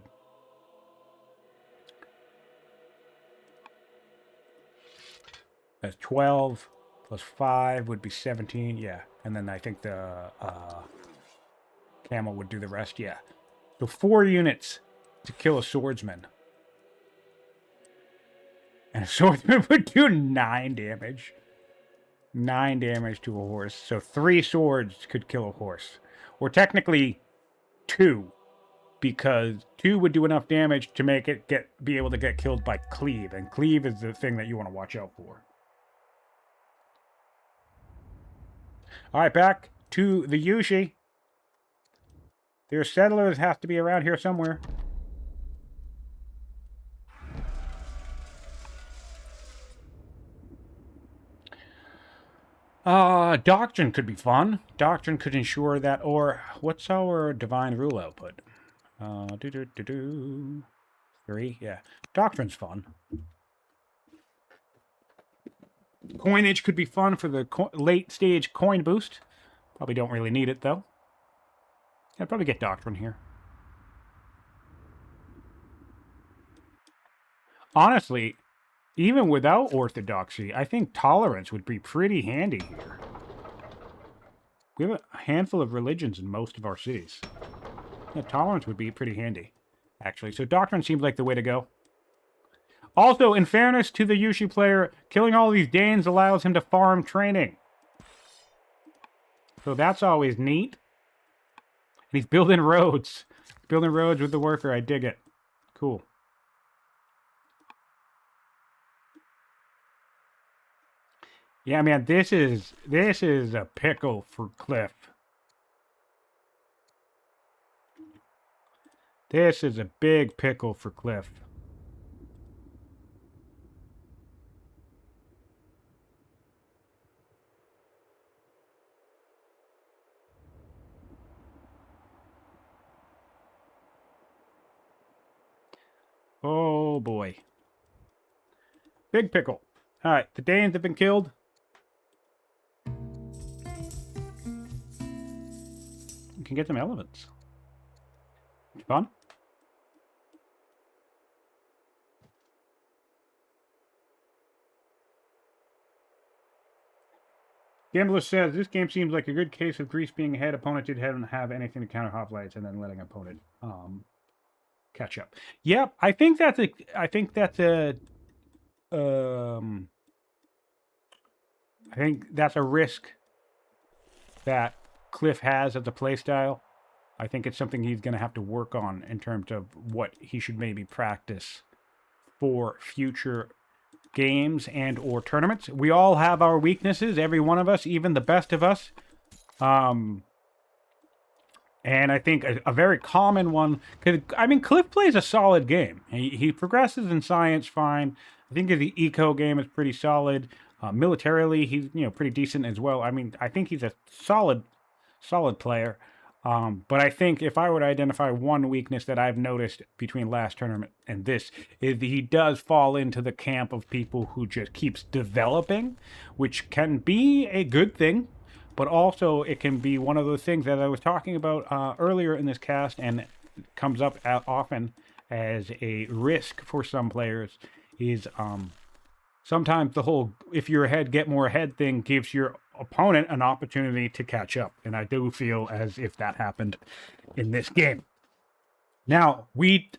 That's 12 plus 5 would be 17. Yeah, and then I think the camel would do the rest. Yeah. So 4 units to kill a swordsman. And a swordsman would do 9 damage. 9 damage to a horse. So 3 swords could kill a horse. Or technically 2. Because 2 would do enough damage to make it be able to get killed by cleave. And cleave is the thing that you want to watch out for. Alright, back to the Yushi. Their settlers have to be around here somewhere. Doctrine could be fun. Doctrine could ensure that, or what's our divine rule output? 3, yeah. Doctrine's fun. Coinage could be fun for the late stage coin boost. Probably don't really need it though. I'd probably get Doctrine here. Honestly, even without Orthodoxy, I think Tolerance would be pretty handy here. We have a handful of religions in most of our cities. Yeah, Tolerance would be pretty handy, actually. So Doctrine seems like the way to go. Also, in fairness to the Yushi player, killing all these Danes allows him to farm training. So that's always neat. And he's building roads. Building roads with the worker. I dig it. Cool. Yeah, man, this is a pickle for Cliff. This is a big pickle for Cliff. Oh boy. Big pickle. All right, the Danes have been killed. You can get some elephants. It's fun. Gambler says, this game seems like a good case of Greece being ahead. Opponent didn't have anything to counter hoplites and then letting opponent catch up. Yep, I think that's a risk that Cliff has as a playstyle. I think it's something he's going to have to work on in terms of what he should maybe practice for future games and or tournaments. We all have our weaknesses, every one of us, even the best of us. And I think a very common one, because I mean, Cliff plays a solid game. He progresses in science fine. I think the eco game is pretty solid. Militarily, he's pretty decent as well. I mean, I think he's a solid player. But I think if I were to identify one weakness that I've noticed between last tournament and this, is that he does fall into the camp of people who just keeps developing, which can be a good thing, but also it can be one of those things that I was talking about earlier in this cast, and it comes up often as a risk for some players, is sometimes the whole if you're ahead, get more ahead thing gives your opponent an opportunity to catch up. And I do feel as if that happened in this game. Now,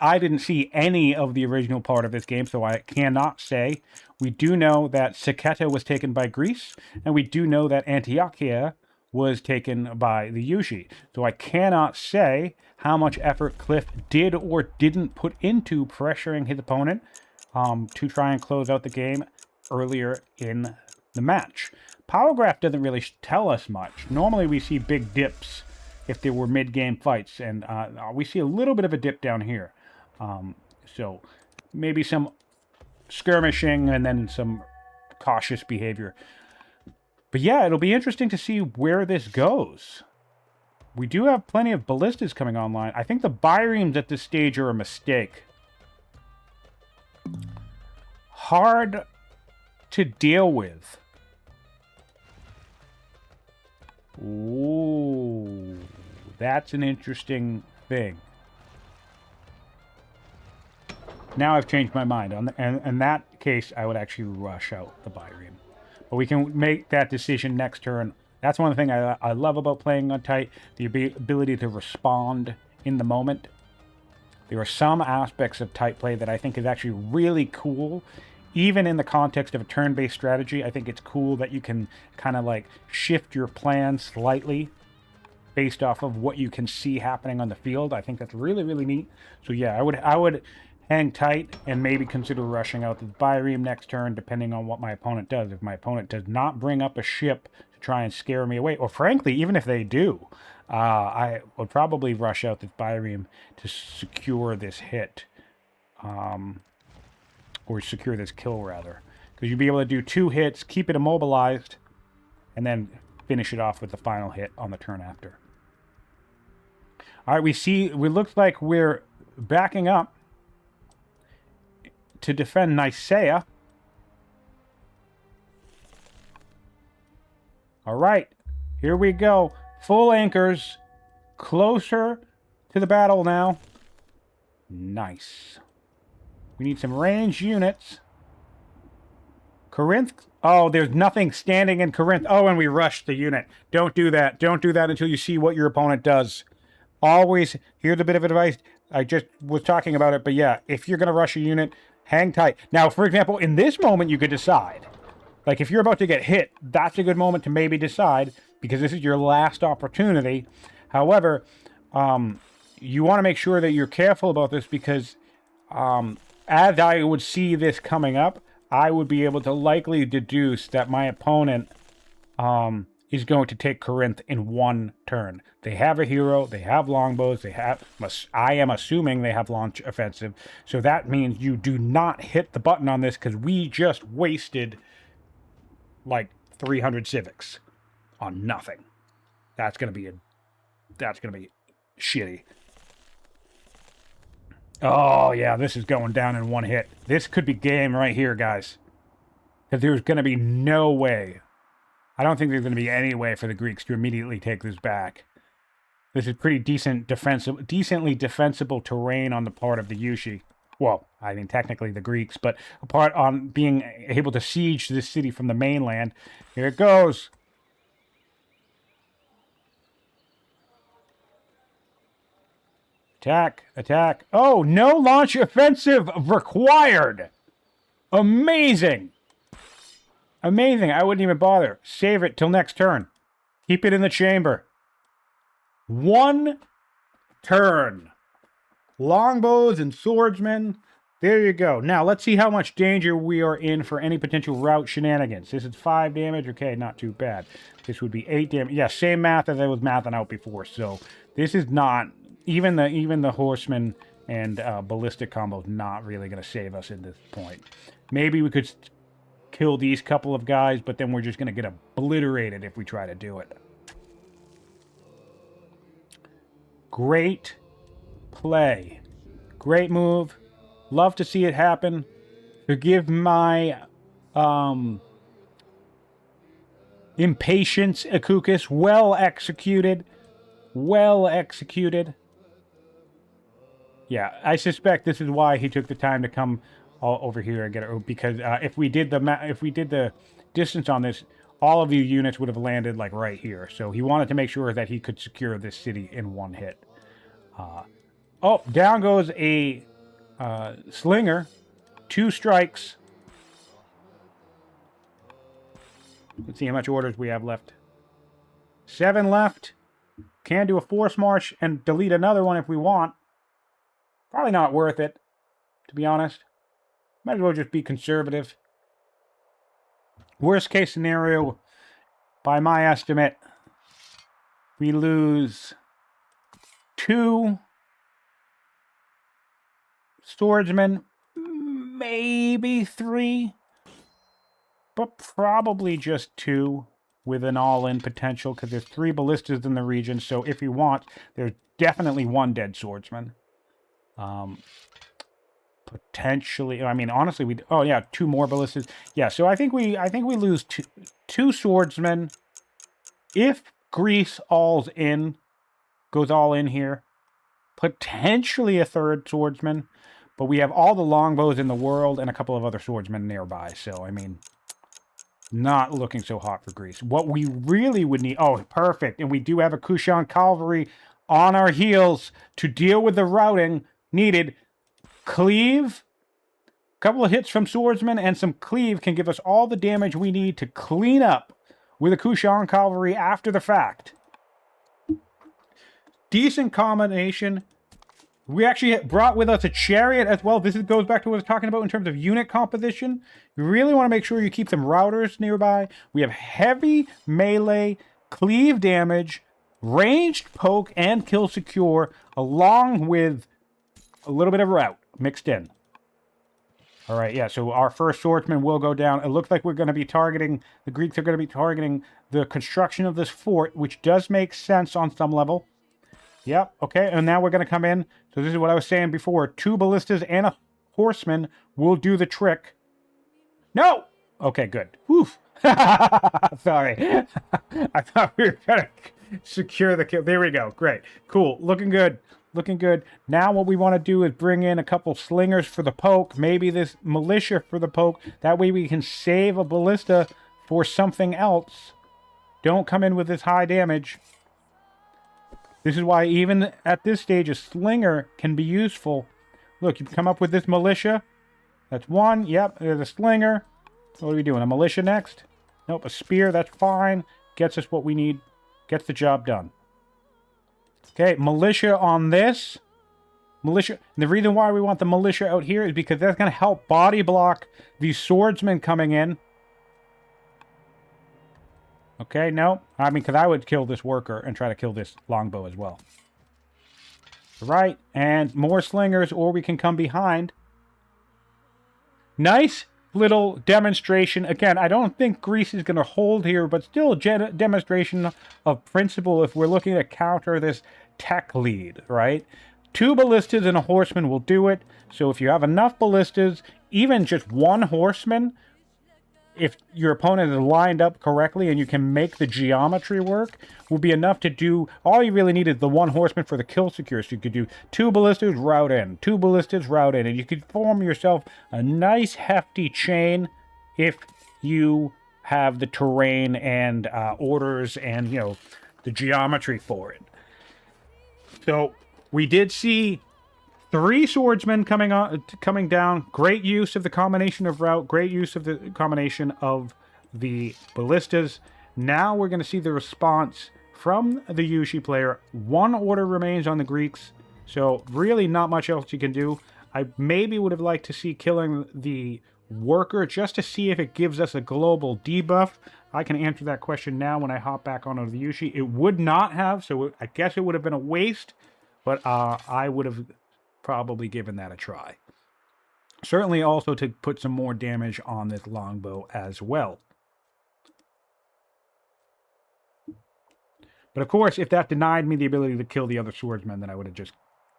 I didn't see any of the original part of this game, so I cannot say. We do know that Saketa was taken by Greece, and we do know that Antiochia was taken by the Yushi. So I cannot say how much effort Cliff did or didn't put into pressuring his opponent to try and close out the game earlier in the match. Power Graph doesn't really tell us much. Normally we see big dips if there were mid-game fights, and we see a little bit of a dip down here. So maybe some skirmishing and then some cautious behavior. But yeah, it'll be interesting to see where this goes. We do have plenty of ballistas coming online. I think the bireams at this stage are a mistake. Hard to deal with. Ooh, that's an interesting thing. Now I've changed my mind. In that case, I would actually rush out the biream. But we can make that decision next turn. That's one thing I love about playing on tight, the ability to respond in the moment. There are some aspects of tight play that I think is actually really cool. Even in the context of a turn-based strategy, I think it's cool that you can kind of like shift your plan slightly based off of what you can see happening on the field. I think that's really, really neat. So yeah, I would hang tight and maybe consider rushing out the biream next turn, depending on what my opponent does. If my opponent does not bring up a ship to try and scare me away, or frankly, even if they do, I would probably rush out this biream to secure this hit. Or secure this kill, rather. Because you'd be able to do 2 hits, keep it immobilized, and then finish it off with the final hit on the turn after. All right, it looks like we're backing up to defend Nicaea. All right, here we go. Full anchors, closer to the battle now. Nice. We need some ranged units. Corinth. Oh, there's nothing standing in Corinth. Oh, and we rushed the unit. Don't do that. Don't do that until you see what your opponent does. Always, here's a bit of advice. I just was talking about it, but yeah, if you're going to rush a unit, hang tight. Now, for example, in this moment, you could decide. Like, if you're about to get hit, that's a good moment to maybe decide, because this is your last opportunity. However, you want to make sure that you're careful about this, because as I would see this coming up, I would be able to likely deduce that my opponent is going to take Corinth in one turn. They have a hero, they have longbows, they have, I am assuming they have launch offensive, so that means you do not hit the button on this, because we just wasted like 300 civics on nothing. That's gonna be shitty. Oh yeah, this is going down in one hit. This could be game right here, guys, because there's gonna be no way. I don't think there's going to be any way for the Greeks to immediately take this back. This is pretty decently defensible terrain on the part of the Yushi. Well, I mean, technically the Greeks, but apart on being able to siege this city from the mainland. Here it goes. Attack, attack. Oh, no launch offensive required. Amazing. Amazing. I wouldn't even bother. Save it till next turn. Keep it in the chamber. One turn. Longbows and swordsmen. There you go. Now, let's see how much danger we are in for any potential route shenanigans. This is 5 damage. Okay, not too bad. This would be 8 damage. Yeah, same math as I was mathing out before. So, this is not... Even the horsemen and ballistic combos not really going to save us at this point. Maybe we could... kill these couple of guys, but then we're just going to get obliterated if we try to do it. Great play. Great move. Love to see it happen. Forgive my impatience, Akuukis. Well executed. Well executed. Yeah, I suspect this is why he took the time to come all over here and get it, because if we did the distance on this, all of these units would have landed like right here. So he wanted to make sure that he could secure this city in one hit. Oh, down goes a slinger. 2 strikes. Let's see how much orders we have left. 7 left. Can do a force march and delete another one if we want. Probably not worth it, to be honest. Might as well just be conservative. Worst case scenario, by my estimate, we lose 2 swordsmen, maybe 3, but probably just 2 with an all-in potential, because there's 3 ballistas in the region, so if you want, there's definitely 1 dead swordsman. Potentially, I mean, honestly, oh yeah, 2 more ballistas. Yeah, so I think we lose two swordsmen. If Greece goes all in here, potentially a 3rd swordsman, but we have all the longbows in the world and a couple of other swordsmen nearby. So I mean, not looking so hot for Greece. What we really would need, oh, perfect, and we do have a Kushan cavalry on our heels to deal with the routing needed. Cleave, a couple of hits from swordsmen and some cleave can give us all the damage we need to clean up with a Kushan cavalry after the fact. Decent combination. We actually brought with us a chariot as well. This goes back to what I was talking about in terms of unit composition. You really want to make sure you keep some routers nearby. We have heavy melee, cleave damage, ranged poke, and kill secure, along with a little bit of route mixed in. All right, yeah, so our first swordsman will go down. It looks like we're going to be targeting, the Greeks are going to be targeting the construction of this fort, which does make sense on some level. Yep, okay, and now we're going to come in. So this is what I was saying before. 2 ballistas and a horseman will do the trick. No! Okay, good. Woof. Sorry. I thought we were going to secure the kill. There we go. Great. Cool. Looking good. Looking good. Now what we want to do is bring in a couple slingers for the poke. Maybe this militia for the poke. That way we can save a ballista for something else. Don't come in with this high damage. This is why even at this stage a slinger can be useful. Look, you come up with this militia. That's 1. Yep, there's a slinger. What are we doing? A militia next? Nope, a spear. That's fine. Gets us what we need. Gets the job done. Okay, militia on this. Militia. The reason why we want the militia out here is because that's going to help body block these swordsmen coming in. Okay, no. I mean, because I would kill this worker and try to kill this longbow as well. Right, and more slingers, or we can come behind. Nice little demonstration. Again, I don't think Greece is going to hold here, but still a demonstration of principle if we're looking to counter this tech lead, right? 2 ballistas and a horseman will do it. So if you have enough ballistas, even just 1 horseman, if your opponent is lined up correctly and you can make the geometry work, will be enough to do... All you really need is the 1 horseman for the kill secure. So you could do 2 ballistas, route in. 2 ballistas, route in. And you could form yourself a nice hefty chain if you have the terrain and orders and, you know, the geometry for it. So we did see 3 swordsmen coming down. Great use of the combination of route. Great use of the combination of the ballistas. Now we're going to see the response from the Yushi player. 1 order remains on the Greeks. So really not much else you can do. I maybe would have liked to see killing the worker just to see if it gives us a global debuff. I can answer that question now when I hop back onto the Yushi. It would not have, so I guess it would have been a waste. But I would have probably given that a try. Certainly also to put some more damage on this longbow as well. But of course, if that denied me the ability to kill the other swordsmen, then I would have just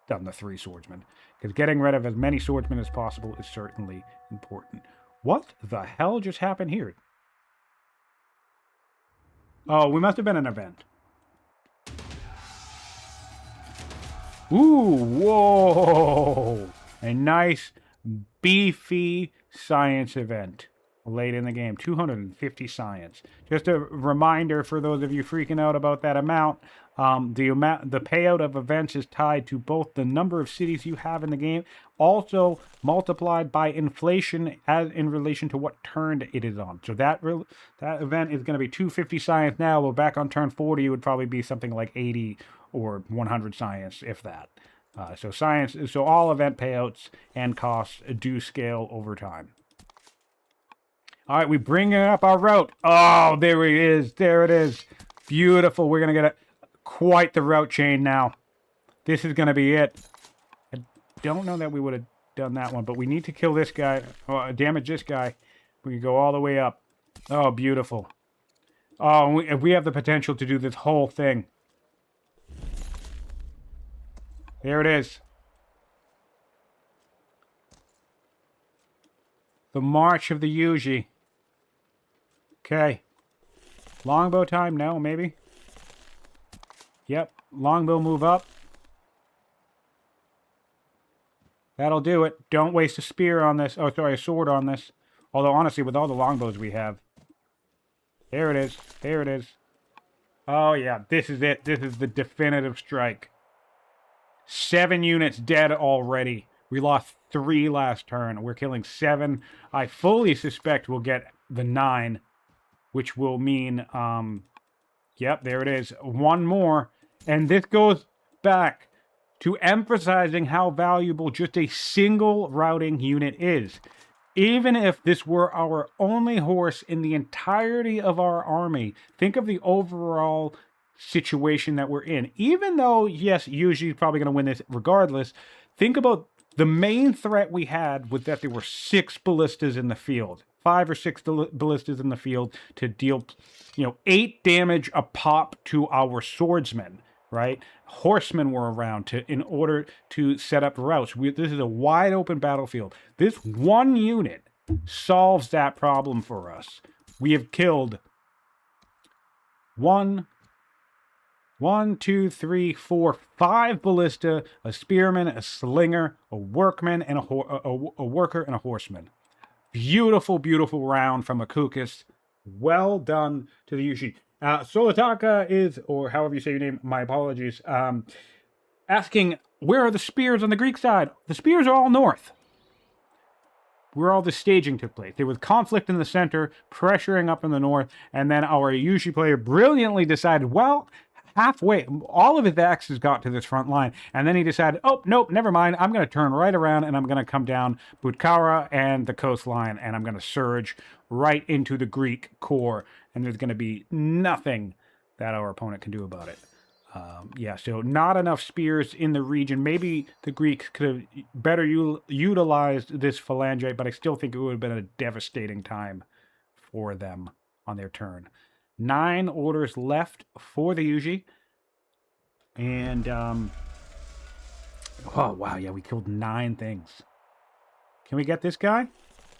done the 3 swordsmen. Because getting rid of as many swordsmen as possible is certainly important. What the hell just happened here? Oh, we must have been an event. Ooh, whoa! A nice, beefy science event late in the game. 250 science. Just a reminder for those of you freaking out about that amount. The payout of events is tied to both the number of cities you have in the game, also multiplied by inflation as in relation to what turn it is on. So that event is going to be 250 science now, but back on turn 40 it would probably be something like 80 or 100 science, if that. So all event payouts and costs do scale over time. All right, we bring up our route. Oh, there he is. There it is. Beautiful. We're going to get quite the route chain now. This is going to be it. I don't know that we would have done that one, but we need to kill this guy. Damage this guy. We can go all the way up. Oh, beautiful. Oh, we have the potential to do this whole thing. There it is. The March of the Yuji. Okay. Longbow time? No, maybe? Yep. Longbow move up. That'll do it. Don't waste a spear on this. Oh, sorry, a sword on this. Although, honestly, with all the longbows we have. There it is. There it is. Oh, yeah. This is it. This is the definitive strike. 7 units dead already. We lost 3 last turn. We're killing 7. I fully suspect we'll get the 9, which will mean, yep, there it is. 1 more. And this goes back to emphasizing how valuable just a single routing unit is. Even if this were our only horse in the entirety of our army, think of the overall situation that we're in. Even though, yes, usually probably going to win this regardless, think about the main threat we had was that there were 6 ballistas in the field. 5 or 6 ballistas in the field to deal, 8 damage a pop to our swordsmen, right? Horsemen were around in order to set up routes. This is a wide open battlefield. This one unit solves that problem for us. We have killed 1, 2, 3, 4, 5 ballista, a spearman, a slinger, a workman, and a worker and a horseman. Beautiful, beautiful round from Akuukis. Well done to the Yushi. Solitaka is, or however you say your name, my apologies, asking, where are the spears on the Greek side? The spears are all north. Where all the staging took place. There was conflict in the center, pressuring up in the north, and then our Yushi player brilliantly decided, well, halfway, all of his axes got to this front line, and then he decided, oh, nope, never mind, I'm going to turn right around, and I'm going to come down Butkara and the coastline, and I'm going to surge right into the Greek core, and there's going to be nothing that our opponent can do about it. Yeah, so not enough spears in the region. Maybe the Greeks could have better utilized this phalangite, but I still think it would have been a devastating time for them on their turn. 9 orders left for the Yuji. And, oh, wow, yeah, we killed 9 things. Can we get this guy?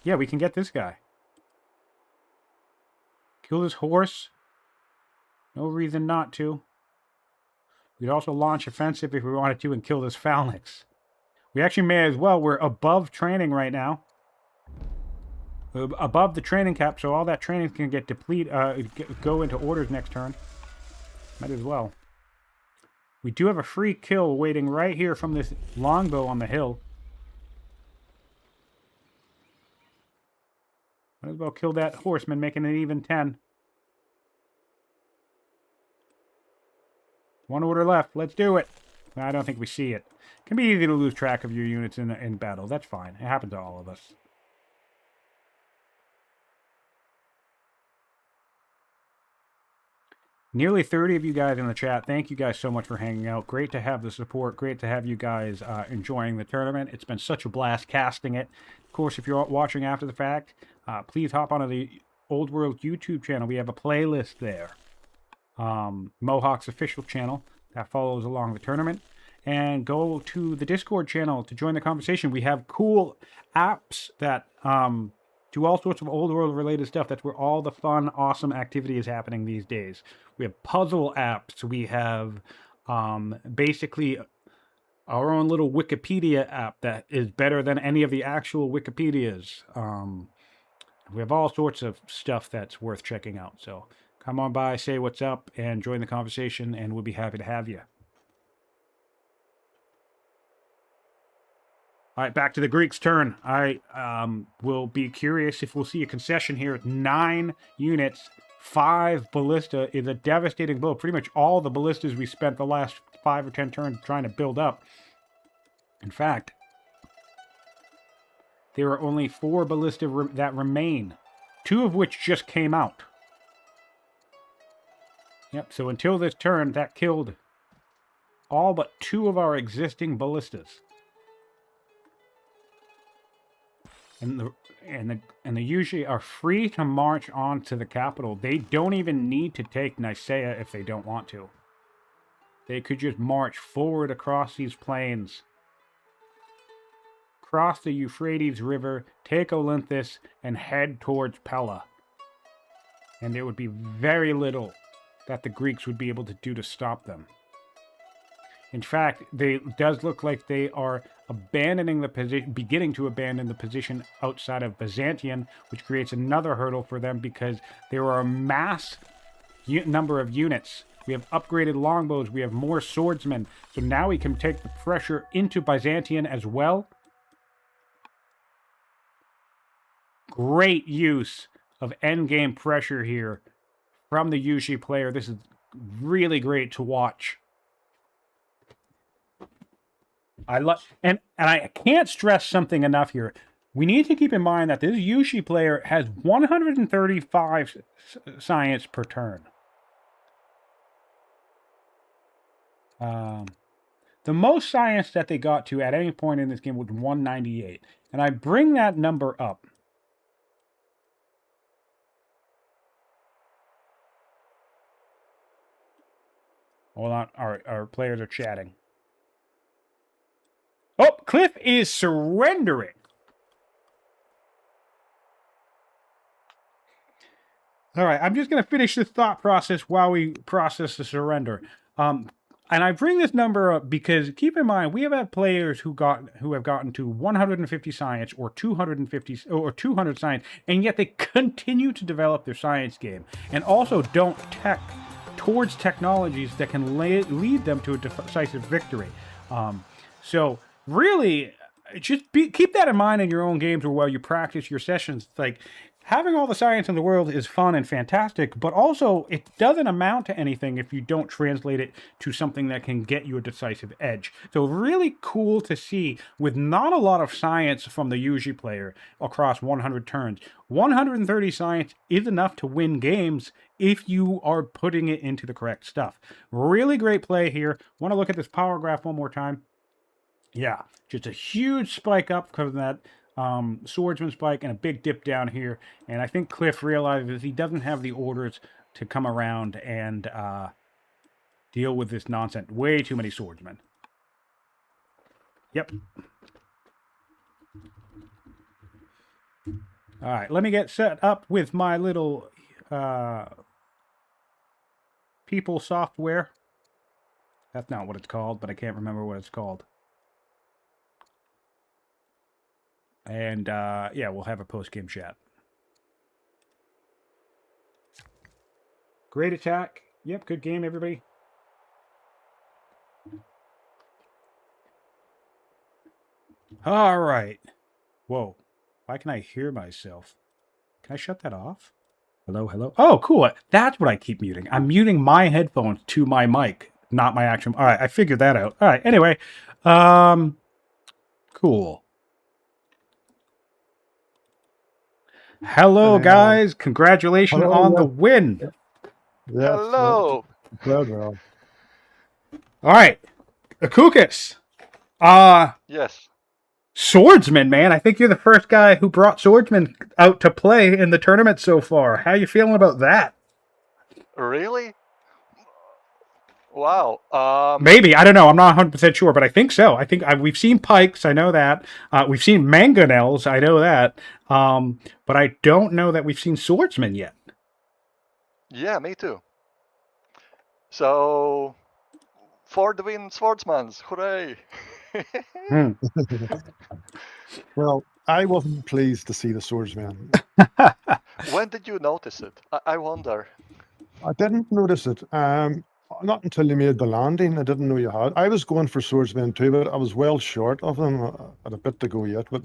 Yeah, we can get this guy. Kill this horse. No reason not to. We'd also launch offensive if we wanted to and kill this phalanx. We actually may as well. We're above training right now. Above the training cap, so all that training can get go into orders next turn. Might as well. We do have a free kill waiting right here from this longbow on the hill. Might as well kill that horseman, making it even 10. 1 order left. Let's do it. I don't think we see it. It can be easy to lose track of your units in battle. That's fine. It happens to all of us. Nearly 30 of you guys in the chat. Thank you guys so much for hanging out. Great to have the support. Great to have you guys enjoying the tournament. It's been such a blast casting it. Of course, if you're watching after the fact, please hop onto the Old World YouTube channel. We have a playlist there. Mohawk's official channel that follows along the tournament, and go to the Discord channel to join the conversation. We have cool apps that do all sorts of old world related stuff. That's where all the fun, awesome activity is happening these days. We have puzzle apps. We have basically our own little Wikipedia app that is better than any of the actual Wikipedias. We have all sorts of stuff that's worth checking out. So come on by, say what's up, and join the conversation, and we'll be happy to have you. All right, back to the Greeks' turn. I will be curious if we'll see a concession here. 9 units, 5 ballista is a devastating blow. Pretty much all the ballistas we spent the last 5 or 10 turns trying to build up. In fact, there are only 4 ballista that remain, 2 of which just came out. Yep, so until this turn, that killed all but 2 of our existing ballistas. And the Yuji are free to march on to the capital. They don't even need to take Nicaea if they don't want to. They could just march forward across these plains, cross the Euphrates River, take Olynthus, and head towards Pella. And there would be very little that the Greeks would be able to do to stop them. In fact, it does look like they are abandoning the position, beginning to abandon the position outside of Byzantium, which creates another hurdle for them because there are a mass number of units. We have upgraded longbows, we have more swordsmen, so now we can take the pressure into Byzantium as well. Great use of endgame pressure here from the Yushi player. This is really great to watch. And I can't stress something enough here. We need to keep in mind that this Yushi player has 135 science per turn. The most science that they got to at any point in this game was 198. And I bring that number up. Hold on, our players are chatting. Oh, Cliff is surrendering. All right, I'm just going to finish this thought process while we process the surrender. And I bring this number up because keep in mind we have had players who have gotten to 150 science or 250 or 200 science, and yet they continue to develop their science game and also don't tech towards technologies that can lead them to a decisive victory. So really, just keep that in mind in your own games or while you practice your sessions. It's like, having all the science in the world is fun and fantastic, but also it doesn't amount to anything if you don't translate it to something that can get you a decisive edge. So really cool to see with not a lot of science from the Yuji player across 100 turns. 130 science is enough to win games if you are putting it into the correct stuff. Really great play here. Want to look at this power graph one more time? Yeah, just a huge spike up because of that swordsman spike and a big dip down here. And I think Cliff realizes he doesn't have the orders to come around and deal with this nonsense. Way too many swordsmen. Yep. All right, let me get set up with my little people software. That's not what it's called, but I can't remember what it's called. And yeah, we'll have a post-game chat. Great attack. Yep, good game, everybody. All right. Whoa. Why can I hear myself? Can I shut that off? Hello, hello. Oh, cool. That's what I keep muting. I'm muting my headphones to my mic, not my actual. All right, I figured that out. All right. Anyway, cool. Hello, guys. Congratulations on the win.
Yes,
Hello.
well.
All right. Akuukis.
Yes.
Swordsman, man. I think you're the first guy who brought Swordsman out to play in the tournament so far. How you feeling about that?
Really? Wow.
Maybe. I don't know. I'm not 100% sure, but I think so. I think we've seen pikes. I know that. We've seen mangonels. I know that. But I don't know that we've seen swordsmen yet.
Yeah, me too. So, for the win, swordsmans. Hooray.
Well, I wasn't pleased to see the swordsman.
When did you notice it? I wonder.
I didn't notice it. Not until you made the landing. I didn't know you had. I was going for swordsmen too, but I was well short of them. I had a bit to go yet, but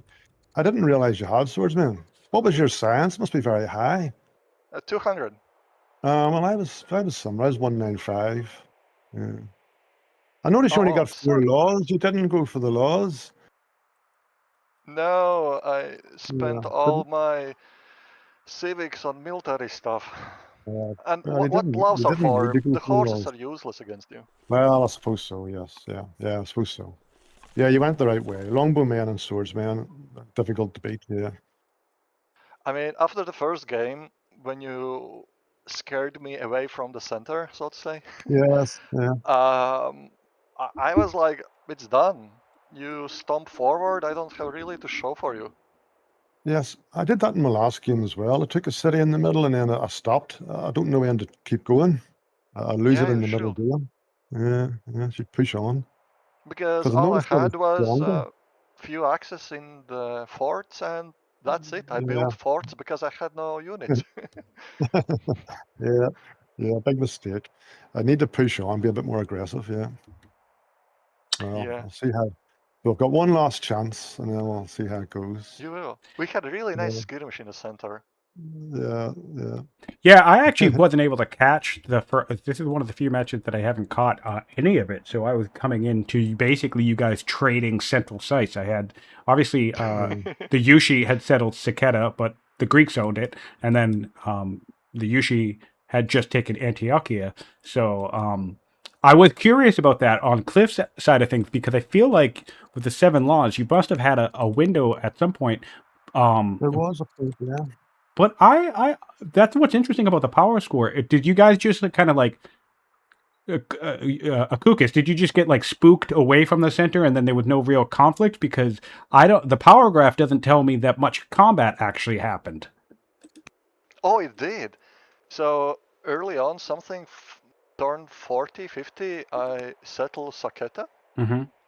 I didn't realize you had swordsmen. What was your science? Must be very high.
200.
Well, I was somewhere. I was 195. Yeah. I noticed you only got 4 laws. You didn't go for the laws.
No, I spent all my civics on military stuff. And what laws are for? The horses are useless against you.
Well, I suppose so, yes. Yeah, I suppose so. Yeah, you went the right way. Longbowmen and swordsmen, difficult to beat, yeah.
I mean, after the first game, when you scared me away from the center, so to say.
Yes, yeah.
I was like, it's done. You stomp forward, I don't have really to show for you.
Yes, I did that in my last game as well. I took a city in the middle and then I stopped. I don't know when to keep going. I lose it in the middle game. Yeah, should push on.
Because all I had was a few axes in the forts and that's it. I built forts because I had no units.
Yeah, big mistake. I need to push on, be a bit more aggressive, yeah. Well,
yeah.
I'll see how. We've got one last chance, and then we'll see how it goes.
You will. We had a really nice skirmish in the center.
Yeah, I actually wasn't able to catch the first. This is one of the few matches that I haven't caught any of it. So I was coming into basically you guys trading central sites. I had obviously the Yushi had settled Saketa, but the Greeks owned it, and then the Yushi had just taken Antiochia. So I was curious about that on Cliff's side of things because I feel like with the 7 laws, you must have had a window at some point.
There was a point, yeah.
But I that's what's interesting about the power score. Did you guys just kind of like Akuukis? Did you just get like spooked away from the center and then there was no real conflict? Because the power graph doesn't tell me that much combat actually happened.
Oh, it did. So early on, something turn 40, 50, I settle Saketa.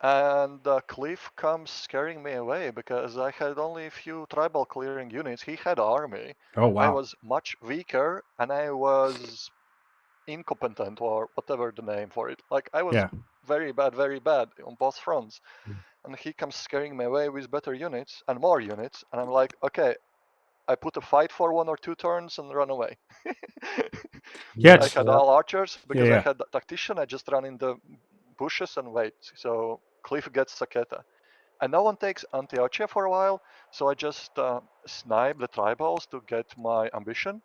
And Cliff comes scaring me away because I had only a few tribal clearing units. He had army.
Oh, wow.
I was much weaker and I was incompetent or whatever the name for it. Like I was very bad on both fronts. And he comes scaring me away with better units and more units. And I'm like, okay, I put a fight for 1 or 2 turns and run away.
Yeah,
I had all archers because
Yeah.
I had the tactician. I just run in the bushes and wait. So Cliff gets Saketa. And no one takes Antiochia for a while, so I just snipe the tribals to get my ambition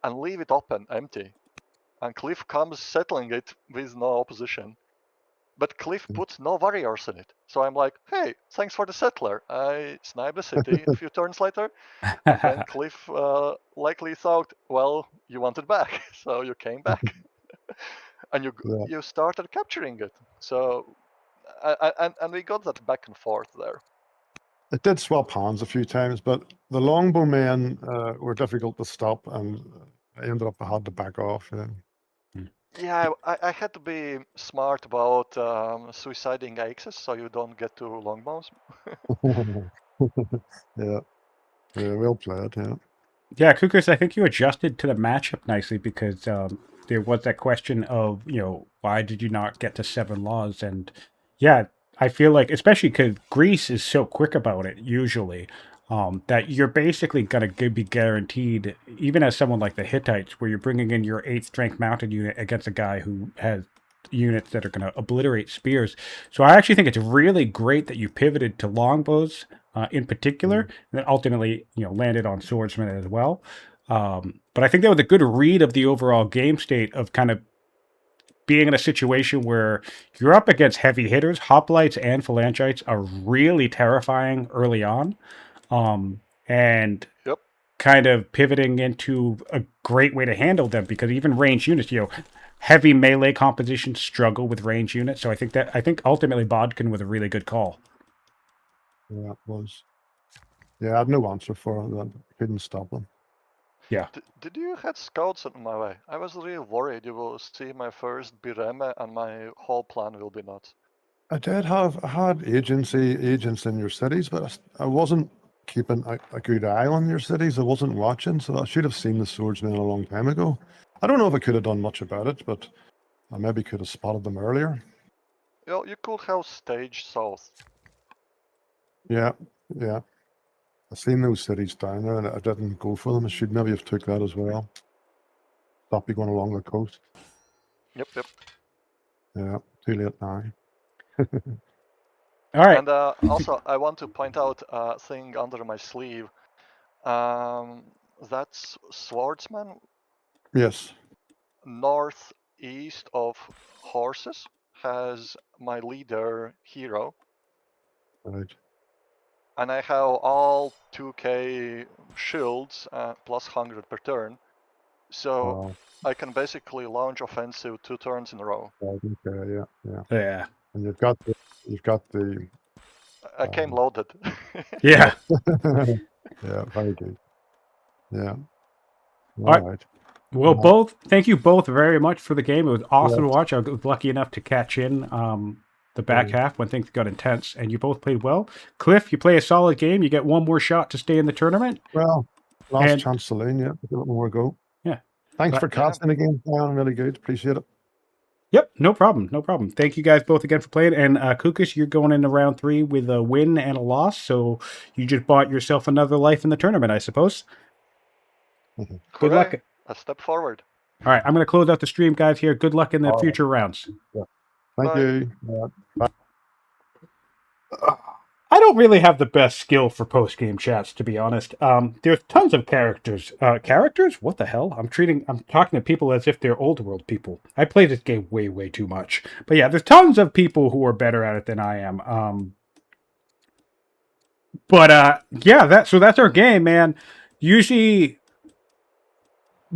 and leave it open, empty. And Cliff comes settling it with no opposition. But Cliff puts no warriors in it. So I'm like, hey, thanks for the settler. I snipe the city a few turns later. And then Cliff likely thought, well, you want it back. So you came back. And you started capturing it. So, and we got that back and forth there.
It did swap hands a few times, but the longbowmen were difficult to stop, and I ended up I had to back off.
Yeah, I had to be smart about suiciding axes so you don't get to longbows.
Yeah, well played.
Yeah, Akuukis, I think you adjusted to the matchup nicely because there was that question of, why did you not get to 7 laws? And yeah, I feel like, especially because Greece is so quick about it, usually, that you're basically going to be guaranteed, even as someone like the Hittites, where you're bringing in your 8th strength mounted unit against a guy who has units that are going to obliterate spears. So I actually think it's really great that you pivoted to longbows in particular, and then ultimately, landed on swordsmen as well. But I think that was a good read of the overall game state of kind of being in a situation where you're up against heavy hitters. Hoplites and phalangites are really terrifying early on. And
Yep.
kind of pivoting into a great way to handle them, because even ranged units, heavy melee compositions struggle with ranged units. So I think ultimately Bodkin was a really good call.
Yeah, it was. Yeah, I had no answer for it. Couldn't stop them.
Yeah.
Did you had scouts on my way? I was really worried you will see my first Bireme and my whole plan will be nuts.
I had agents in your cities, but I wasn't keeping a good eye on your cities. I wasn't watching, so I should have seen the swordsmen a long time ago. I don't know if I could have done much about it, but I maybe could have spotted them earlier.
You could have staged south.
Yeah. I seen those cities down there, and I didn't go for them. I should maybe have took that as well. Stop you going along the coast.
Yep.
Yeah, too late now.
All right.
And also, I want to point out a thing under my sleeve. That's swordsman.
Yes.
Northeast of horses has my leader hero.
Right.
And I have all 2k shields plus 100 per turn. So I can basically launch offensive 2 turns in a row.
Okay, yeah.
Yeah.
And you've got the
I came loaded.
Yeah.
Yeah, very good. Yeah.
All right. Well, thank you both very much for the game. It was awesome to watch. I was lucky enough to catch in the back half when things got intense, and you both played well. Cliff, you play a solid game. You get one more shot to stay in the tournament.
Well, last chance saloon, yeah. Give it one more go.
Yeah.
Thanks for casting again, man. Really good. Appreciate it.
Yep, no problem. Thank you guys both again for playing. And Akuukis, you're going into round 3 with a win and a loss, so you just bought yourself another life in the tournament, I suppose. Good luck.
A step forward.
All right, I'm going to close out the stream, guys, here. Good luck in the future rounds.
Yeah. Thank you. Bye.
I don't really have the best skill for post-game chats, to be honest. There's tons of characters. Characters? What the hell? I'm talking to people as if they're old world people. I play this game way, way too much. But yeah, there's tons of people who are better at it than I am. So that's our game, man. Usually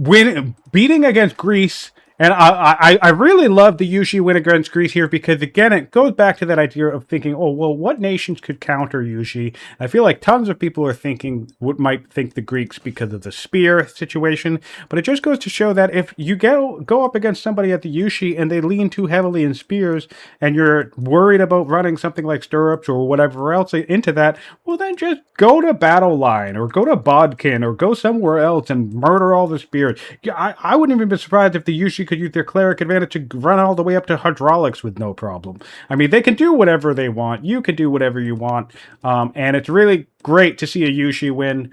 beating against Greece, and I really love the Yushi win against Greece here because, again, it goes back to that idea of thinking, oh, well, what nations could counter Yushi? I feel like tons of people are might think the Greeks because of the spear situation, but it just goes to show that if you go up against somebody at the Yushi and they lean too heavily in spears and you're worried about running something like stirrups or whatever else into that, well, then just go to Battle Line or go to Bodkin or go somewhere else and murder all the spears. I wouldn't even be surprised if the Yushi could use their cleric advantage to run all the way up to hydraulics with no problem. I mean, they can do whatever they want. You can do whatever you want. And it's really great to see a Yushi win.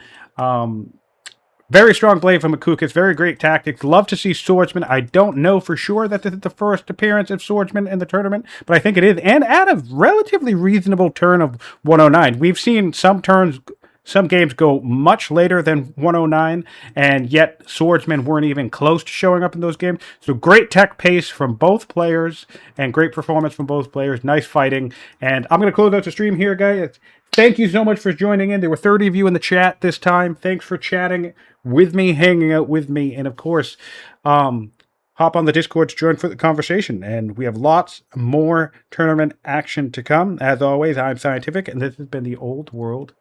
Very strong play from Akuukis. Very great tactics. Love to see Swordsman. I don't know for sure that this is the first appearance of Swordsman in the tournament, but I think it is. And at a relatively reasonable turn of 109. We've seen some games go much later than 109, and yet Swordsmen weren't even close to showing up in those games. So great tech pace from both players and great performance from both players. Nice fighting. And I'm going to close out the stream here, guys. Thank you so much for joining in. There were 30 of you in the chat this time. Thanks for chatting with me, hanging out with me, and of course, hop on the Discord to join for the conversation. And we have lots more tournament action to come. As always, I'm Scientific, and this has been the Old World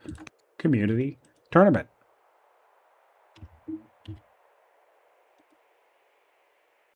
Community Tournament.